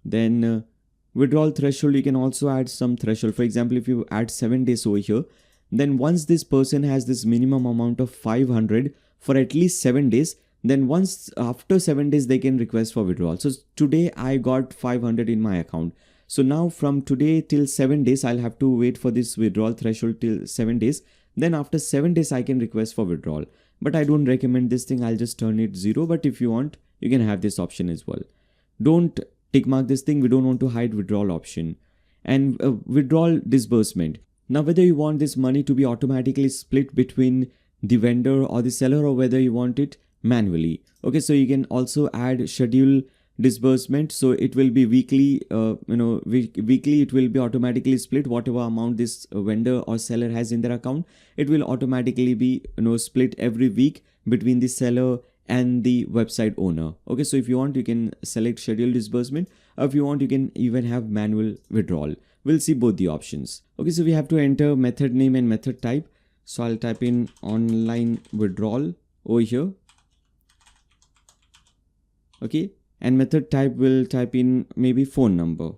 Then withdrawal threshold, you can also add some threshold. For example, if you add 7 days over here, then once this person has this minimum amount of 500 for at least 7 days, then once after 7 days they can request for withdrawal. So today I got 500 in my account. So now from today till 7 days, I'll have to wait for this withdrawal threshold till 7 days. Then after 7 days, I can request for withdrawal. But I don't recommend this thing. I'll just turn it 0. But if you want, you can have this option as well. Don't tick mark this thing. We don't want to hide withdrawal option. And withdrawal disbursement. Now, whether you want this money to be automatically split between the vendor or the seller, or whether you want it manually. Okay, so you can also add schedule disbursement, so it will be weekly. Weekly it will be automatically split. Whatever amount this vendor or seller has in their account, it will automatically be split every week between the seller and the website owner. Okay, so if you want, you can select schedule disbursement, or if you want, you can even have manual withdrawal. We'll see both the options. Okay, so we have to enter method name and method type. So I'll type in online withdrawal over here. Okay, and method type will type in maybe phone number,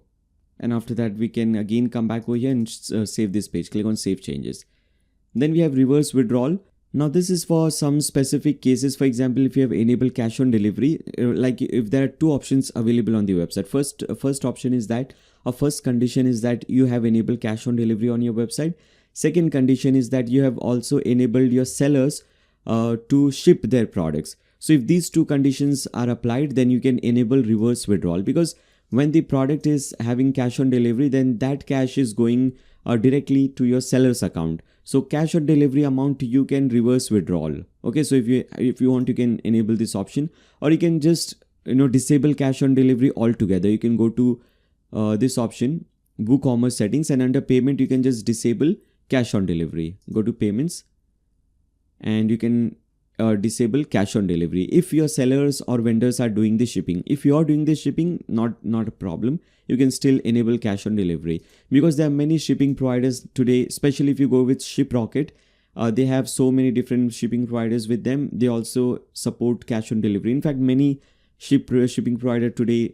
and after that we can again come back over here and save this page. Click on save changes. Then we have reverse withdrawal. Now this is for some specific cases. For example, if you have enabled cash on delivery, like if there are two options available on the website. First option is that, or first condition is that you have enabled cash on delivery on your website. Second condition is that you have also enabled your sellers to ship their products. So if these two conditions are applied, then you can enable reverse withdrawal, because when the product is having cash on delivery, then that cash is going directly to your seller's account. So cash on delivery amount you can reverse withdrawal. Okay, so if you want, you can enable this option, or you can just disable cash on delivery altogether. You can go to this option, WooCommerce Settings, and under payment you can just disable cash on delivery. Go to payments and you can disable cash on delivery if your sellers or vendors are doing the shipping. If you are doing the shipping, not a problem. You can still enable cash on delivery, because there are many shipping providers today, especially if you go with ShipRocket. They have so many different shipping providers with them. They also support cash on delivery. In fact, many shipping provider today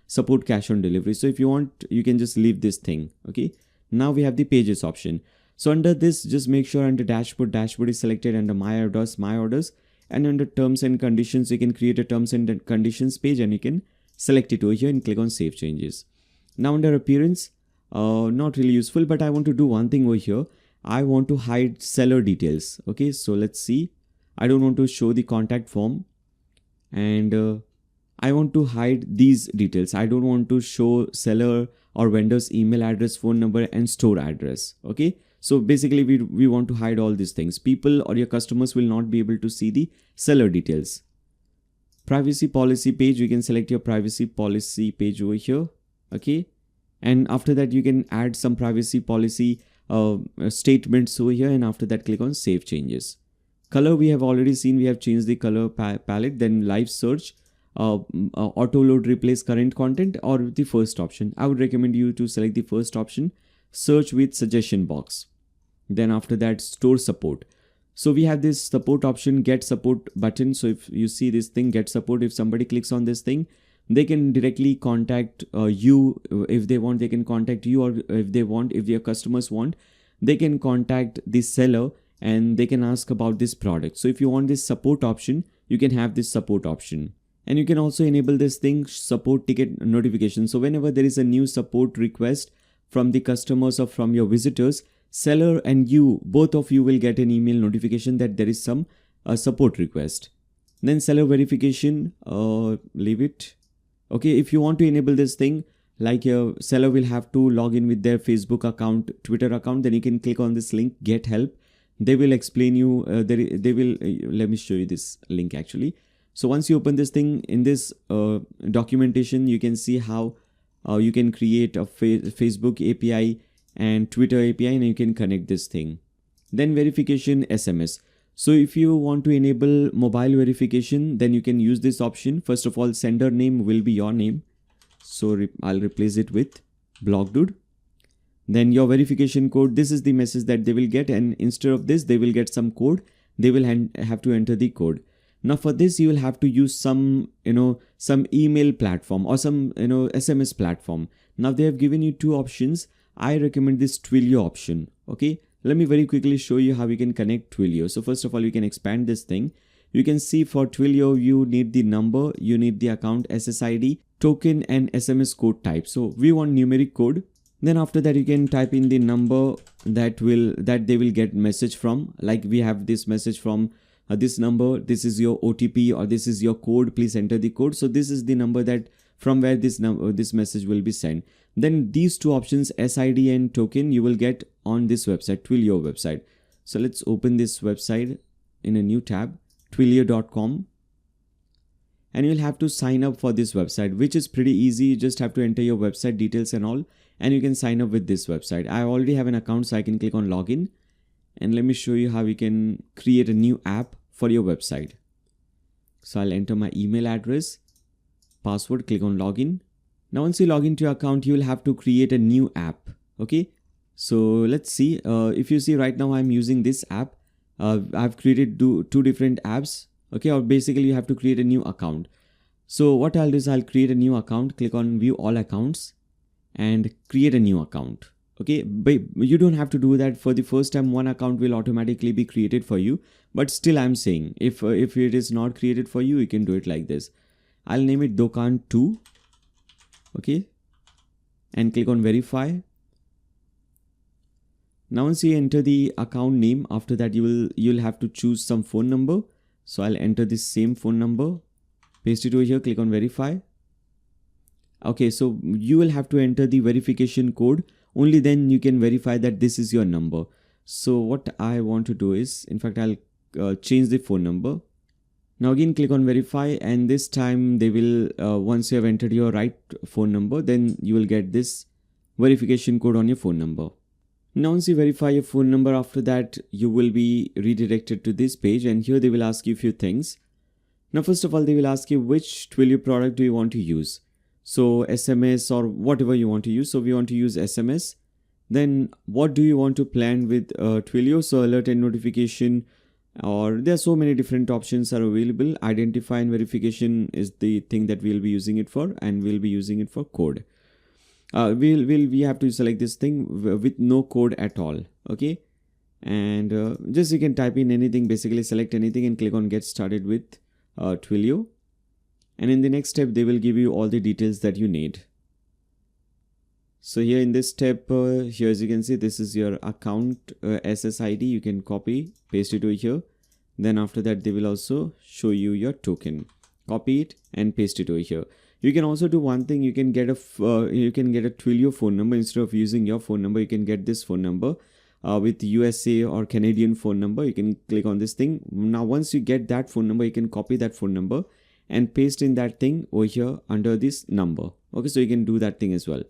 support cash on delivery. So if you want, you can just leave this thing. Okay, now we have the pages option. So under this, just make sure under dashboard is selected, under my orders, and under terms and conditions, you can create a terms and conditions page, and you can select it over here and click on save changes. Now under appearance, not really useful, but I want to do one thing over here. I want to hide seller details. Okay, so let's see. I don't want to show the contact form, and I want to hide these details. I don't want to show seller or vendor's email address, phone number, and store address. Okay, so basically we want to hide all these things. People or your customers will not be able to see the seller details. Privacy policy page, you can select your privacy policy page over here. Okay, and after that you can add some privacy policy statements over here, and after that click on save changes. Color, we have already seen, we have changed the color palette. Then live search, auto load replace current content, or the first option. I would recommend you to select the first option, search with suggestion box. Then after that, store support. So we have this support option, get support button. So if you see this thing, get support, if somebody clicks on this thing, they can directly contact you. If they want, they can contact you, or if they want, if their customers want, they can contact the seller and they can ask about this product. So if you want this support option, you can have this support option. And you can also enable this thing, support ticket notification. So whenever there is a new support request from the customers or from your visitors, seller and you, both of you will get an email notification that there is some support request. Then seller verification, leave it. Okay, if you want to enable this thing, like your seller will have to log in with their Facebook account, Twitter account, then you can click on this link, get help. They will explain you, they will, let me show you this link actually. So once you open this thing, in this documentation, you can see how you can create a Facebook API and Twitter API, and you can connect this thing. Then verification SMS. So if you want to enable mobile verification, then you can use this option. First of all, sender name will be your name. So I'll replace it with Blogdude. Then your verification code, this is the message that they will get, and instead of this, they will get some code. They will have to enter the code. Now for this, you will have to use some email platform or some SMS platform. Now they have given you two options. I recommend this Twilio option. Okay, let me very quickly show you how you can connect Twilio. So first of all, you can expand this thing. You can see for Twilio, you need the number, you need the account SSID, token, and SMS code type. So we want numeric code. Then after that, you can type in the number that they will get message from. Like we have this message from this number, this is your OTP, or this is your code, please enter the code. So this is the number that from where this message will be sent. Then these two options, SID and token, you will get on this website, Twilio website. So let's open this website in a new tab. twilio.com, and you'll have to sign up for this website, which is pretty easy. You just have to enter your website details and all, and you can sign up with this website. I already have an account, so I can click on login, and let me show you how you can create a new app for your website. So I'll enter my email address, password, click on login. Now once you log into your account, you will have to create a new app. Okay, so let's see. If you see right now, I'm using this app. I've created two different apps. Okay, or basically you have to create a new account. So what I'll do is I'll create a new account, click on view all accounts and create a new account. Okay, but you don't have to do that for the first time. One account will automatically be created for you, but still I'm saying if it is not created for you, you can do it like this. I'll name it Dokan 2. Okay, and click on verify. Now once you enter the account name, after that you'll have to choose some phone number. So I'll enter this same phone number, paste it over here, click on verify. Okay, so you will have to enter the verification code. Only then you can verify that this is your number. So what I want to do is, in fact, I'll change the phone number. Now again, click on verify, and this time they will, once you have entered your right phone number, then you will get this verification code on your phone number. Now once you verify your phone number, after that you will be redirected to this page, and here they will ask you a few things. Now first of all, they will ask you which Twilio product do you want to use. So SMS or whatever you want to use. So we want to use SMS. Then what do you want to plan with Twilio? So alert and notification, or there are so many different options are available. Identify and verification is the thing that we'll be using it for, and we'll be using it for code. We have to select this thing with no code at all. Okay, and just you can type in anything, basically select anything and click on get started with Twilio, and in the next step they will give you all the details that you need. So here in this step, here as you can see, this is your account SSID. You can copy, paste it over here. Then after that they will also show you your token. Copy it and paste it over here. You can also do one thing. You can get a Twilio phone number. Instead of using your phone number, you can get this phone number with USA or Canadian phone number. You can click on this thing. Now once you get that phone number, you can copy that phone number and paste in that thing over here under this number. Okay, so you can do that thing as well.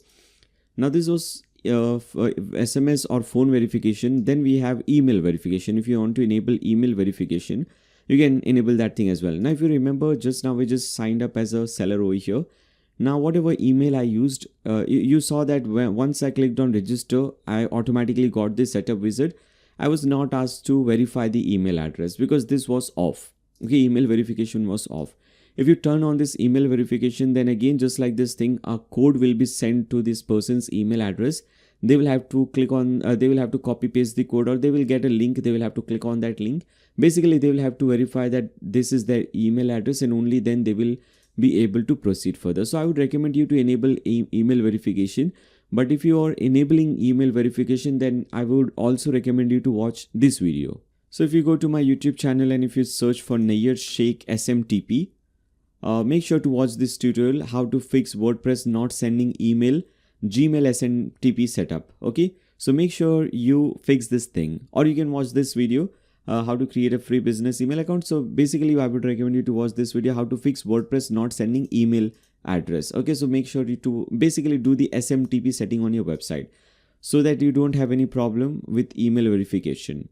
Now this was SMS or phone verification. Then we have email verification. If you want to enable email verification, you can enable that thing as well. Now if you remember, just now we just signed up as a seller over here. Now whatever email I used, you saw that once I clicked on register, I automatically got this setup wizard. I was not asked to verify the email address because this was off. Okay, email verification was off. If you turn on this email verification, then again, just like this thing, a code will be sent to this person's email address. They will have to click on, they will have to copy paste the code, or they will get a link. They will have to click on that link. Basically, they will have to verify that this is their email address, and only then they will be able to proceed further. So I would recommend you to enable email verification. But if you are enabling email verification, then I would also recommend you to watch this video. So if you go to my YouTube channel and if you search for Nayyar Shaikh SMTP, make sure to watch this tutorial, how to fix WordPress not sending email Gmail SMTP setup. Okay, so make sure you fix this thing, or you can watch this video, how to create a free business email account. So basically I would recommend you to watch this video, how to fix WordPress not sending email address. Okay, so make sure you to basically do the SMTP setting on your website so that you don't have any problem with email verification.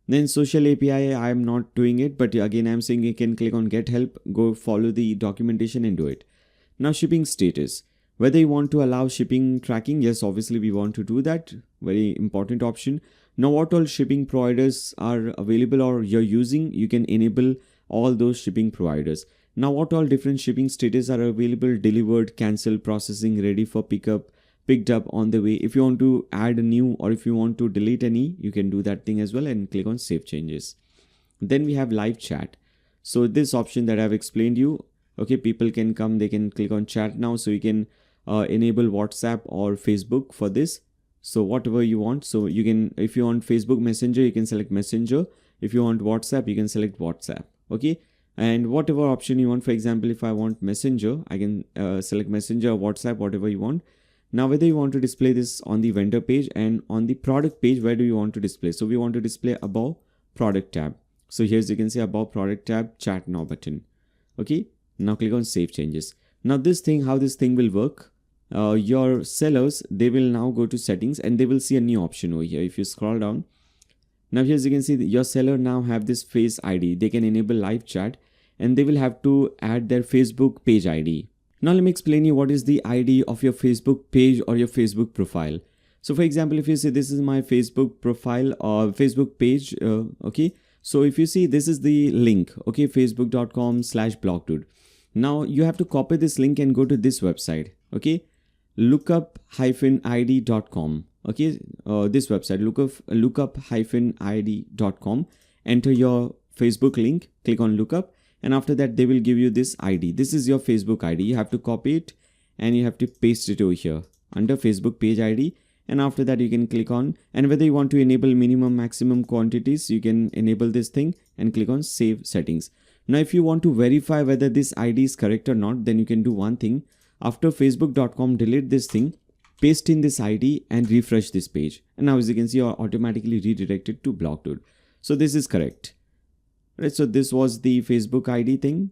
Then social API, I am not doing it, but again I'm saying you can click on get help, go follow the documentation and do it. Now shipping status, whether you want to allow shipping tracking, yes, obviously we want to do that, very important option. Now what all shipping providers are available or you're using, you can enable all those shipping providers. Now what all different shipping status are available: delivered, cancelled, processing, ready for pickup, picked up, on the way. If you want to add a new, or if you want to delete any, you can do that thing as well and click on save changes. Then we have live chat. So this option that I've explained you, okay, people can come, they can click on chat now. So you can enable WhatsApp or Facebook for this. So whatever you want. So you can, if you want Facebook Messenger, you can select Messenger. If you want WhatsApp, you can select WhatsApp. Okay. And whatever option you want, for example, if I want Messenger, I can select Messenger or WhatsApp, whatever you want. Now, whether you want to display this on the vendor page and on the product page, where do you want to display? So we want to display above product tab. So here's you can see about product tab, chat now button. Okay, now click on save changes. Now this thing, how this thing will work, your sellers, they will now go to settings and they will see a new option over here. If you scroll down, now here as you can see, your seller now have this face ID. They can enable live chat and they will have to add their Facebook page ID. Now let me explain you what is the ID of your Facebook page or your Facebook profile. So for example, if you say this is my Facebook profile or Facebook page, okay. So if you see, this is the link, okay, facebook.com/blogdude. Now you have to copy this link and go to this website, okay, lookup-id.com, okay, this website, lookup-id.com, enter your Facebook link, click on lookup, and after that they will give you this ID. This is your Facebook ID. You have to copy it and you have to paste it over here under Facebook page ID. And after that you can click on, and whether you want to enable minimum maximum quantities, you can enable this thing and click on save settings. Now if you want to verify whether this ID is correct or not, then you can do one thing. After facebook.com, delete this thing, paste in this ID and refresh this page. And now as you can see, you are automatically redirected to blogdude. So this is correct. Right, so this was the Facebook ID thing.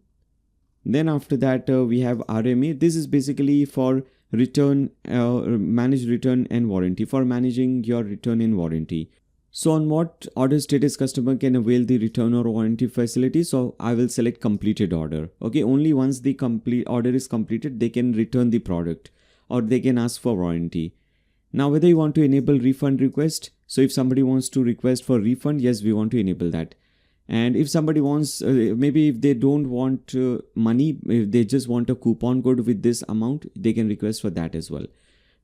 Then after that we have RMA. This is basically for return, manage return and warranty, for managing your return and warranty. So on what order status customer can avail the return or warranty facility? So I will select completed order. Okay, only once the complete order is completed, they can return the product or they can ask for warranty. Now whether you want to enable refund request. So if somebody wants to request for refund, yes, we want to enable that. And if somebody wants, maybe if they don't want money, if they just want a coupon code with this amount, they can request for that as well.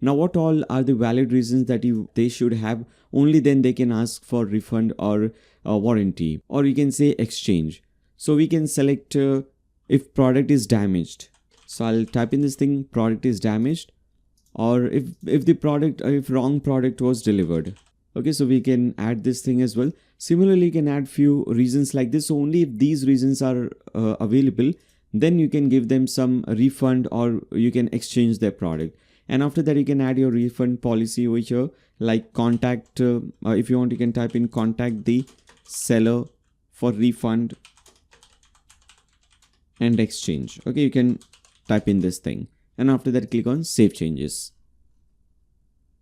Now what all are the valid reasons that they should have? Only then they can ask for refund or warranty, or you can say exchange. So we can select if product is damaged. So I'll type in this thing, product is damaged, or if the product, if wrong product was delivered. Okay, so we can add this thing as well. Similarly, you can add few reasons like this. So only if these reasons are available, then you can give them some refund or you can exchange their product. And after that, you can add your refund policy over here, like contact, if you want, you can type in contact the seller for refund and exchange. Okay, you can type in this thing. And after that, click on save changes.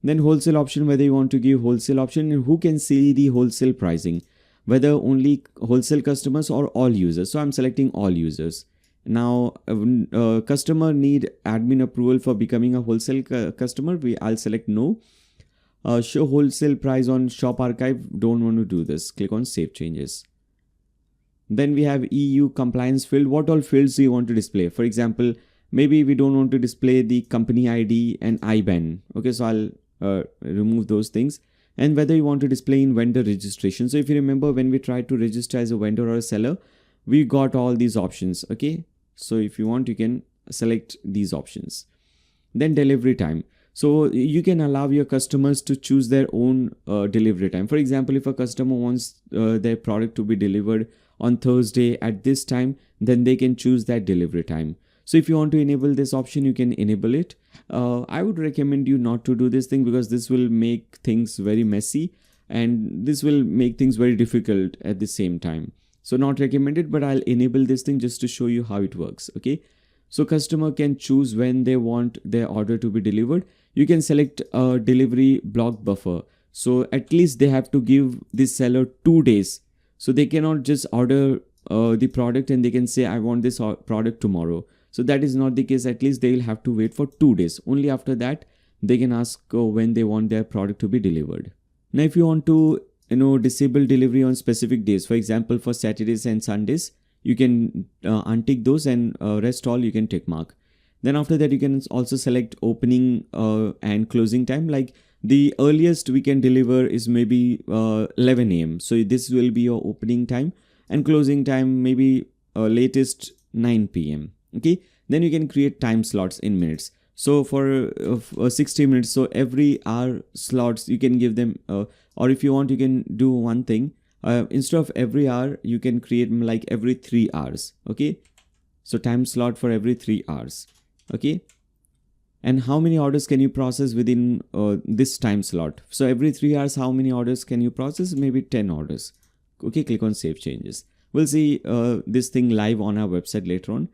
Then wholesale option, whether you want to give wholesale option, and who can see the wholesale pricing, whether only wholesale customers or all users. So I'm selecting all users. Now customer need admin approval for becoming a wholesale customer. I'll select no. Show wholesale price on shop archive, don't want to do this. Click on save changes. Then we have EU compliance field. What all fields do you want to display? For example, maybe we don't want to display the company ID and IBAN. Okay, so I'll remove those things. And whether you want to display in vendor registration. So if you remember, when we tried to register as a vendor or a seller, we got all these options. Okay, so if you want, you can select these options. Then delivery time. So you can allow your customers to choose their own delivery time. For example, if a customer wants their product to be delivered on Thursday at this time, then they can choose that delivery time. So if you want to enable this option, you can enable it. I would recommend you not to do this thing because this will make things very messy and this will make things very difficult at the same time. So not recommended, but I'll enable this thing just to show you how it works. Okay. So customer can choose when they want their order to be delivered. You can select a delivery block buffer. So at least they have to give this seller 2 days. So they cannot just order the product and they can say, I want this product tomorrow. So that is not the case. At least they will have to wait for 2 days. Only after that, they can ask when they want their product to be delivered. Now, if you want to, disable delivery on specific days, for example, for Saturdays and Sundays, you can untick those and rest all you can tick mark. Then after that, you can also select opening and closing time. Like the earliest we can deliver is maybe 11 a.m. So this will be your opening time, and closing time maybe latest 9 p.m. Okay, then you can create time slots in minutes. So for 60 minutes, so every hour slots you can give them, or if you want, you can do one thing. Instead of every hour, you can create like every 3 hours. Okay, so time slot for every 3 hours. Okay, and how many orders can you process within this time slot? So every 3 hours, how many orders can you process? Maybe 10 orders. Okay, click on Save Changes. We'll see this thing live on our website later on.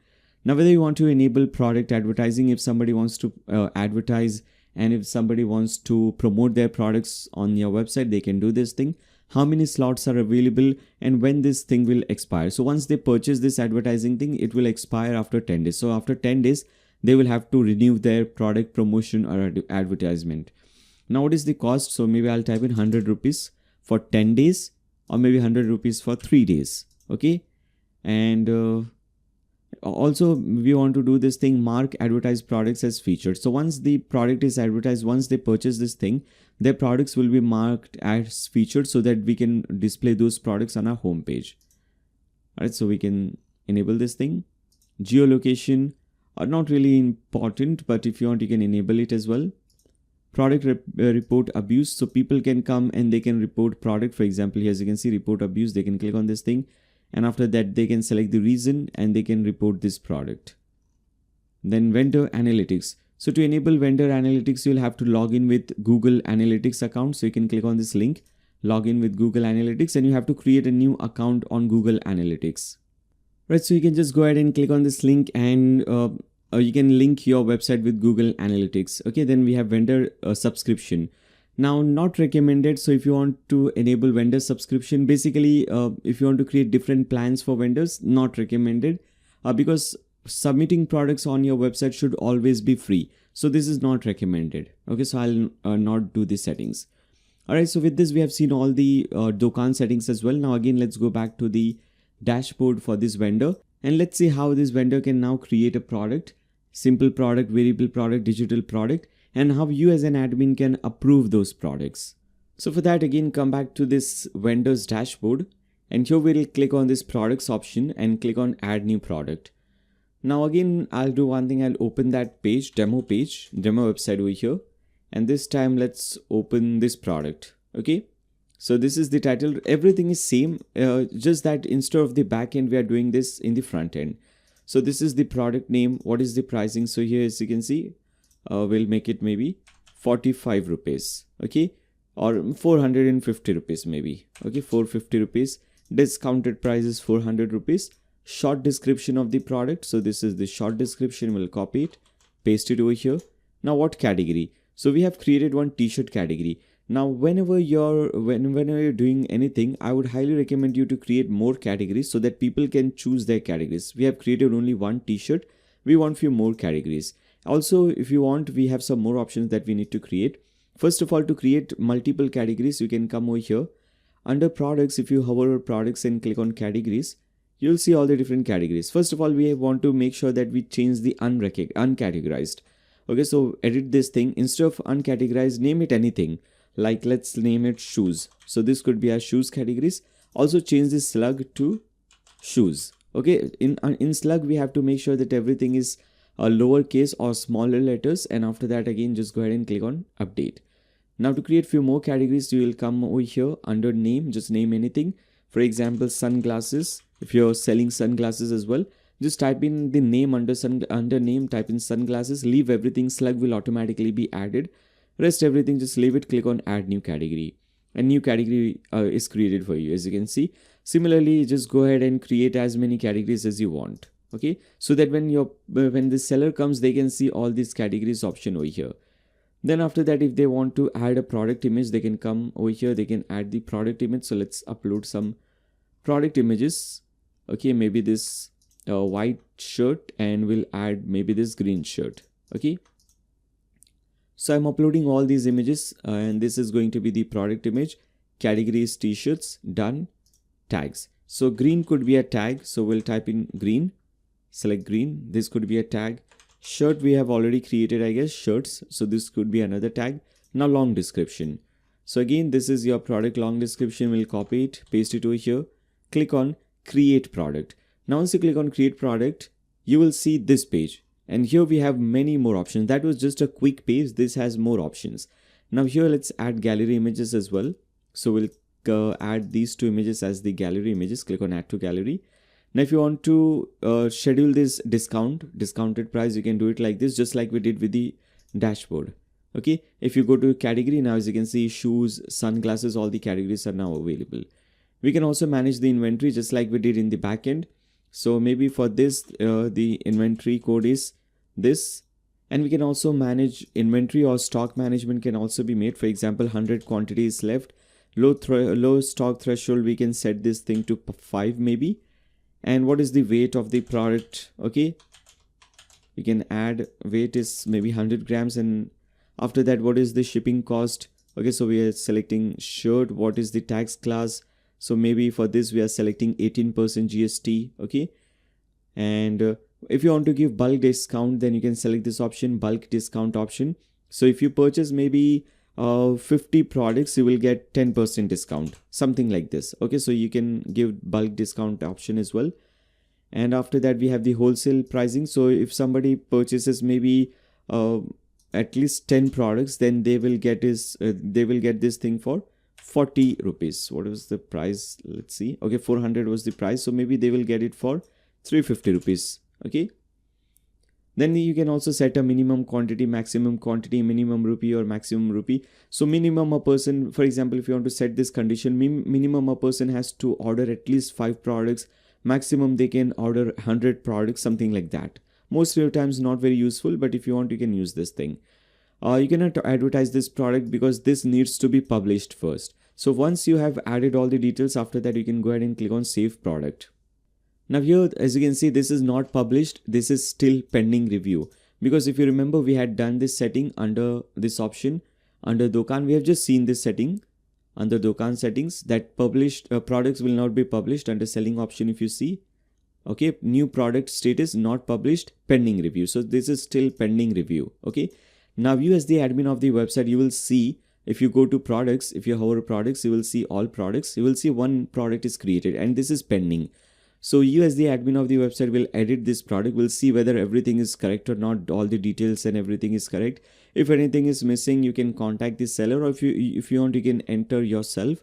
Now, whether you want to enable product advertising, if somebody wants to advertise and if somebody wants to promote their products on your website, they can do this thing. How many slots are available and when this thing will expire. So once they purchase this advertising thing, it will expire after 10 days. So after 10 days, they will have to renew their product promotion or advertisement. Now, what is the cost? So maybe I'll type in 100 rupees for 10 days or maybe 100 rupees for 3 days. Okay. And also we want to do this thing, mark advertised products as featured. So once the product is advertised, once they purchase this thing, their products will be marked as featured so that we can display those products on our home page. All right, so we can enable this thing. Geolocation are not really important, but if you want, you can enable it as well. Product report abuse, so people can come and they can report product. For example, here as you can see, report abuse, they can click on this thing. And after that, they can select the reason and they can report this product. Then vendor analytics. So to enable vendor analytics, you'll have to log in with Google Analytics account. So you can click on this link, log in with Google Analytics, and you have to create a new account on Google Analytics. Right, so you can just go ahead and click on this link and you can link your website with Google Analytics. Okay, then we have vendor subscription. Now, not recommended. So if you want to enable vendor subscription, basically if you want to create different plans for vendors, not recommended because submitting products on your website should always be free. So this is not recommended. Okay, so I'll not do the settings. All right, so with this, we have seen all the Dokan settings as well. Now, again, let's go back to the dashboard for this vendor and let's see how this vendor can now create a product, simple product, variable product, digital product, and how you as an admin can approve those products. So for that, again, come back to this vendor's dashboard and here we'll click on this products option and click on add new product. Now again, I'll do one thing. I'll open that page, demo website over here. And this time let's open this product. Okay. So this is the title. Everything is same, just that instead of the back end, we are doing this in the front end. So this is the product name. What is the pricing? So here, as you can see, we'll make it maybe 45 rupees. Okay. Or 450 rupees maybe. Okay. 450 rupees. Discounted price is 400 rupees. Short description of the product. So this is the short description. We'll copy it, paste it over here. Now what category? So we have created one t-shirt category. Now whenever you're doing anything, I would highly recommend you to create more categories so that people can choose their categories. We have created only one t-shirt. We want few more categories. Also, if you want, we have some more options that we need to create. First of all, to create multiple categories, you can come over here. Under products, if you hover over products and click on categories, you'll see all the different categories. First of all, we want to make sure that we change the uncategorized. Okay, so edit this thing. Instead of uncategorized, name it anything. Like let's name it shoes. So this could be our shoes categories. Also change this slug to shoes. Okay, in slug, we have to make sure that everything is lowercase or smaller letters. And after that, again, just go ahead and click on update. Now to create few more categories, you will come over here under name, just name anything. For example, sunglasses. If you're selling sunglasses as well, just type in the name under name, type in sunglasses, leave everything, slug will automatically be added. Rest everything, just leave it, click on add new category. A new category is created for you, as you can see. Similarly, just go ahead and create as many categories as you want. Okay, so that when the seller comes, they can see all these categories option over here. Then after that, if they want to add a product image, they can come over here, they can add the product image. So let's upload some product images. Okay, maybe this white shirt, and we'll add maybe this green shirt. Okay. So I'm uploading all these images and this is going to be the product image. Categories t-shirts, done. Tags. So green could be a tag. So we'll type in green, select green. This could be a tag. Shirt we have already created, I guess, shirts. So this could be another tag. Now long description. So again, this is your product long description. We'll copy it, paste it over here. Click on create product. Now once you click on create product, you will see this page. And here we have many more options. That was just a quick page. This has more options. Now here, let's add gallery images as well. So we'll add these two images as the gallery images. Click on add to gallery. Now if you want to schedule this discounted price, you can do it like this, just like we did with the dashboard. Okay. If you go to category now, as you can see, shoes, sunglasses, all the categories are now available. We can also manage the inventory just like we did in the backend. So maybe for this, the inventory code is this. And we can also manage inventory, or stock management can also be made. For example, 100 quantities left, low stock threshold, we can set this thing to 5 maybe. And what is the weight of the product? Okay, we can add weight is maybe 100 grams. And after that, what is the shipping cost? Okay, so we are selecting shirt. What is the tax class? So maybe for this we are selecting 18% GST. Okay, and if you want to give bulk discount, then you can select this option, bulk discount option. So if you purchase maybe 50 products, you will get 10% discount, something like this. Okay, so you can give bulk discount option as well. And after that, we have the wholesale pricing. So if somebody purchases maybe at least 10 products, then they will get this thing for 40 rupees. What was the price? Let's see. Okay, 400 was the price. So maybe they will get it for 350 rupees. Okay, then you can also set a minimum quantity, maximum quantity, minimum rupee or maximum rupee. So minimum a person, for example, if you want to set this condition, minimum a person has to order at least 5 products, maximum they can order 100 products, something like that. Most of the times not very useful, but if you want, you can use this thing. You cannot advertise this product because this needs to be published first. So once you have added all the details, after that you can go ahead and click on save product. Now here, as you can see, this is not published. This is still pending review, because if you remember, we had done this setting under this option under Dokan. We have just seen this setting under Dokan settings that published products will not be published under selling option. If you see, okay, new product status not published, pending review. So this is still pending review. Okay, now you as the admin of the website, you will see, if you go to products, if you hover products, you will see all products. You will see one product is created and this is pending. So you as the admin of the website will edit this product, will see whether everything is correct or not, all the details and everything is correct. If anything is missing, you can contact the seller, or if you want, you can enter yourself.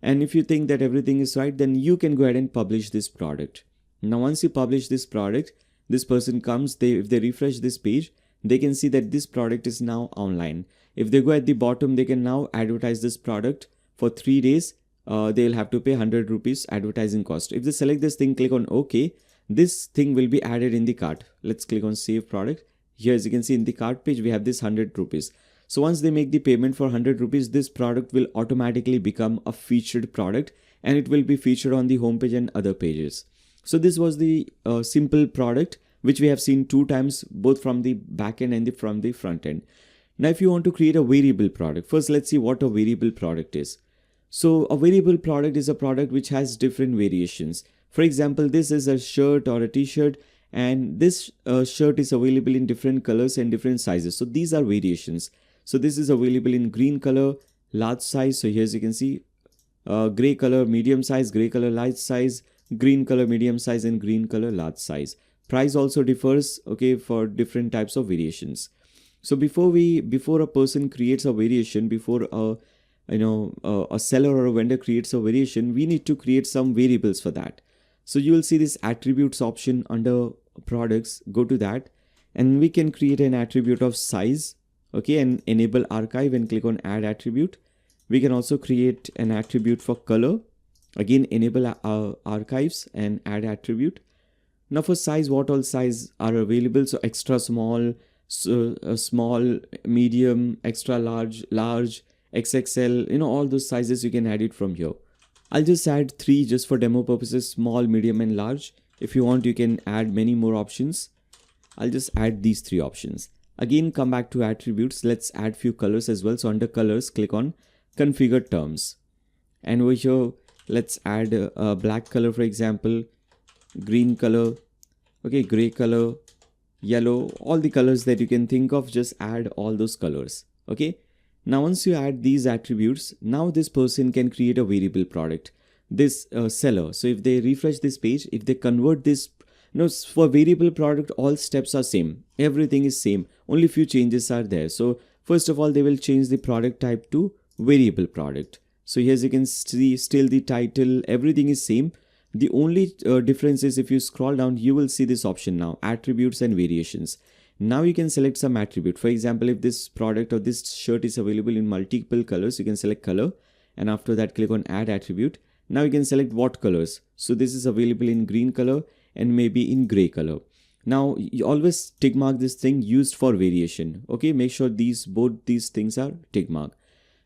And if you think that everything is right, then you can go ahead and publish this product. Now once you publish this product, this person comes, if they refresh this page, they can see that this product is now online. If they go at the bottom, they can now advertise this product for 3 days. They'll have to pay 100 rupees advertising cost. If they select this thing, click on OK, this thing will be added in the cart. Let's click on save product. Here, as you can see in the cart page, we have this 100 rupees. So once they make the payment for 100 rupees, this product will automatically become a featured product and it will be featured on the homepage and other pages. So this was the simple product which we have seen 2 times, both from the back end and from the front end. Now, if you want to create a variable product, first let's see what a variable product is. So a variable product is a product which has different variations. For example, this is a shirt or a t-shirt, and this shirt is available in different colors and different sizes. So these are variations. So this is available in green color, large size. So here as you can see, gray color, medium size, gray color, large size, green color, medium size, and green color, large size. Price also differs, okay, for different types of variations. So before a person creates a variation, before a seller or a vendor creates a variation, we need to create some variables for that. So you will see this attributes option under products. Go to that and we can create an attribute of size, okay, and enable archive and click on add attribute. We can also create an attribute for color. Again, enable archives and add attribute. Now for size, what all size are available? So extra small, small, medium, extra large, large, XXL, all those sizes you can add it from here. I'll just add 3 just for demo purposes, small, medium and large. If you want, you can add many more options. I'll just add these 3 options. Again, come back to attributes. Let's add few colors as well. So under colors, click on configure terms. And over here, let's add a black color, for example, green color, okay, gray color, yellow, all the colors that you can think of, just add all those colors. Okay. Now, once you add these attributes, now this person can create a variable product, this seller. So if they refresh this page, if they convert this, for variable product, all steps are same. Everything is same. Only few changes are there. So first of all, they will change the product type to variable product. So here, as you can see, still the title, everything is same. The only difference is if you scroll down, you will see this option now, attributes and variations. Now you can select some attribute. For example, if this product or this shirt is available in multiple colors, you can select color and after that click on add attribute. Now you can select what colors. So this is available in green color and maybe in gray color. Now you always tick mark this thing used for variation. Okay, make sure both these things are tick mark.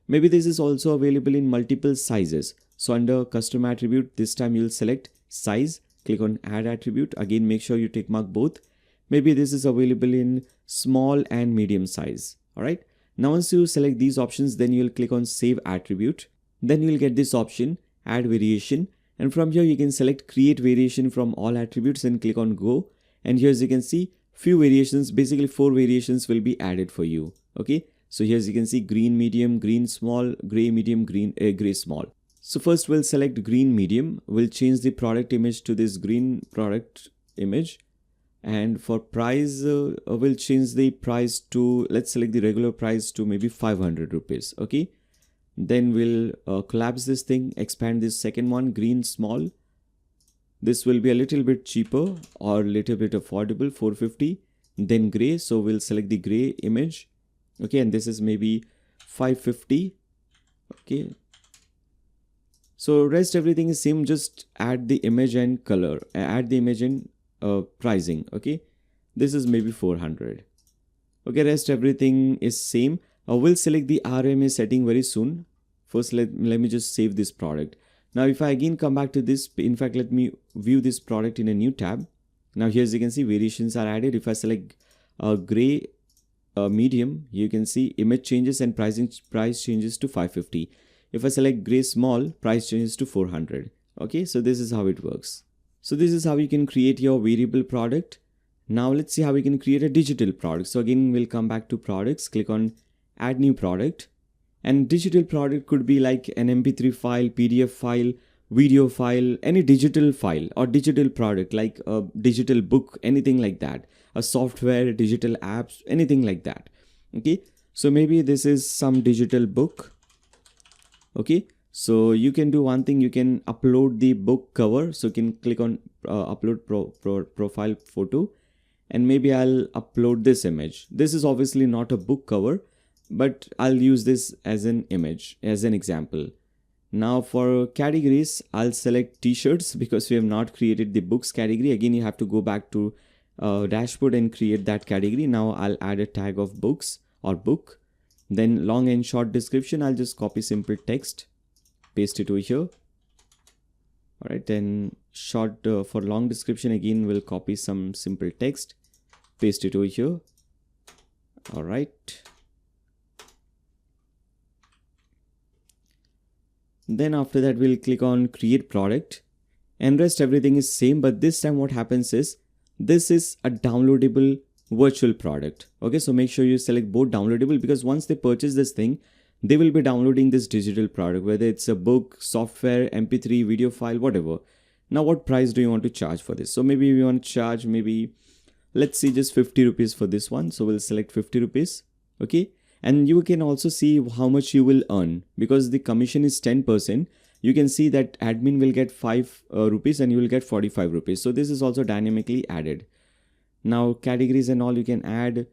Maybe this is also available in multiple sizes. So under custom attribute, this time you'll select size, click on add attribute. Again, make sure you tick mark both. Maybe this is available in small and medium size. All right. Now once you select these options, then you'll click on save attribute. Then you'll get this option, add variation. And from here you can select create variation from all attributes and click on go. And here as you can see, few variations, basically 4 variations will be added for you. Okay. So here as you can see, green medium, green small, gray medium, gray small. So first we'll select green medium. We'll change the product image to this green product image. And for price, we'll change the price to, let's select the regular price to maybe 500 rupees. Okay. Then we'll collapse this thing, expand this second one, green small. This will be a little bit cheaper or little bit affordable, 450. Then gray. So we'll select the gray image. Okay. And this is maybe 550. Okay. So rest everything is same. Just add the image and color, add the image and pricing. Okay. This is maybe 400. Okay. Rest everything is same. We'll select the RMA setting very soon. First, let me just save this product. Now, if I again come back to this, in fact, let me view this product in a new tab. Now, here as you can see, variations are added. If I select gray medium, you can see image changes and price changes to 550. If I select gray small, price changes to 400. Okay, so this is how it works. So this is how you can create your variable product. Now let's see how we can create a digital product. So again, we'll come back to products, click on add new product. And digital product could be like an MP3 file, PDF file, video file, any digital file or digital product like a digital book, anything like that. A software, digital apps, anything like that. Okay, so maybe this is some digital book. Okay, so you can do one thing, you can upload the book cover. So you can click on upload profile photo, and maybe I'll upload this image. This is obviously not a book cover, but I'll use this as an image, as an example. Now for categories, I'll select t-shirts because we have not created the books category. Again, you have to go back to dashboard and create that category. Now I'll add a tag of books or book. Then long and short description, I'll just copy simple text, paste it over here. All right, then short for long description, again, we'll copy some simple text, paste it over here. All right. Then after that, we'll click on create product, and rest everything is same. But this time what happens is, this is a downloadable virtual product. Okay, so make sure you select both downloadable, because once they purchase this thing, they will be downloading this digital product, whether it's a book, software, MP3, video file, whatever. Now, what price do you want to charge for this? So maybe we want to charge maybe, let's see, just 50 rupees for this one. So we'll select 50 rupees. Okay. And you can also see how much you will earn, because the commission is 10%. You can see that admin will get 5 rupees and you will get 45 rupees. So this is also dynamically added. Now categories and all you can add.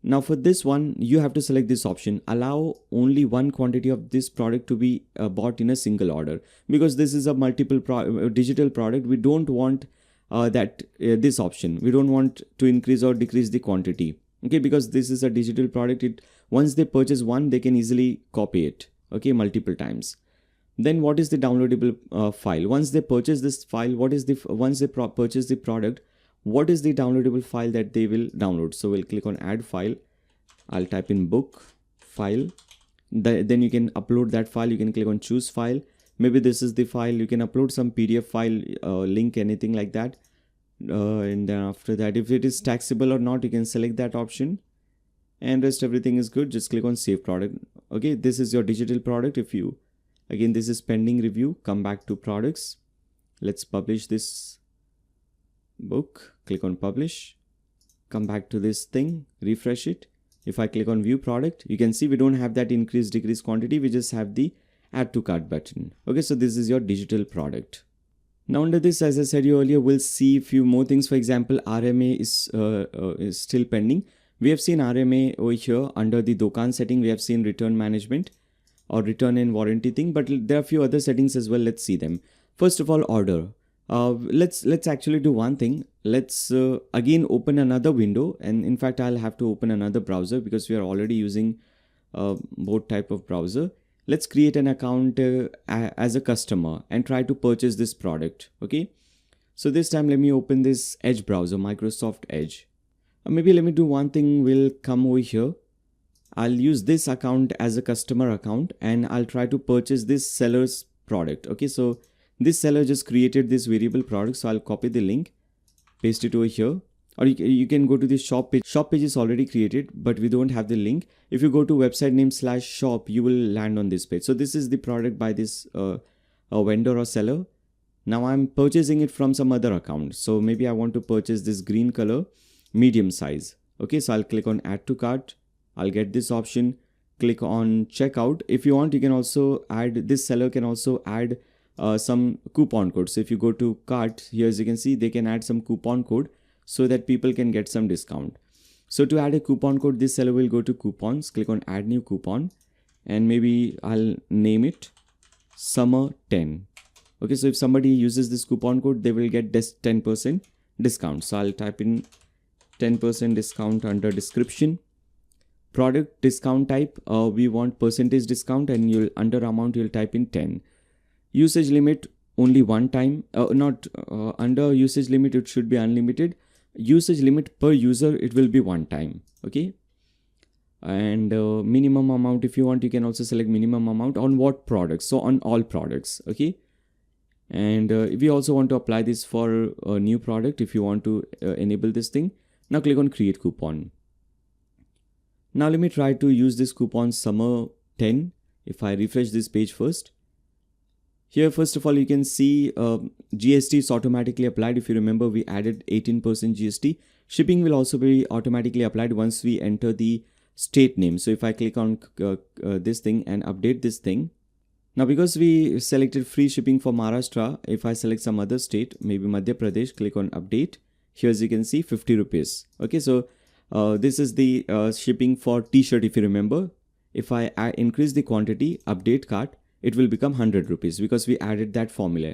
Now for this one, you have to select this option, allow only one quantity of this product to be bought in a single order, because this is a multiple digital product. We don't want this option. We don't want to increase or decrease the quantity. Okay, because this is a digital product. Once they purchase one, they can easily copy it. Okay, multiple times. Then what is the downloadable file? Once they purchase this file, once they purchase the product, what is the downloadable file that they will download? So we'll click on add file. I'll type in book file. Then you can upload that file. You can click on choose file. Maybe this is the file. You can upload some PDF file, link, anything like that. And then after that, if it is taxable or not, you can select that option, and rest everything is good. Just click on save product. Okay, this is your digital product. Again, this is pending review. Come back to products. Let's publish this book. Click on publish. Come back to this thing, refresh it. If I click on view product, you can see we don't have that increase decrease quantity. We just have the add to cart button. Okay, so this is your digital product. Now under this, as I said you earlier, we'll see a few more things. For example, RMA is still pending. We have seen RMA over here under the Dokan setting. We have seen return management or return and warranty thing, but there are a few other settings as well. Let's see them. First of all, order. Let's actually do one thing. Let's again open another window, and in fact I'll have to open another browser because we are already using both type of browser. Let's create an account as a customer and try to purchase this product. Okay, so this time let me open this Edge browser, Microsoft Edge. Maybe let me do one thing. We'll come over here. I'll use this account as a customer account and I'll try to purchase this seller's product. Okay, so this seller just created this variable product, so I'll copy the link, paste it over here, or you can go to the shop page. Shop page is already created, but we don't have the link. If you go to website name /shop, you will land on this page. So this is the product by this vendor or seller. Now I'm purchasing it from some other account. So maybe I want to purchase this green color, medium size. Okay, so I'll click on add to cart. I'll get this option, click on checkout. If you want, you can also add, this seller can also add some coupon code. So if you go to cart here, as you can see, they can add some coupon code so that people can get some discount. So to add a coupon code, this seller will go to coupons, click on add new coupon, and maybe I'll name it summer 10. Okay, so if somebody uses this coupon code, they will get 10% discount. So I'll type in 10% discount under description. Product discount type, we want percentage discount, and you'll under amount you'll type in 10. Usage limit only one time, under usage limit it should be unlimited. Usage limit per user, it will be one time. Okay, and minimum amount, if you want, you can also select minimum amount on what products. So on all products. Okay, and if you also want to apply this for a new product, if you want to enable this thing, now click on create coupon. Now let me try to use this coupon summer 10. If I refresh this page first, here first of all you can see GST is automatically applied. If you remember, we added 18% GST. Shipping will also be automatically applied once we enter the state name. So if I click on this thing and update this thing, now because we selected free shipping for Maharashtra, if I select some other state, maybe Madhya Pradesh, click on update. Here as you can see 50 rupees. Okay, so this is the shipping for t-shirt. If you remember, if I increase the quantity, update cart, it will become 100 rupees because we added that formula.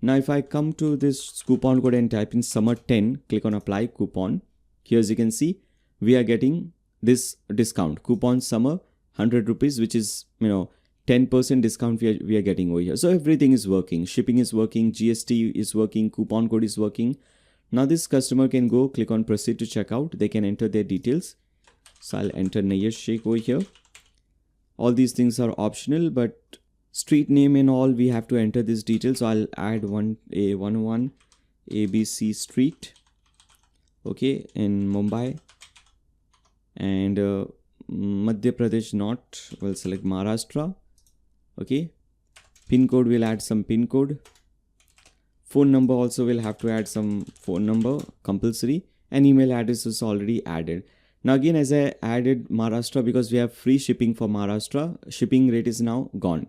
Now if I come to this coupon code and type in summer 10, click on apply coupon. Here as you can see, we are getting this discount coupon summer 100 rupees, which is 10% discount we are getting over here. So everything is working. Shipping is working, GST is working, coupon code is working. Now this customer can go click on proceed to checkout. They can enter their details. So I'll enter Nayyar Shaikh over here. All these things are optional, but street name and all, we have to enter this detail. So I'll add A11 ABC Street, okay, in Mumbai, and Madhya Pradesh not, we'll select Maharashtra. Okay, pin code, we'll add some pin code. Phone number also we'll have to add some phone number compulsory, and email address is already added. Now again, as I added Maharashtra, because we have free shipping for Maharashtra, shipping rate is now gone.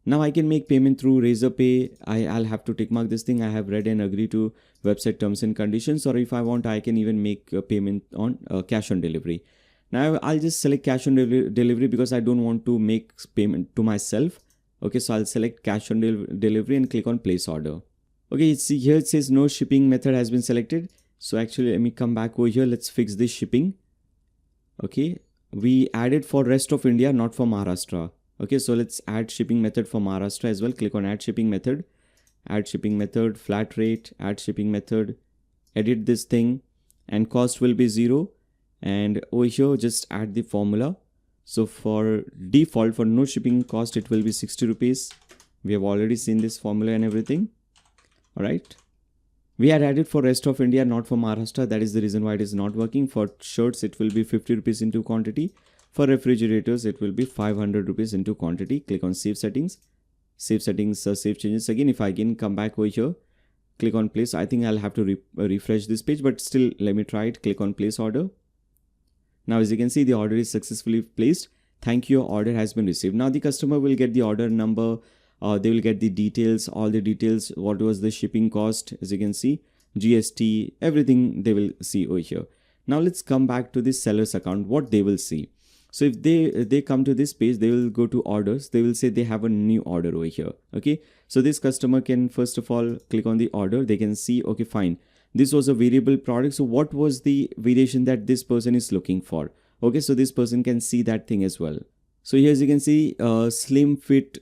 Now I can make payment through Razorpay. I'll have to tick mark this thing. I have read and agree to website terms and conditions, or if I want, I can even make a payment on cash on delivery. Now I'll just select cash on delivery because I don't want to make payment to myself. Okay, so I'll select cash on delivery and click on place order. Okay, see here it says no shipping method has been selected. So actually let me come back over here. Let's fix this shipping. Okay, we added for rest of India, not for Maharashtra. Okay, so let's add shipping method for Maharashtra as well. Click on add shipping method, flat rate, add shipping method, edit this thing, and cost will be 0. And over here just add the formula. So for default, for no shipping cost, it will be 60 rupees. We have already seen this formula and everything. All right, we had added for rest of India, not for Maharashtra. That is the reason why it is not working. For shirts, it will be 50 rupees into quantity. For refrigerators, it will be 500 rupees into quantity. Click on save settings, save changes. Again, if I again come back over here, click on place. I think I'll have to refresh this page, but still let me try it. Click on place order. Now as you can see, the order is successfully placed. Thank you, your order has been received. Now the customer will get the order number. They will get the details, all the details, what was the shipping cost, as you can see, GST, everything they will see over here. Now let's come back to the seller's account, what they will see. So if they come to this page, they will go to orders. They will say they have a new order over here. Okay, so this customer can first of all click on the order. They can see, okay, fine, this was a variable product. So what was the variation that this person is looking for? Okay, so this person can see that thing as well. So here as you can see, slim fit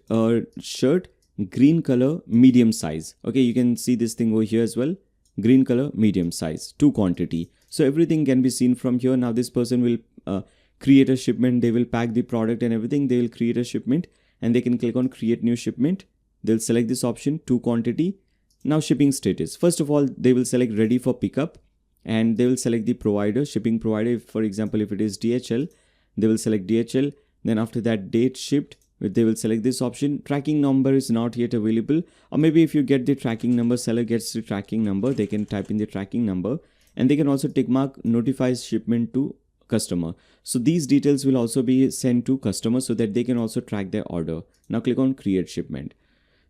shirt, green color, medium size. Okay, you can see this thing over here as well. Green color, medium size, 2 quantity. So everything can be seen from here. Now this person will create a shipment. They will pack the product and everything. They will create a shipment and they can click on create new shipment. They'll select this option, 2 quantity. Now shipping status. First of all, they will select ready for pickup and they will select the provider, shipping provider. For example, if it is DHL, they will select DHL. Then after that, date shipped, they will select this option. Tracking number is not yet available, or maybe if you get the tracking number, seller gets the tracking number, they can type in the tracking number and they can also tick mark notifies shipment to customer. So these details will also be sent to customer so that they can also track their order. Now click on create shipment.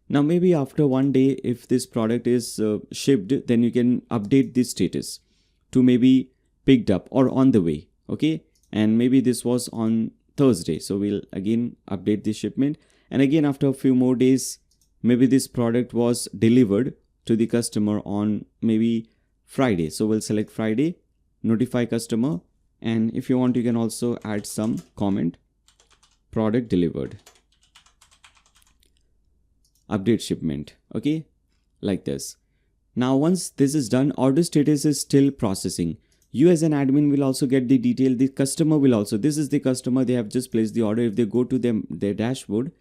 Now maybe after 1 day, if this product is shipped, then you can update this status to maybe picked up or on the way. Okay, and maybe this was on Thursday, so we'll again update this shipment, and again after a few more days, maybe this product was delivered to the customer on maybe Friday, so we'll select Friday, notify customer, and if you want you can also add some comment, product delivered, update shipment. Okay, like this. Now once this is done, order status is still processing. You as an admin will also get the detail. The customer will also, this is the customer, they have just placed the order. If they go to their dashboard,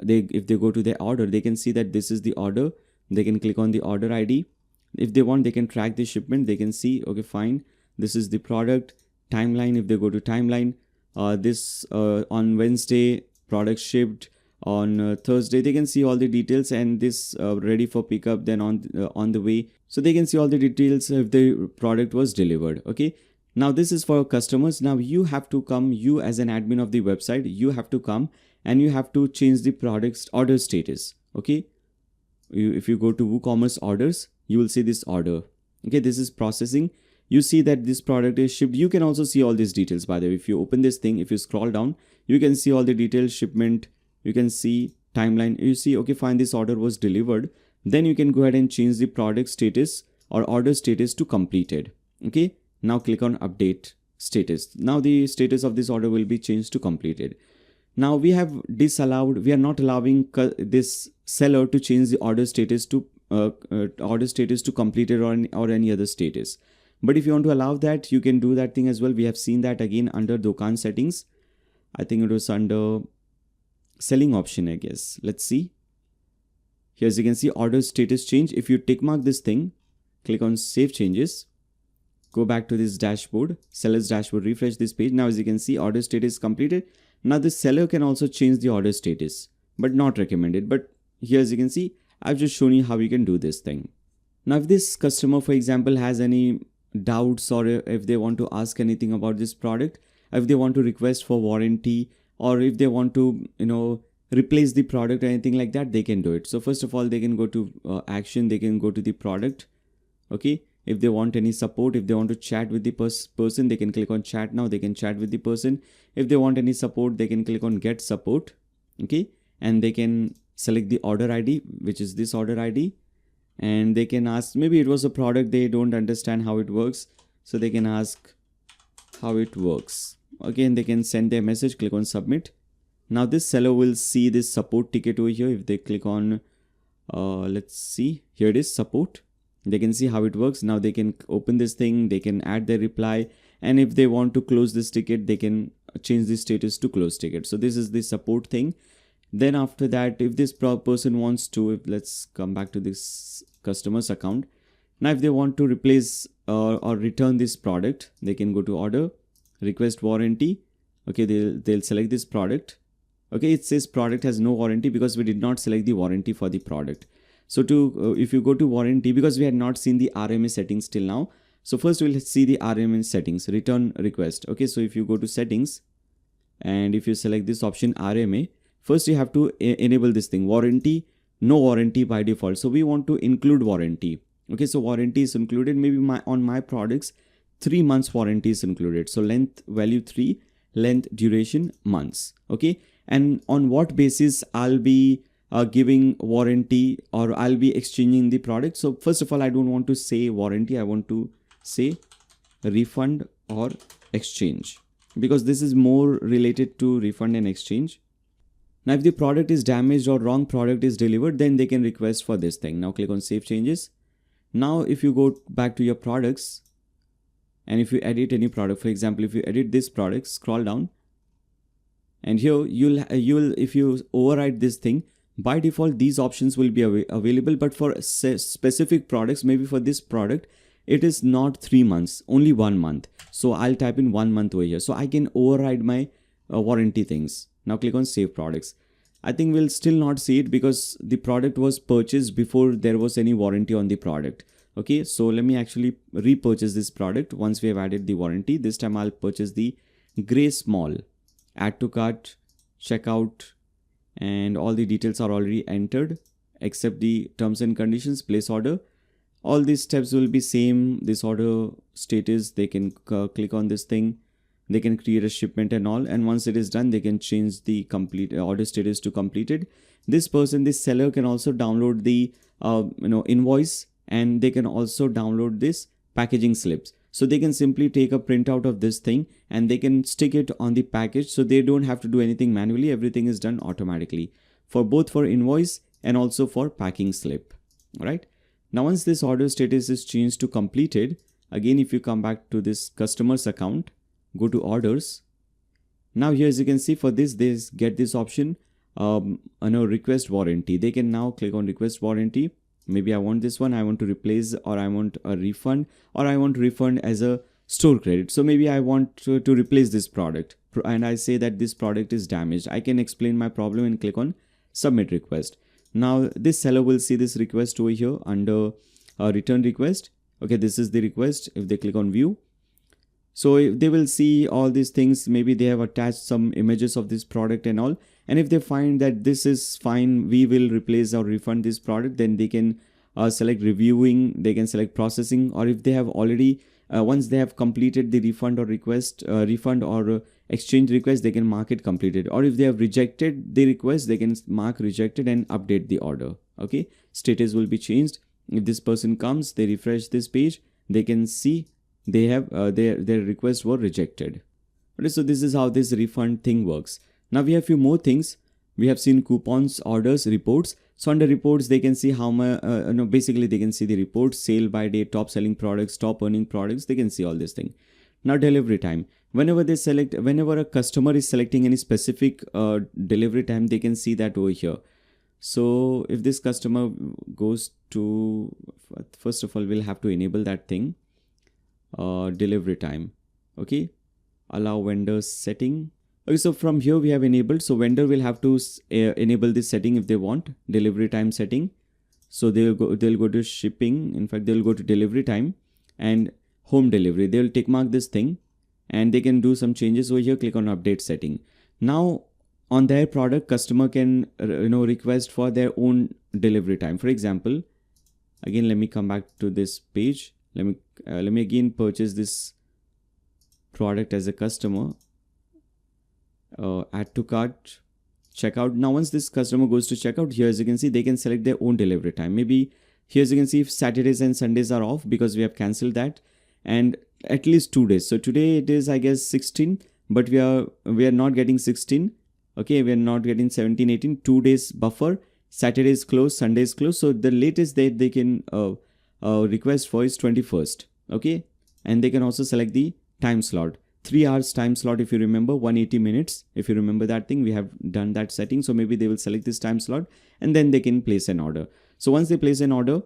if they go to their order, they can see that this is the order. They can click on the order ID. If they want, they can track the shipment. They can see, okay, fine, this is the product. Timeline, if they go to timeline, this on Wednesday, product shipped. On Thursday, they can see all the details, and this ready for pickup, then on the way. So they can see all the details if the product was delivered. Okay, now this is for customers. Now you have to come, you as an admin of the website, you have to come and you have to change the product's order status. Okay, if you go to WooCommerce orders, you will see this order. Okay, this is processing. You see that this product is shipped. You can also see all these details, by the way. If you open this thing, if you scroll down, you can see all the details, shipment. You can see timeline. You see, okay, fine, this order was delivered. Then you can go ahead and change the product status or order status to completed. Okay, now click on update status. Now the status of this order will be changed to completed. Now we have disallowed, we are not allowing this seller to change the order status to completed or any other status. But if you want to allow that, you can do that thing as well. We have seen that again under Dokan settings. I think it was under selling option, I guess. Let's see. Here as you can see, order status change. If you tick mark this thing, click on save changes, go back to this dashboard, seller's dashboard, refresh this page. Now as you can see, order status completed. Now the seller can also change the order status, but not recommended. But here as you can see, I've just shown you how you can do this thing. Now if this customer, for example, has any doubts, or if they want to ask anything about this product, if they want to request for warranty, or if they want to, replace the product or anything like that, they can do it. So first of all, they can go to action, they can go to the product. Okay, if they want any support, if they want to chat with the person, they can click on chat now, they can chat with the person. If they want any support, they can click on get support. Okay, and they can select the order ID, which is this order ID, and they can ask, maybe it was a product they don't understand how it works, so they can ask how it works. Again, they can send their message, click on submit. Now this seller will see this support ticket over here. If they click on, let's see, here it is, support. They can see how it works. Now they can open this thing, they can add their reply. And if they want to close this ticket, they can change the status to close ticket. So this is the support thing. Then after that, if this person wants to, let's come back to this customer's account. Now if they want to replace or return this product, they can go to order, request warranty. Okay, they'll select this product. Okay, it says product has no warranty because we did not select the warranty for the product. So if you go to warranty, because we had not seen the RMA settings till now, so first we'll see the RMA settings, return request. Okay, so if you go to settings and if you select this option RMA, first you have to enable this thing, warranty, no warranty by default. So we want to include warranty. Okay, so warranty is included. Maybe on my products 3 months warranty is included. So length value 3, length, duration, months. Okay, and on what basis I'll be giving warranty or I'll be exchanging the product. So first of all, I don't want to say warranty, I want to say refund or exchange, because this is more related to refund and exchange. Now if the product is damaged or wrong product is delivered, then they can request for this thing. Now click on save changes. Now if you go back to your products and if you edit any product, for example, if you edit this product, scroll down, and here you'll if you override this thing, by default these options will be available, but for specific products, maybe for this product it is not 3 months, only 1 month. So I'll type in 1 month over here, so I can override my warranty things. Now click on save products. I think we'll still not see it because the product was purchased before there was any warranty on the product. Okay, so let me actually repurchase this product once we have added the warranty. This time I'll purchase the gray small, add to cart, checkout, and all the details are already entered except the terms and conditions, place order. All these steps will be same. This order status, they can click on this thing, they can create a shipment and all, and once it is done they can change the complete order status to completed. This seller can also download the invoice, and they can also download this packaging slips. So they can simply take a printout of this thing and they can stick it on the package, so they don't have to do anything manually. Everything is done automatically for both for invoice and also for packing slip. All right. Now once this order status is changed to completed, again if you come back to this customer's account, go to orders. Now here as you can see, for this they get this option request warranty. They can now click on request warranty. Maybe I want this one, I want to replace, or I want a refund, or I want refund as a store credit. So maybe I want to replace this product and I say that this product is damaged. I can explain my problem and click on submit request. Now this seller will see this request over here under return request. Okay, this is the request. If they click on view, so if they will see all these things. Maybe they have attached some images of this product and all, and if they find that this is fine, we will replace or refund this product, then they can select reviewing, they can select processing, or if they have already once they have completed the refund or exchange request, they can mark it completed, or if they have rejected the request, they can mark rejected and update the order. Okay, status will be changed. If this person comes, they refresh this page, they can see they have their request were rejected. Okay, so this is how this refund thing works. Now we have few more things. We have seen coupons, orders, reports. So under reports, they can see how much, basically they can see the reports, sale by date, top selling products, top earning products. They can see all this thing. Now delivery time. Whenever a customer is selecting any specific delivery time, they can see that over here. So if this customer goes to, first of all, we'll have to enable that thing, delivery time. Okay, allow vendors setting. Okay, so from here we have enabled, so vendor will have to enable this setting if they want delivery time setting. So they'll go to shipping. In fact, they'll go to delivery time and home delivery. They'll tick mark this thing and they can do some changes over here. Click on update setting. Now on their product, customer can request for their own delivery time. For example, again let me come back to this page. Let me again purchase this product as a customer. Add to cart, checkout. Now once this customer goes to checkout, here as you can see, they can select their own delivery time. Maybe here as you can see, if Saturdays and Sundays are off because we have cancelled that, and at least 2 days. So today it is, I guess, 16, but we are not getting 16. Okay, we are not getting 17, 18. 2 days buffer. Saturday is closed, Sunday is closed. So the latest date they can request for is 21st. Okay, and they can also select the time slot. 3 hours time slot, if you remember, 180 minutes. If you remember that thing, we have done that setting. So maybe they will select this time slot and then they can place an order. So once they place an order,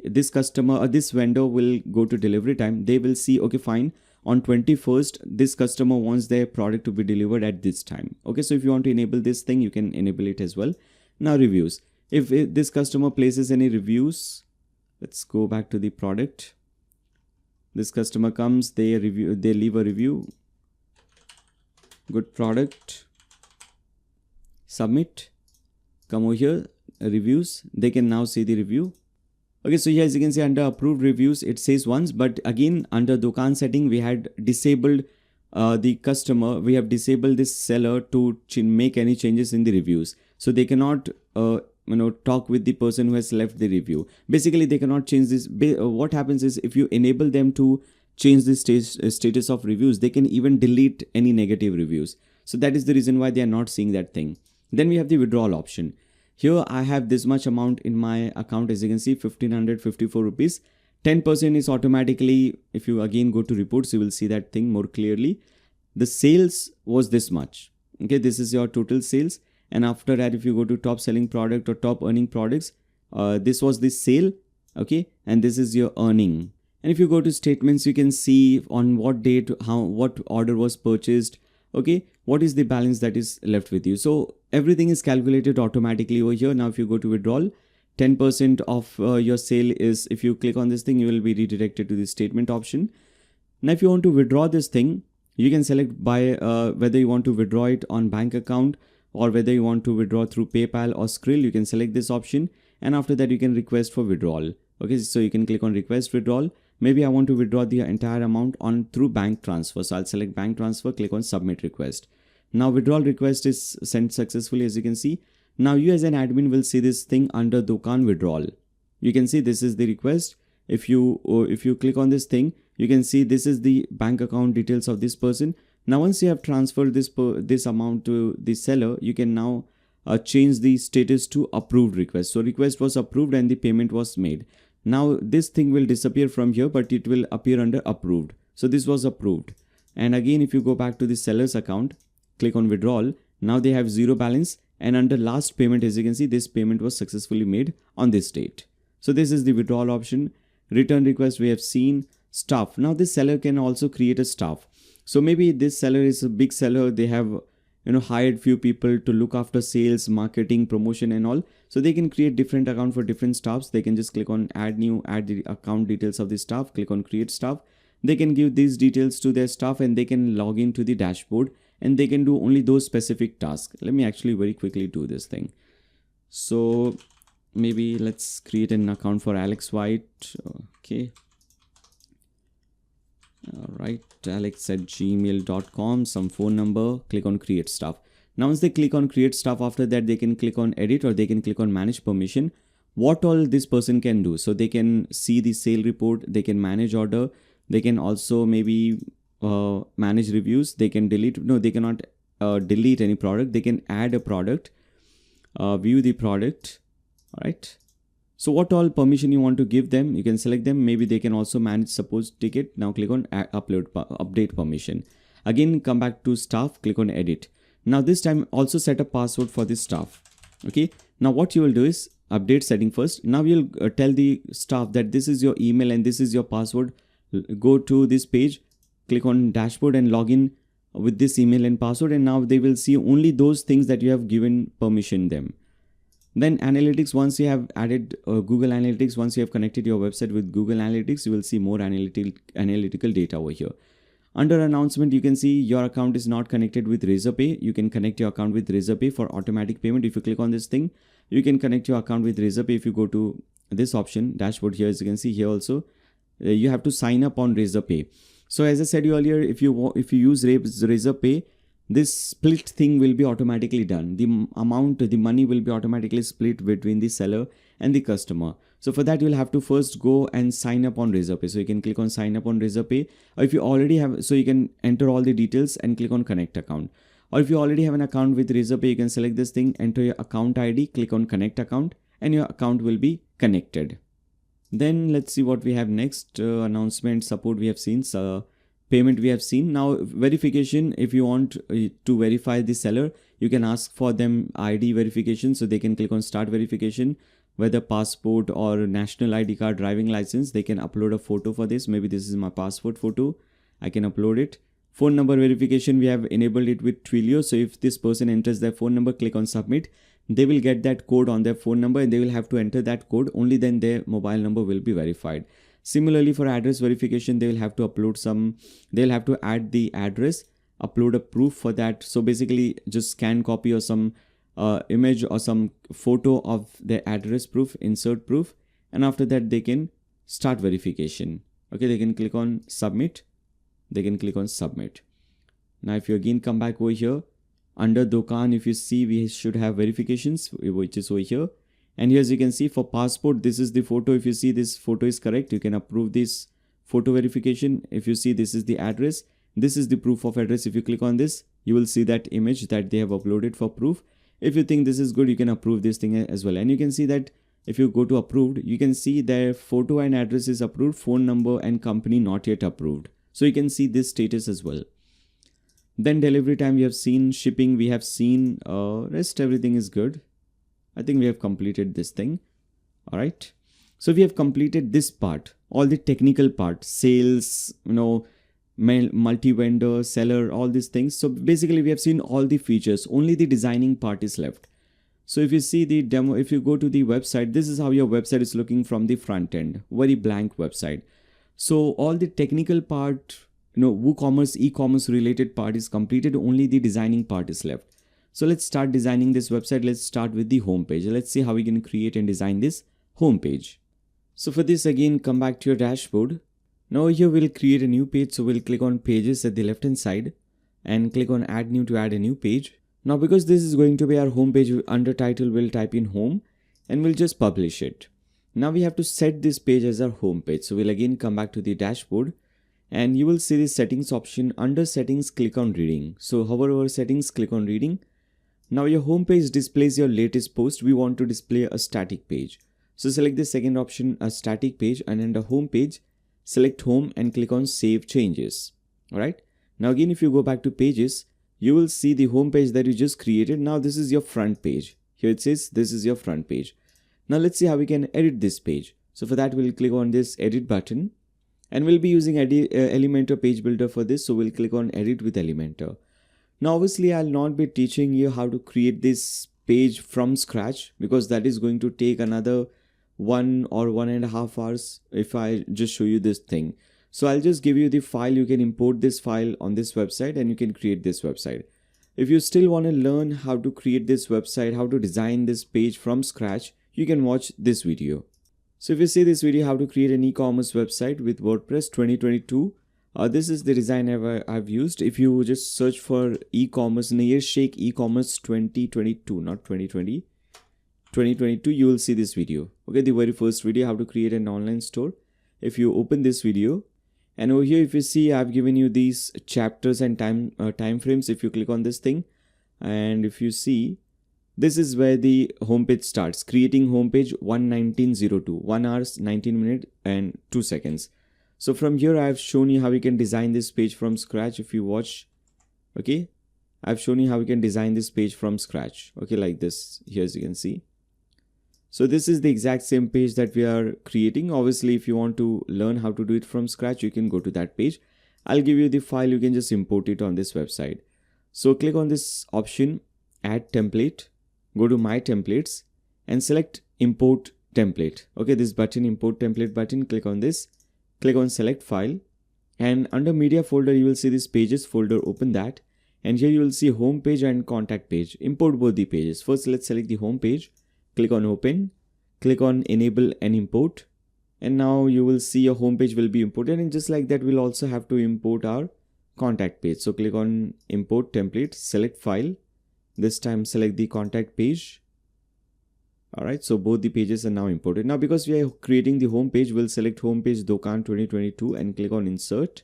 this customer or this vendor will go to delivery time. They will see, okay, fine, on 21st, this customer wants their product to be delivered at this time. Okay, so if you want to enable this thing, you can enable it as well. Now reviews. If this customer places any reviews, let's go back to the product. This customer comes, they leave a review. Good product. Submit. Come over here, reviews. They can now see the review. Okay, so here as you can see under approved reviews, it says once, but again under Dokan setting, we had disabled the customer, we have disabled this seller to make any changes in the reviews. So they cannot talk with the person who has left the review. Basically they cannot change this. What happens is, if you enable them to change the status of reviews, they can even delete any negative reviews. So that is the reason why they are not seeing that thing. Then we have the withdrawal option. Here I have this much amount in my account, as you can see, 1554 rupees. 10% is automatically, if you again go to reports, you will see that thing more clearly. The sales was this much. Okay, this is your total sales. And after that, if you go to top selling product or top earning products, this was the sale. Okay, and this is your earning. And if you go to statements, you can see on what date, what order was purchased. Okay, what is the balance that is left with you. So everything is calculated automatically over here. Now if you go to withdrawal, 10% of your sale is, if you click on this thing, you will be redirected to the statement option. Now if you want to withdraw this thing, you can select by whether you want to withdraw it on bank account or whether you want to withdraw through PayPal or Skrill. You can select this option, and after that you can request for withdrawal. Okay, so you can click on request withdrawal. Maybe I want to withdraw the entire amount through bank transfer. So I'll select bank transfer, click on submit request. Now withdrawal request is sent successfully, as you can see. Now you as an admin will see this thing under Dokan withdrawal. You can see this is the request. If you click on this thing, you can see this is the bank account details of this person. Now once you have transferred this amount to the seller, you can now change the status to approved request. So request was approved and the payment was made. Now this thing will disappear from here, but it will appear under approved. So this was approved. And again, if you go back to the seller's account, click on withdrawal. Now they have zero balance, and under last payment, as you can see, this payment was successfully made on this date. So this is the withdrawal option. Return request we have seen. Staff. Now this seller can also create a staff. So maybe this seller is a big seller. They have hired few people to look after sales, marketing, promotion and all. So they can create different account for different staffs. They can just click on add new, add the account details of the staff, click on create staff. They can give these details to their staff and they can log into the dashboard and they can do only those specific tasks. Let me actually very quickly do this thing. So maybe let's create an account for Alex White. Okay. All right, alex@gmail.com, some phone number, click on create staff. Now once they click on create staff, after that they can click on edit or they can click on manage permission. What all this person can do, so they can see the sale report, they can manage order, they can also maybe manage reviews, they can delete, no they cannot delete any product, they can add a product, view the product. All right, so what all permission you want to give them, you can select them. Maybe they can also manage suppose ticket. Now click on update permission. Again come back to staff, click on edit. Now this time also set a password for this staff. Okay, now what you will do is update setting first. Now you'll tell the staff that this is your email and this is your password. Go to this page, click on dashboard and log in with this email and password, and now they will see only those things that you have given permission them. Then analytics, once you have added Google Analytics, once you have connected your website with Google Analytics, you will see more analytical data over here. Under announcement, you can see your account is not connected with Razorpay. You can connect your account with Razorpay for automatic payment. If you click on this thing, you can connect your account with Razorpay. If you go to this option, dashboard here, as you can see here also, you have to sign up on Razorpay. So as I said earlier, if you use Razorpay, this split thing will be automatically done. The money will be automatically split between the seller and the customer. So for that, you'll have to first go and sign up on Razorpay. So you can click on sign up on Razorpay, or if you already have, so you can enter all the details and click on connect account. Or if you already have an account with Razorpay, you can select this thing, enter your account ID, click on connect account, and your account will be connected. Then let's see what we have next. Announcement, support we have seen. So payment we have seen. Now verification, if you want to verify the seller, you can ask for them ID verification. So they can click on start verification, whether passport or national ID card, driving license. They can upload a photo for this. Maybe this is my passport photo, I can upload it. Phone number verification, we have enabled it with Twilio. So if this person enters their phone number, click on submit, they will get that code on their phone number and they will have to enter that code. Only then their mobile number will be verified. Similarly, for address verification, they will have to upload they'll have to add the address, upload a proof for that. So basically just scan copy or some image or some photo of their address proof, insert proof, and after that they can start verification. Okay, they can click on submit. They can click on submit. Now if you again come back over here, under Dokan, if you see, we should have verifications, which is over here. And here, as you can see, for passport, this is the photo. If you see this photo is correct, you can approve this photo verification. If you see, this is the address. This is the proof of address. If you click on this, you will see that image that they have uploaded for proof. If you think this is good, you can approve this thing as well. And you can see that if you go to approved, you can see their photo and address is approved, phone number and company not yet approved. So you can see this status as well. Then delivery time we have seen, shipping we have seen, rest everything is good. I think we have completed this thing. All right. So we have completed this part, all the technical part, sales, multi-vendor, seller, all these things. So basically we have seen all the features, only the designing part is left. So if you see the demo, if you go to the website, this is how your website is looking from the front end, very blank website. So all the technical part, WooCommerce, e-commerce related part is completed, only the designing part is left. So let's start designing this website. Let's start with the home page. Let's see how we can create and design this home page. So for this, again, come back to your dashboard. Now here we'll create a new page. So we'll click on pages at the left hand side and click on add new to add a new page. Now because this is going to be our home page, under title we'll type in home and we'll just publish it. Now we have to set this page as our home page. So we'll again come back to the dashboard. And you will see the settings option. Under settings, click on reading. So hover over settings, click on reading. Now your home page displays your latest post. We want to display a static page. So select the second option, a static page, and under home page, select home and click on save changes. All right. Now again, if you go back to pages, you will see the home page that you just created. Now this is your front page. Here it says this is your front page. Now let's see how we can edit this page. So for that, we'll click on this edit button. And we'll be using Elementor page builder for this. So we'll click on edit with Elementor. Now, obviously, I'll not be teaching you how to create this page from scratch because that is going to take another 1 or 1.5 hours if I just show you this thing. So I'll just give you the file. You can import this file on this website and you can create this website. If you still want to learn how to create this website, how to design this page from scratch, you can watch this video. So if you see this video, how to create an e-commerce website with WordPress 2022, this is the design I've used. If you just search for e-commerce, Nayyar Shaikh e-commerce 2022, not 2020, 2022, you will see this video. Okay, the very first video, how to create an online store. If you open this video, and over here, if you see, I've given you these chapters and time frames. If you click on this thing, and if you see, this is where the homepage starts. Creating homepage 1:19:02, 1 hour, 19 minutes and 2 seconds. So from here, I have shown you how you can design this page from scratch. If you watch, okay, I've shown you how you can design this page from scratch. Okay, like this here, as you can see. So this is the exact same page that we are creating. Obviously, if you want to learn how to do it from scratch, you can go to that page. I'll give you the file. You can just import it on this website. So click on this option, add template. Go to my templates and select import template. Okay, this button, import template button, click on this, click on select file, and under media folder, you will see this pages folder, open that. And here you will see home page and contact page. Import both the pages. First, let's select the home page, click on open, click on enable and import. And now you will see your home page will be imported. And just like that, we'll also have to import our contact page. So click on import template, select file. This time select the contact page. All right, so both the pages are now imported. Now because we are creating the home page, we'll select home page Dokan 2022 and click on insert.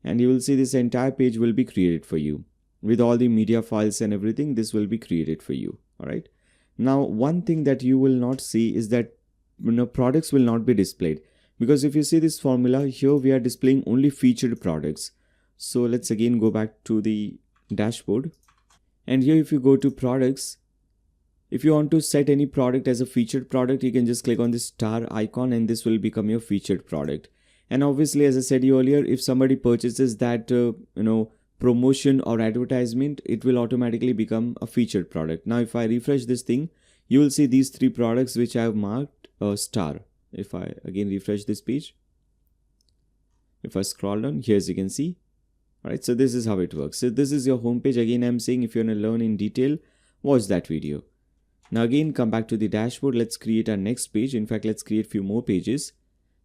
And you will see this entire page will be created for you. With all the media files and everything, this will be created for you. All right. Now one thing that you will not see is that products will not be displayed. Because if you see this formula, here we are displaying only featured products. So let's again go back to the dashboard. And here if you go to products, if you want to set any product as a featured product, you can just click on this star icon and this will become your featured product. And obviously, as I said earlier, if somebody purchases that, promotion or advertisement, it will automatically become a featured product. Now, if I refresh this thing, you will see these 3 products which I have marked a star. If I again refresh this page, if I scroll down, here as you can see. Alright, so this is how it works. So this is your homepage. Again, I'm saying if you want to learn in detail, watch that video. Now again, come back to the dashboard. Let's create our next page. In fact, let's create few more pages.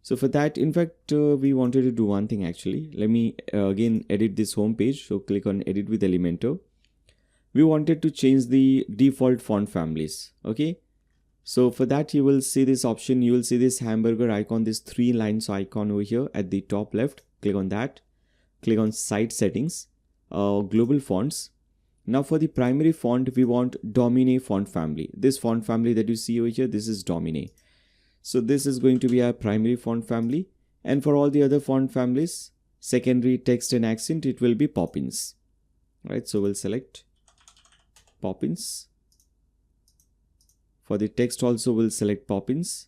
So for that, in fact, we wanted to do one thing actually. Let me again edit this home page. So click on edit with Elementor. We wanted to change the default font families. Okay. So for that, you will see this option. You will see this hamburger icon, this 3 lines icon over here at the top left. Click on that. Click on site settings, global fonts. Now for the primary font, we want Domine font family. This font family that you see over here, this is Domine. So this is going to be our primary font family. And for all the other font families, secondary, text and accent, it will be Poppins. Right, so we'll select Poppins. For the text also, we'll select Poppins.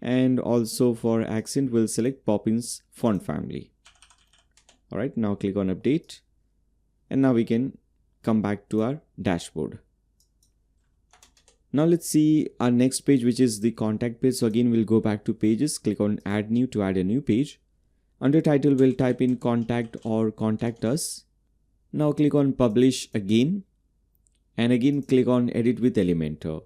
And also for accent, we'll select Poppins font family. All right, now click on update. And now we can come back to our dashboard. Now let's see our next page, which is the contact page. So again, we'll go back to pages, click on add new to add a new page. Under title, we'll type in contact or contact us. Now click on publish again. And again, click on edit with Elementor.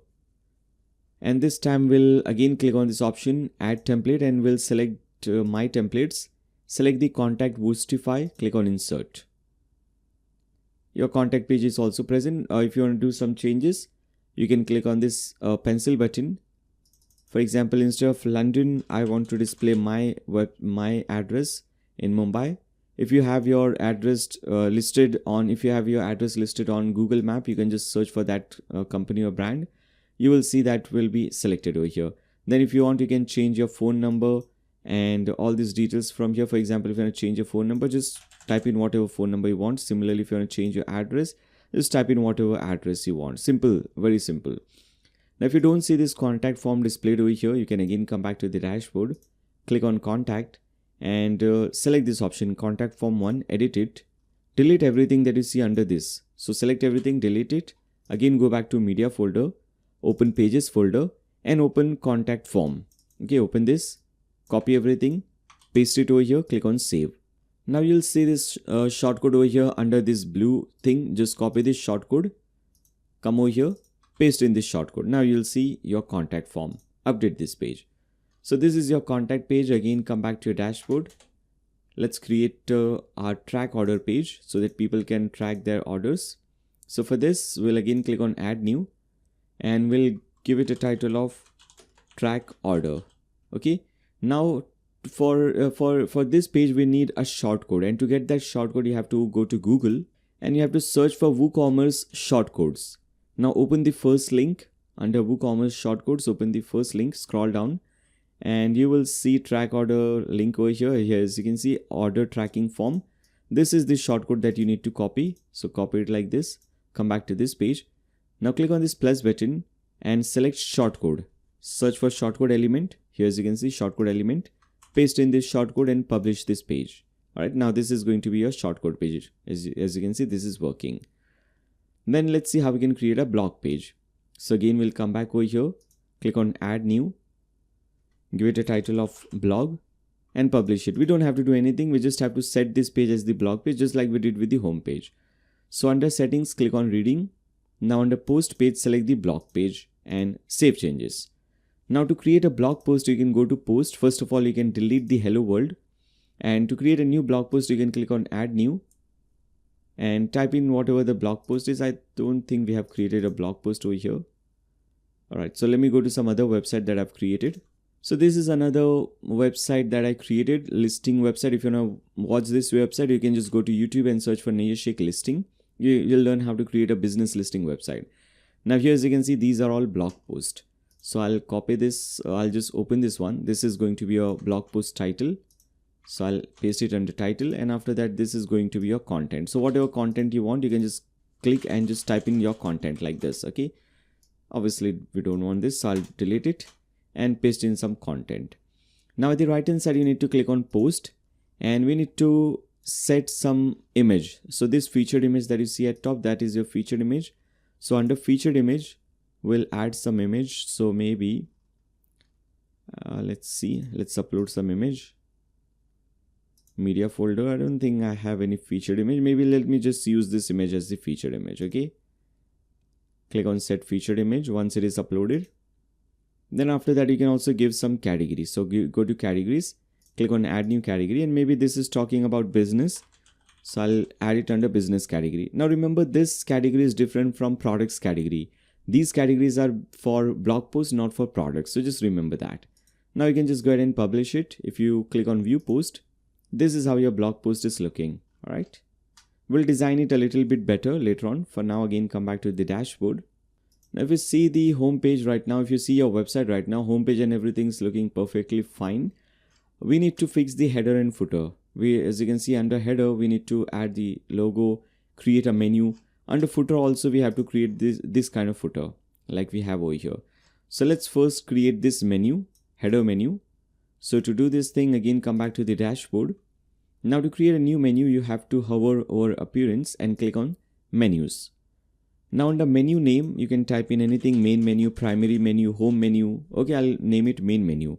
And this time we'll again click on this option, add template, and we'll select my templates. Select the contact Woostify, click on insert. Your contact page is also present. If you want to do some changes, you can click on this pencil button. For example, instead of London, I want to display my address in Mumbai. If you have your address listed on Google Map, you can just search for that company or brand. You will see that will be selected over here. Then if you want, you can change your phone number and all these details from here. For example, if you want to change your phone number, just type in whatever phone number you want. Similarly, if you want to change your address, just type in whatever address you want. Simple, very simple. Now, if you don't see this contact form displayed over here, you can again come back to the dashboard, click on contact and select this option, contact form 1, edit it, delete everything that you see under this. So select everything, delete it. Again, go back to media folder, open pages folder and open contact form. Okay, open this, copy everything, paste it over here, click on save. Now you'll see this shortcode over here under this blue thing. Just copy this shortcode, come over here, paste in this shortcode. Now you'll see your contact form. Update this page. So this is your contact page. Again, come back to your dashboard. Let's create our track order page so that people can track their orders. So for this, we'll again click on add new and we'll give it a title of track order. Okay. Now for this page, we need a shortcode, and to get that shortcode, you have to go to Google and you have to search for WooCommerce shortcodes. Now open the first link under WooCommerce shortcodes. Open the first link, scroll down, and you will see track order link over here. Here, as you can see, order tracking form. This is the shortcode that you need to copy. So copy it like this. Come back to this page. Now click on this plus button and select shortcode. Search for shortcode element. Here, as you can see, shortcode element. Paste in this shortcode and publish this page. All right, now this is going to be your shortcode page. As you can see, this is working. Then let's see how we can create a blog page. So again, we'll come back over here, click on add new, give it a title of blog and publish it. We don't have to do anything. We just have to set this page as the blog page, just like we did with the home page. So under settings, click on reading. Now under post page, select the blog page and save changes. Now to create a blog post, you can go to post. First of all, you can delete the hello world. And to create a new blog post, you can click on add new and type in whatever the blog post is. I don't think we have created a blog post over here. All right, so let me go to some other website that I've created. So this is another website that I created, listing website. If you want to watch this website, you can just go to YouTube and search for Nayyar Shaikh listing. You'll learn how to create a business listing website. Now here, as you can see, these are all blog posts. So I'll copy this. I'll just open this one. This is going to be your blog post title. So I'll paste it under title, and after that, this is going to be your content. So whatever content you want, you can just click and just type in your content like this. Okay. Obviously we don't want this. So I'll delete it and paste in some content. Now at the right hand side, you need to click on post and we need to set some image. So this featured image that you see at top, that is your featured image. So under featured image, we'll add some image. So maybe let's see, let's upload some image. Media folder. I don't think I have any featured image. Maybe let me just use this image as the featured image. Okay. Click on set featured image once it is uploaded. Then after that, you can also give some categories. So go to categories, click on add new category, and maybe this is talking about business. So I'll add it under business category. Now remember, this category is different from products category. These categories are for blog posts, not for products. So just remember that. Now you can just go ahead and publish it. If you click on view post, this is how your blog post is looking. All right. We'll design it a little bit better later on. For now, again, come back to the dashboard. Now, if you see the home page right now, if you see your website right now, homepage and everything is looking perfectly fine. We need to fix the header and footer. As you can see, under header, we need to add the logo, create a menu. Under footer also, we have to create this kind of footer like we have over here. So let's first create this menu, header menu. So to do this thing, again, come back to the dashboard. Now to create a new menu, you have to hover over appearance and click on menus. Now under menu name, you can type in anything: main menu, primary menu, home menu. Okay, I'll name it main menu.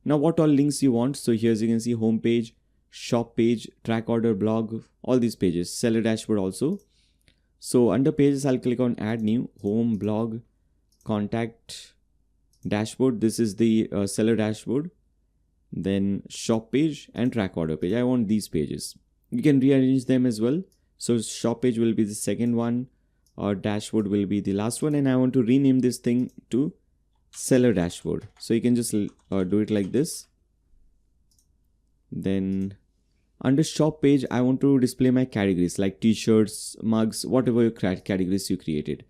Now what all links you want? So here, as you can see, home page, shop page, track order, blog, all these pages, seller dashboard also. So under pages, I'll click on add new, home, blog, contact, dashboard. This is the seller dashboard. Then shop page and track order page. I want these pages. You can rearrange them as well. So shop page will be the second one, or dashboard will be the last one, and I want to rename this thing to seller dashboard. So you can just do it like this. Then under shop page, I want to display my categories like t-shirts, mugs, whatever categories you created.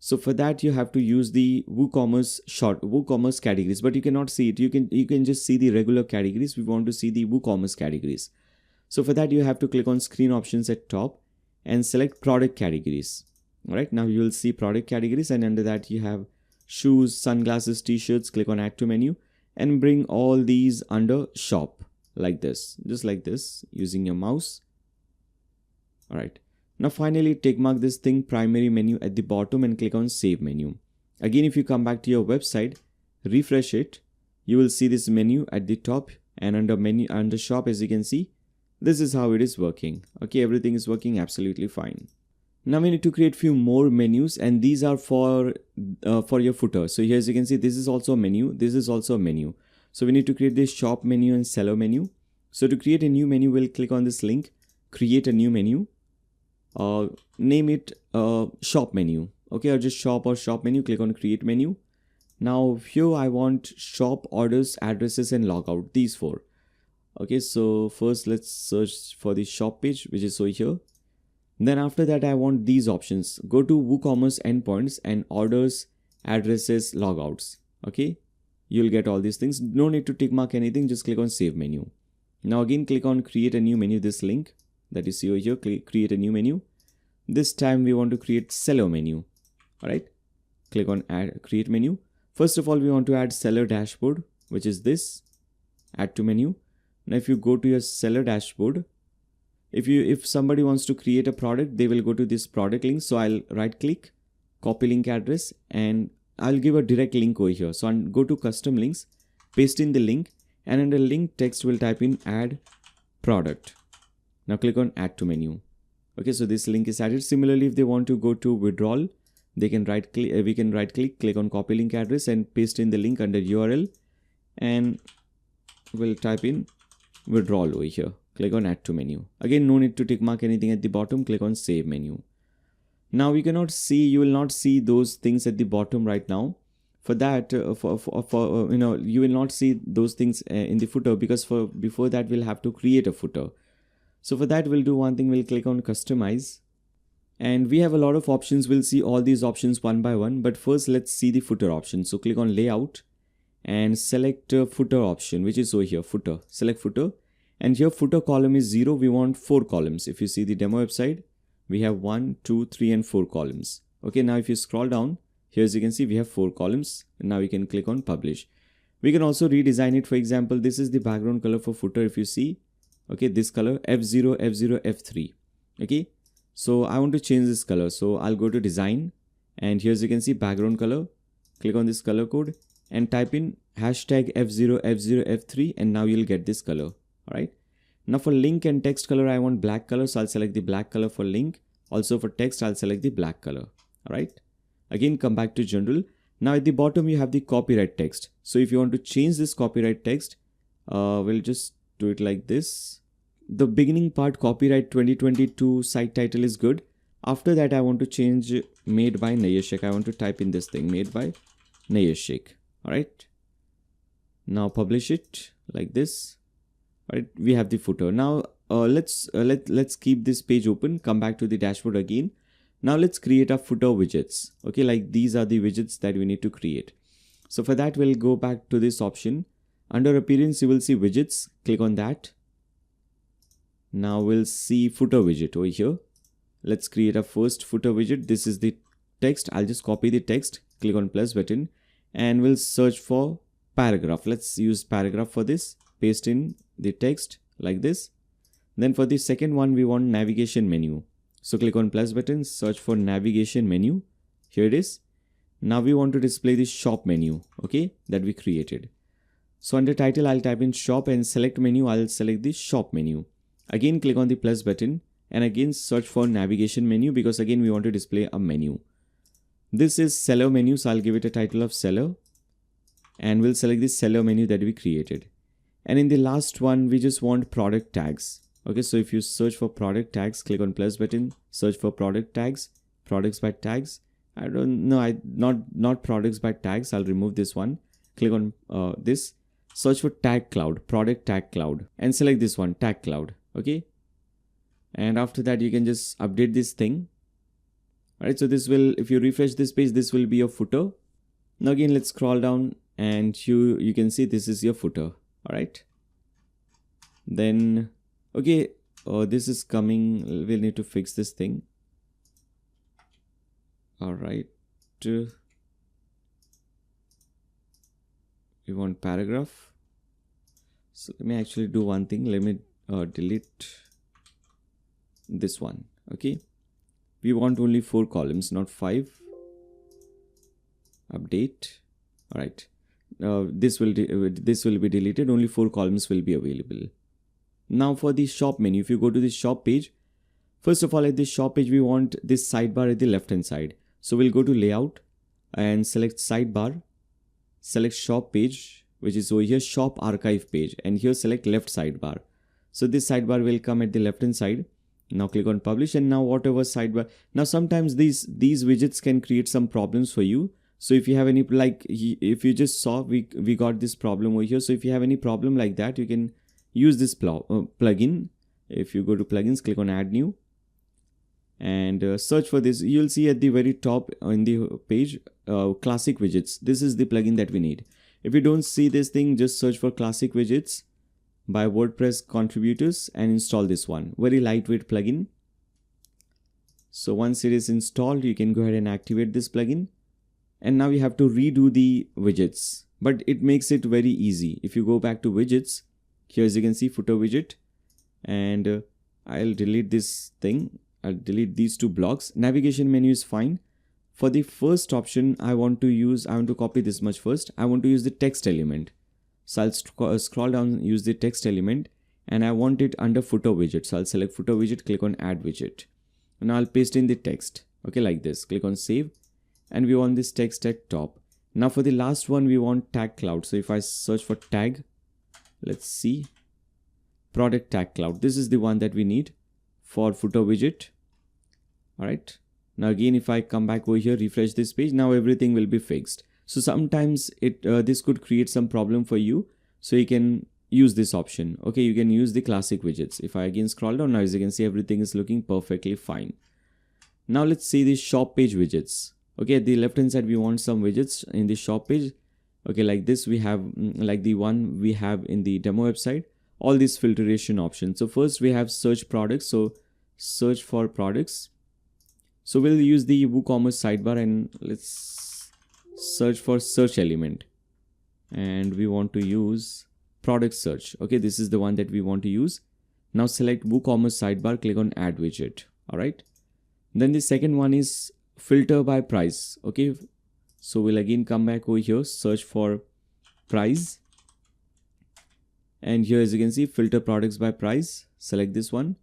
So for that, you have to use the WooCommerce categories, but you cannot see it. You can just see the regular categories. We want to see the WooCommerce categories. So for that, you have to click on screen options at top and select product categories. All right, now you will see product categories, and under that you have shoes, sunglasses, t-shirts. Click on add to menu and bring all these under shop like this, just like this, using your mouse. All right. Now finally, tick mark this thing primary menu at the bottom and click on save menu. Again, if you come back to your website, refresh it, you will see this menu at the top, and under shop, as you can see, this is how it is working. Okay, everything is working absolutely fine. Now we need to create few more menus, and these are for your footer. So here, as you can see, this is also a menu. This is also a menu. So we need to create this shop menu and seller menu. So to create a new menu, we'll click on this link, create a new menu. Name it shop menu. Okay, or just shop or shop menu. Click on create menu. Now here I want shop, orders, addresses, and logout, these four. Okay, so first let's search for the shop page, which is over here. Then after that, I want these options. Go to WooCommerce endpoints and orders, addresses, logouts. Okay, you'll get all these things. No need to tick mark anything, just click on save menu. Now again, click on create a new menu, this link that you see over here, create a new menu. This time we want to create seller menu. All right, click on add create menu. First of all, we want to add seller dashboard, which is this, add to menu. Now if you go to your seller dashboard, if somebody wants to create a product, they will go to this product link. So I'll right click, copy link address, and I'll give a direct link over here. So I'll go to custom links, paste in the link, and under link text we'll type in add product. Now click on add to menu. Okay, so this link is added. Similarly, if they want to go to withdrawal, they can right click, we can right click on copy link address and paste in the link under URL, and we'll type in withdrawal over here. Click on add to menu. Again, no need to tick mark anything at the bottom. Click on save menu. Now you will not see those things at the bottom right now. For that, you will not see those things in the footer, because before that we'll have to create a footer. So for that, we'll do one thing. We'll click on customize, and we have a lot of options. We'll see all these options one by one, but first let's see the footer option. So click on layout and select footer option, which is over here, footer. Select footer, and here footer column is 0. We want 4 columns. If you see the demo website, we have 1, 2, 3, and 4 columns. Okay, now if you scroll down, here as you can see, we have 4 columns. And now we can click on publish. We can also redesign it. For example, this is the background color for footer. If you see, okay, this color F0, F0, F3. Okay, so I want to change this color. So I'll go to design, and here as you can see, background color. Click on this color code and type in hashtag F0, F0, F3, and now you'll get this color. All right. Now for link and text color, I want black color. So I'll select the black color for link. Also for text, I'll select the black color. All right. Again, come back to general. Now at the bottom you have the copyright text. So if you want to change this copyright text, we'll just do it like this. The beginning part, copyright 2022 site title, is good. After that I want to change made by Nayyar Shaikh. I want to type in this thing, made by Nayyar Shaikh. Alright. Now publish it like this. Alright, we have the footer. Now let's keep this page open, come back to the dashboard again. Now let's create a footer widgets. Okay, like these are the widgets that we need to create. So for that we'll go back to this option. Under appearance you will see widgets, click on that. Now we'll see footer widget over here. Let's create a first footer widget. This is the text. I'll just copy the text, click on plus button, and we'll search for paragraph. Let's use paragraph for this. Paste in the text like this. Then for the second one we want navigation menu. So click on plus button, search for navigation menu. Here it is. Now we want to display the shop menu, okay, that we created. So under title I'll type in shop, and select menu I'll select the shop menu. Again click on the plus button and again search for navigation menu, because again we want to display a menu. This is seller menu, so I'll give it a title of seller, and we'll select the seller menu that we created. And in the last one we just want product tags. Okay, so if you search for product tags, click on plus button, search for product tags, products by tags. I don't know, not products by tags. I'll remove this one. Click on this, search for tag cloud, product tag cloud, and select this one, tag cloud. Okay, and after that you can just update this thing. Alright, so this will, if you refresh this page, this will be your footer. Now again let's scroll down and you can see this is your footer. Alright, then okay, this is coming, we'll need to fix this thing. Alright, we want paragraph. So let me actually do one thing. Let me delete this one. Okay, we want only 4 columns, not 5. Update. Alright, this will be deleted. Only 4 columns will be available. Now for the shop menu, if you go to the shop page, first of all at the shop page we want this sidebar at the left hand side. So we'll go to layout and select sidebar, select shop page, which is over here, shop archive page, and here select left sidebar. So this sidebar will come at the left hand side. Now click on publish, and now whatever sidebar, now sometimes these widgets can create some problems for you. So if you have any, like if you just saw we got this problem over here. So if you have any problem like that, you can use this plugin. If you go to plugins, click on add new and search for this. You'll see at the very top in the page classic widgets. This is the plugin that we need. If you don't see this thing, just search for classic widgets by WordPress contributors and install this one. Very lightweight plugin. So once it is installed, you can go ahead and activate this plugin. And now you have to redo the widgets, but it makes it very easy. If you go back to widgets, here as you can see footer widget, and I'll delete this thing. I'll delete these 2 blocks. Navigation menu is fine. For the first option, I want to copy this much first. I want to use the text element. So I'll scroll down, use the text element, and I want it under footer widget. So I'll select footer widget, click on add widget. And I'll paste in the text. Okay, like this. Click on save. And we want this text at top. Now for the last one, we want tag cloud. So if I search for tag, let's see, product tag cloud. This is the one that we need for footer widget. All right. Now again, if I come back over here, refresh this page, now everything will be fixed. So sometimes this could create some problem for you. So you can use this option. Okay, you can use the classic widgets. If I again scroll down, now as you can see, everything is looking perfectly fine. Now let's see the shop page widgets. Okay, at the left hand side, we want some widgets in the shop page. Okay, like this we have, like the one we have in the demo website, all these filtration options. So first we have search products. So search for products. So we'll use the WooCommerce sidebar and let's search for search element. And we want to use product search. Okay, this is the one that we want to use. Now select WooCommerce sidebar, click on add widget. All right. Then the second one is filter by price. Okay, so we'll again come back over here, search for price, and here as you can see, filter products by price. Select this one.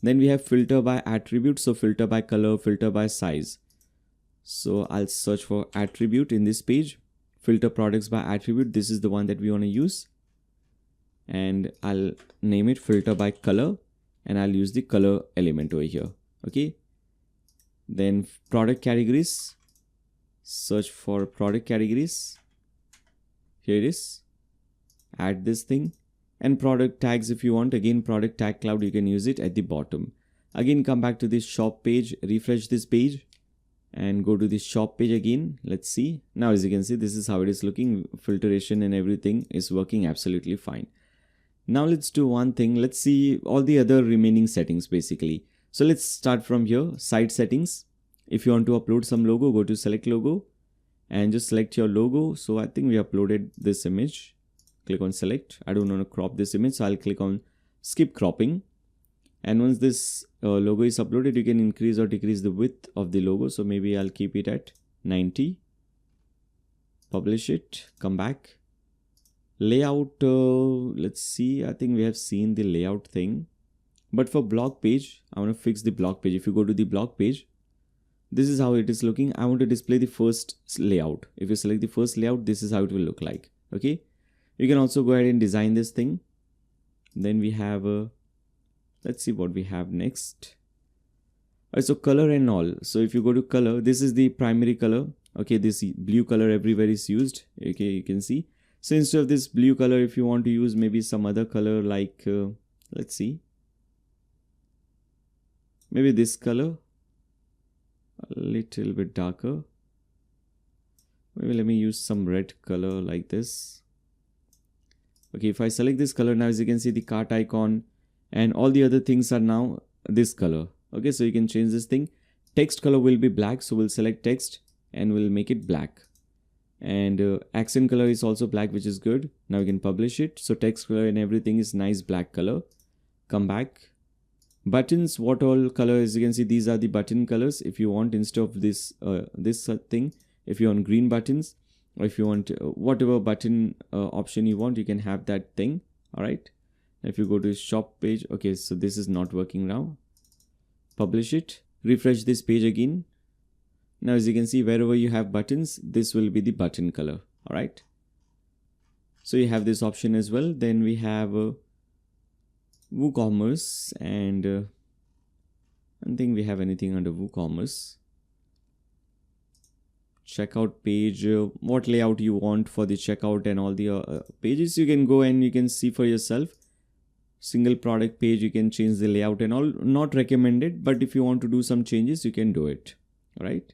Then we have filter by attribute, so filter by color, filter by size. So I'll search for attribute in this page, filter products by attribute. This is the one that we want to use, and I'll name it filter by color, and I'll use the color element over here. Okay, then product categories, search for product categories. Here it is. Add this thing, and product tags if you want. Again, product tag cloud, you can use it at the bottom. Again, come back to this shop page, refresh this page and go to the shop page again. Let's see. Now, as you can see, this is how it is looking. Filtration and everything is working absolutely fine. Now let's do one thing. Let's see all the other remaining settings basically. So let's start from here, site settings. If you want to upload some logo, go to select logo and just select your logo. So I think we uploaded this image. Click on select. I don't want to crop this image, so I'll click on skip cropping. And once this logo is uploaded, you can increase or decrease the width of the logo. So maybe I'll keep it at 90. Publish it, come back. Layout, let's see. I think we have seen the layout thing. But for blog page, I want to fix the blog page. If you go to the blog page, this is how it is looking. I want to display the first layout. If you select the first layout, this is how it will look like. Okay. You can also go ahead and design this thing. Then we have let's see what we have next. So color and all. So if you go to color, this is the primary color. Okay, this blue color everywhere is used. Okay, you can see. So instead of this blue color, if you want to use maybe some other color like, let's see. Maybe this color, a little bit darker. Maybe let me use some red color like this. Okay, if I select this color now, as you can see, the cart icon and all the other things are now this color. Okay, so you can change this thing. Text color will be black, so we'll select text and we'll make it black. And accent color is also black, which is good. Now you can publish it. So text color and everything is nice black color. Come back. Buttons, what all color, as you can see, these are the button colors. If you want, instead of this thing, if you want green buttons, or if you want whatever button option you want, you can have that thing. All right. If you go to shop page, okay, so this is not working now. Publish it, refresh this page again. Now, as you can see, wherever you have buttons, this will be the button color. All right. So you have this option as well. Then we have WooCommerce, and I don't think we have anything under WooCommerce. Checkout page, what layout you want for the checkout and all the pages, you can go and you can see for yourself. Single product page, you can change the layout and all. Not recommended, but if you want to do some changes, you can do it. All right.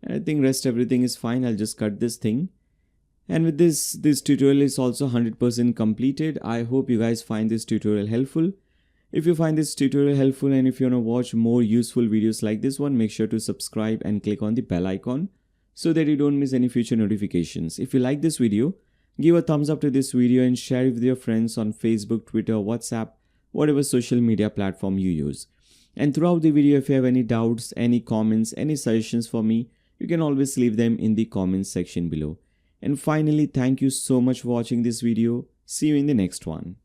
And I think rest everything is fine. I'll just cut this thing. And with this tutorial is also 100% completed. I hope you guys find this tutorial helpful. If you find this tutorial helpful and if you want to watch more useful videos like this one, make sure to subscribe and click on the bell icon so that you don't miss any future notifications. If you like this video, give a thumbs up to this video and share it with your friends on Facebook, Twitter, WhatsApp, whatever social media platform you use. And throughout the video, if you have any doubts, any comments, any suggestions for me, you can always leave them in the comments section below. And finally, thank you so much for watching this video. See you in the next one.